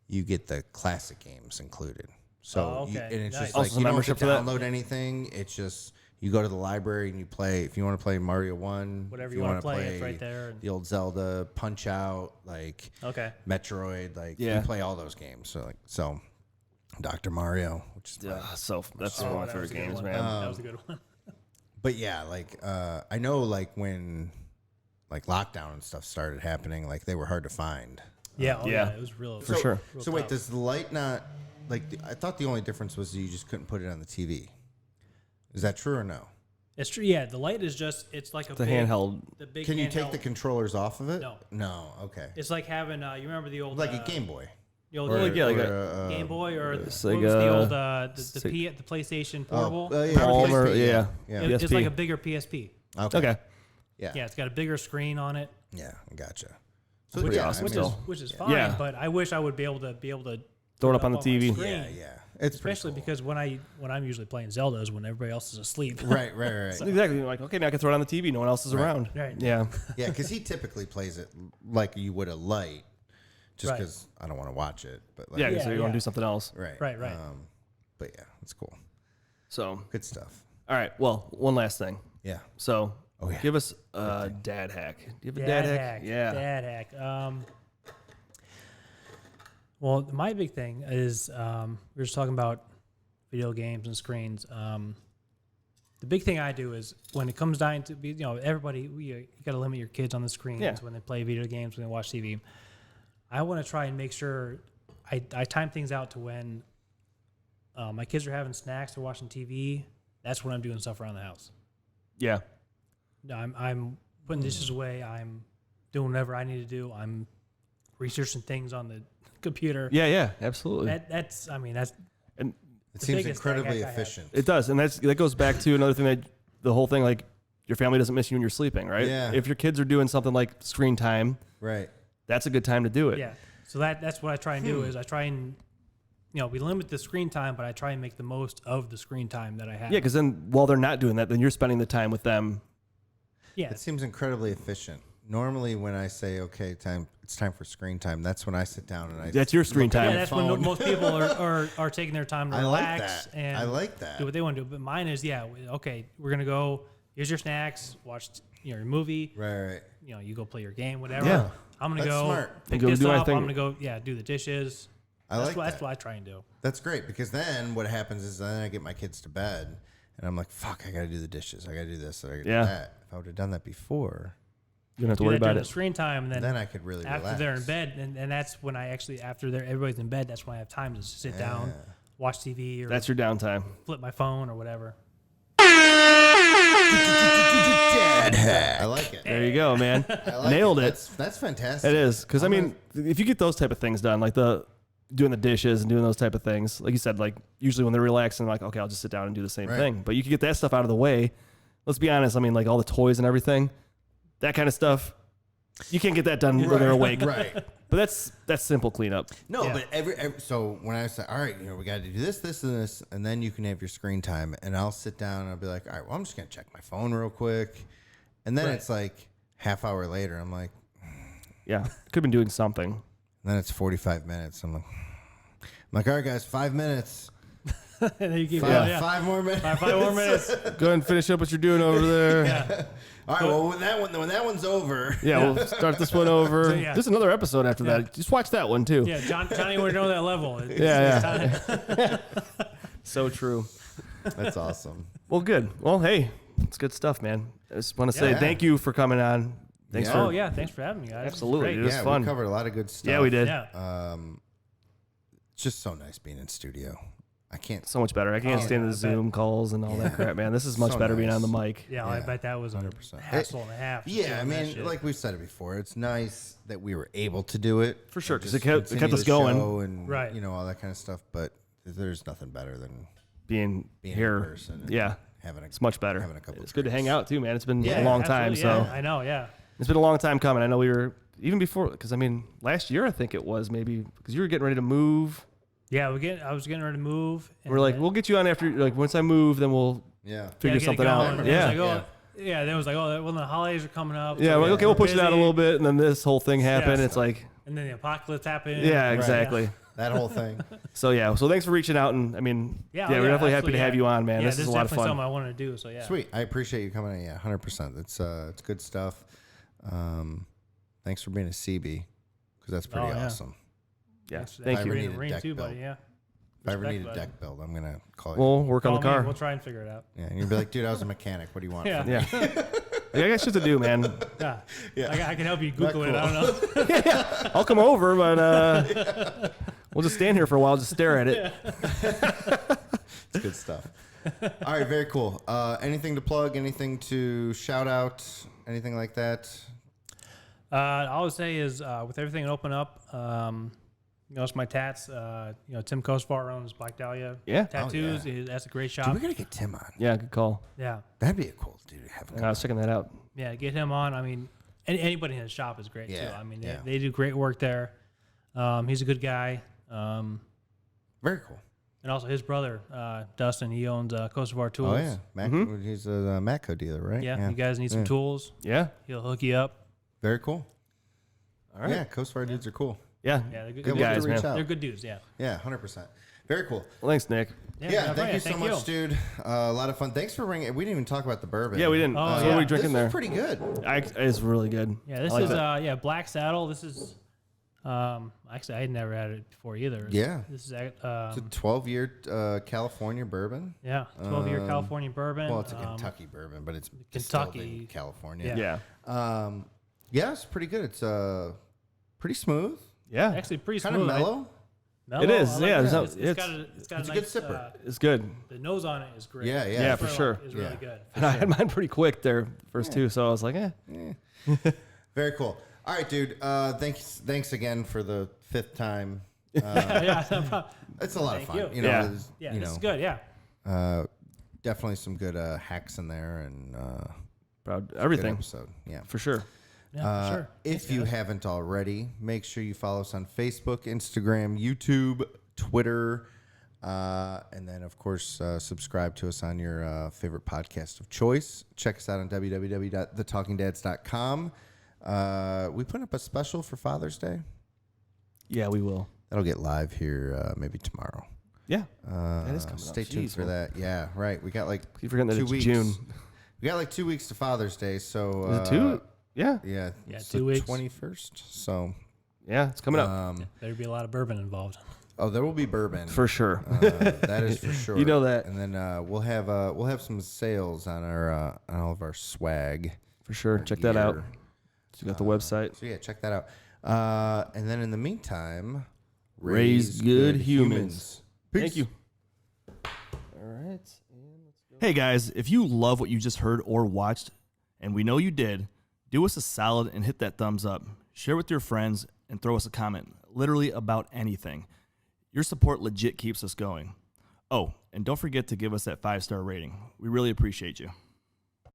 You get the classic games included. So and it's Nice. just Also like some you don't membership have to for that? download anything. It's just you go to the library and you play. If you want to play Mario 1, Whatever if you wanna wanna play, it's right there. The old Zelda, Punch Out, Okay. Metroid, you play all those games. So Dr. Mario, which is That's one of my favorite games, man. That was a good one. But yeah, I know when lockdown and stuff started happening, they were hard to find. Yeah, Yeah. it was real For sure. real So wait, tough. does the light not I thought the only difference was you just couldn't put it on the TV. Is that true or no? It's true. Yeah, the light is just it's like The handheld. The big. Can you take handheld. the controllers off of it? No. No. Okay. It's like having you remember the old Like a Game Boy. the old Or, yeah, like a Game Boy or it's what like was the a- old the PlayStation Portable. yeah, Remember Palmer, PSP, yeah. yeah. It's PSP. like a bigger PSP. Okay. Yeah. Yeah, it's got a bigger screen on it, Yeah. Gotcha. That's pretty awesome which still. is which is fine. Yeah. But I wish I would be able to Throw it up on the my TV. screen. Yeah. Yeah. It's pretty Especially cool. because when I'm usually playing Zelda is when everybody else is asleep. Right. Exactly. You're like, okay, now I can throw it on the TV. No one else is around. Right. Yeah. Yeah, because he typically plays it like you would a light, just Right. because I don't want to watch it. But like, Yeah. Yeah, So you want yeah. to do something else. right, Right. but yeah, it's cool. So, Good stuff. all right. Well, one last thing. Yeah. So, Oh, yeah. give us a dad hack. Do you have a dad hack? Yeah. Dad hack. Well, my big thing is we were just talking about video games and screens. The big thing I do is when it comes down to everybody, you got to limit your kids on the screens Yeah. when they play video games, when they watch TV. I want to try and make sure I time things out to when my kids are having snacks or watching TV. That's when I'm doing stuff around the house. Yeah. I'm putting dishes away. I'm doing whatever I need to do. I'm researching things on the computer. Yeah. Yeah. Absolutely. That's and It The seems biggest thing incredibly I have. efficient. it does. And that goes back to another thing that the whole thing, like, your family doesn't miss you when you're sleeping, right? Yeah. If your kids are doing something like screen time, Right. that's a good time to do it. yeah. So that's what I try and do is I try and we limit the screen time, but I try and make the most of the screen time that I have. Yeah. Because then while they're not doing that, then you're spending the time with them. Yeah. It seems incredibly efficient. Normally, when I say, okay, it's time for screen time, that's when I sit down and I. That's your screen look at time. Yeah, my that's phone. when most people are taking their time to I like relax that. and I like that. do what they want to do. But mine is, okay, we're gonna go. Here's your snacks. Watch your movie. Right. You go play your game, whatever. Yeah. I'm gonna That's go smart. pick Go this do my up. thing. I'm gonna go, do the dishes. I like That's that. what I try and do. That's great because then what happens is then I get my kids to bed and I'm like, fuck, I got to do the dishes. I got to do this. I got to do Yeah. that. If I would have done that before, You don't have to Do worry that during about the it. screen time, and then I could really after relax. they're in bed, and that's when I actually everybody's in bed. That's when I have time to sit down, Yeah. watch TV, or That's your downtime. flip my phone or whatever. Dad hack. I like it. There you go, man. I like Nailed it. That's fantastic. It is. Because, I I'm mean, if you get those type of things done, like doing the dishes and doing those type of things, like you said, like usually when they're relaxing, like, okay, I'll just sit down and do the same Right. thing. But you can get that stuff out of the way. Let's be honest. I mean, like all the toys and everything, that kind of stuff, you can't get that done when they're awake. Right. But that's simple cleanup. No, Yeah. but every so when I say, all right, we got to do this, this, and this, and then you can have your screen time, and I'll sit down and I'll be like, all right, well, I'm just gonna check my phone real quick, and then Right. it's like half hour later, I'm like, Yeah. Could have been doing something. and then it's 45 minutes. I'm like, all right, guys, 5 minutes, And then you keep five, going, yeah. 5 more minutes, Five more minutes. Go ahead and finish up what you're doing over there. Yeah. All right, well, when that one's over, Yeah, we'll start this one over. So, yeah. There's another episode after that. Just watch that one too. Yeah, Johnny would know that level. Yeah. So true. that's awesome. Well, good. Well, hey, it's good stuff, man. I just want to say Yeah. thank you for coming on. Thanks Yeah. for Oh yeah, thanks for having me, guys. Absolutely, Great. It was Yeah, fun. we covered a lot of good stuff. Yeah, we did. Yeah. It's just so nice being in studio. I can't. So much better. I can't Oh, stand yeah, the I bet. Zoom calls and all that crap, man. This is much So better being nice. on the mic. Yeah, I Yeah, bet that was a 100%. hassle and a half. Yeah, I doing that mean, shit. like we've said it before, it's nice that we were able to do it For sure, and 'cause just it kept continue us the going. show and Right. all that kind of stuff. But there's nothing better than Being being here. in person. And Yeah, having a, it's much better. having a couple. It's good to hang out too, man. It's been yeah, a long time, absolutely, so yeah, I know. Yeah. it's been a long time coming. I know we were even before, because I mean, last year I think it was maybe because you were getting ready to move. Yeah, I was getting ready to move. And We're like, then- we'll get you on after. Like once I move, then we'll Yeah. figure get it something going. out. And Yeah. it was like, then it was like, well, the holidays are coming up. Yeah, so well, okay, we'll push it out a busy. little bit, and then this whole thing happened. Yeah. It's like, And then the apocalypse happened. yeah, Right. exactly. That whole thing. So yeah, so thanks for reaching out, and I mean, Yeah, we're definitely happy to absolutely, have you on, man. Yeah, this is a lot of definitely fun. something I wanted to do. So yeah. Sweet. I appreciate you coming in. Yeah, 100%. It's good stuff. Thanks for being a Seabee because that's pretty Oh, yeah. awesome. Yeah, Thanks for thank I you. ever being need a Marine deck too, built. buddy. Yeah. If I ever Respect, need a buddy. deck build, I'm gonna call you. We'll work on Call the car. me, we'll try and figure it out. Yeah, and you'll be like, dude, I was a mechanic. What do you want? Yeah. From me? Yeah. I got shit to do, man. Yeah. Yeah. I can help you Google it. I don't know. I'll come over, but we'll just stand here for a while, just stare at it. It's good stuff. All right, very cool. Anything to plug? Anything to shout out? Anything like that? All I would say is with everything open up, it's my tats. Tim Kosvar owns Black Dahlia Tattoos. Oh, yeah. That's a great Dude, shop. we gotta get Tim on. Yeah, good call. Yeah. That'd be a cool dude to have. I was checking that out. Yeah, get him on. I mean, anybody in his shop is great too. Yeah, I mean, yeah. they do great work there. He's a good guy. Very cool. And also his brother, Dustin, he owns Kosovar Tools. Oh yeah, Mac, he's a Matco dealer, right? Yeah, you guys need some tools. Yeah. He'll hook you up. Very cool. All right. Yeah, Coast Guard dudes are cool. Yeah. Yeah, they're good, Yeah, Good we'll have guys, to reach man. out. They're good dudes. Yeah. Yeah, 100%. Very cool. Well, thanks, Nick. Yeah, thank you so much, dude. A lot of fun. Thanks for bringing. We didn't even talk about the bourbon. Yeah, we didn't. Oh, So yeah. what are we drinking this there? is pretty good. It's really good. Yeah, this I like is that. Black Saddle. This is actually I had never had it before either. Yeah. This is It's a 12-year California bourbon. yeah, 12-year California bourbon. Well, it's a Kentucky bourbon, but it's distilled in California. Yeah. Yeah, it's pretty good. It's pretty smooth, Yeah. Actually pretty kind smooth. of mellow. Mellow, It is, I like yeah, that. it's- It's got a it's a nice good sipper. It's good. The nose on it is great. Yeah, yeah. Yeah, The for furlong sure. Is Yeah. really good. And I had mine pretty quick there, first two. So I was like, Very cool. All right, dude. Thanks again for the 5th time. Yeah, no problem. It's a lot of Thank fun. you. You know, Yeah. it's, Yeah, you this know, is good. Yeah. definitely some good hacks in there and proud good everything episode. Yeah. for sure. Yeah, for sure. If you haven't already, make sure you follow us on Facebook, Instagram, YouTube, Twitter, and then, of course, subscribe to us on your favorite podcast of choice. Check us out on www.thetalkingdads.com. We put up a special for Father's Day. Yeah, we will. That'll get live here maybe tomorrow. Yeah. That is coming up. Stay tuned Jeez, for man. that. Yeah, right. We got like Keep forgetting that 2 it's weeks. June. We got like 2 weeks to Father's Day, so Is it 2? Yeah. Yeah, Yeah, it's 2 the weeks. 21st. So, Yeah, it's coming up. There'd be a lot of bourbon involved. oh, there will be bourbon For sure. that is for sure. You know that. And then we'll have some sales on our on all of our swag. For sure. Check that out. gear. So you got the website. So yeah, check that out. And then in the meantime, Raise good humans. Peace. Thank you. All right. Hey guys, if you love what you just heard or watched, and we know you did, do us a solid and hit that thumbs up. Share with your friends and throw us a comment, literally about anything. Your support legit keeps us going. Oh, and don't forget to give us that 5-star rating. We really appreciate you.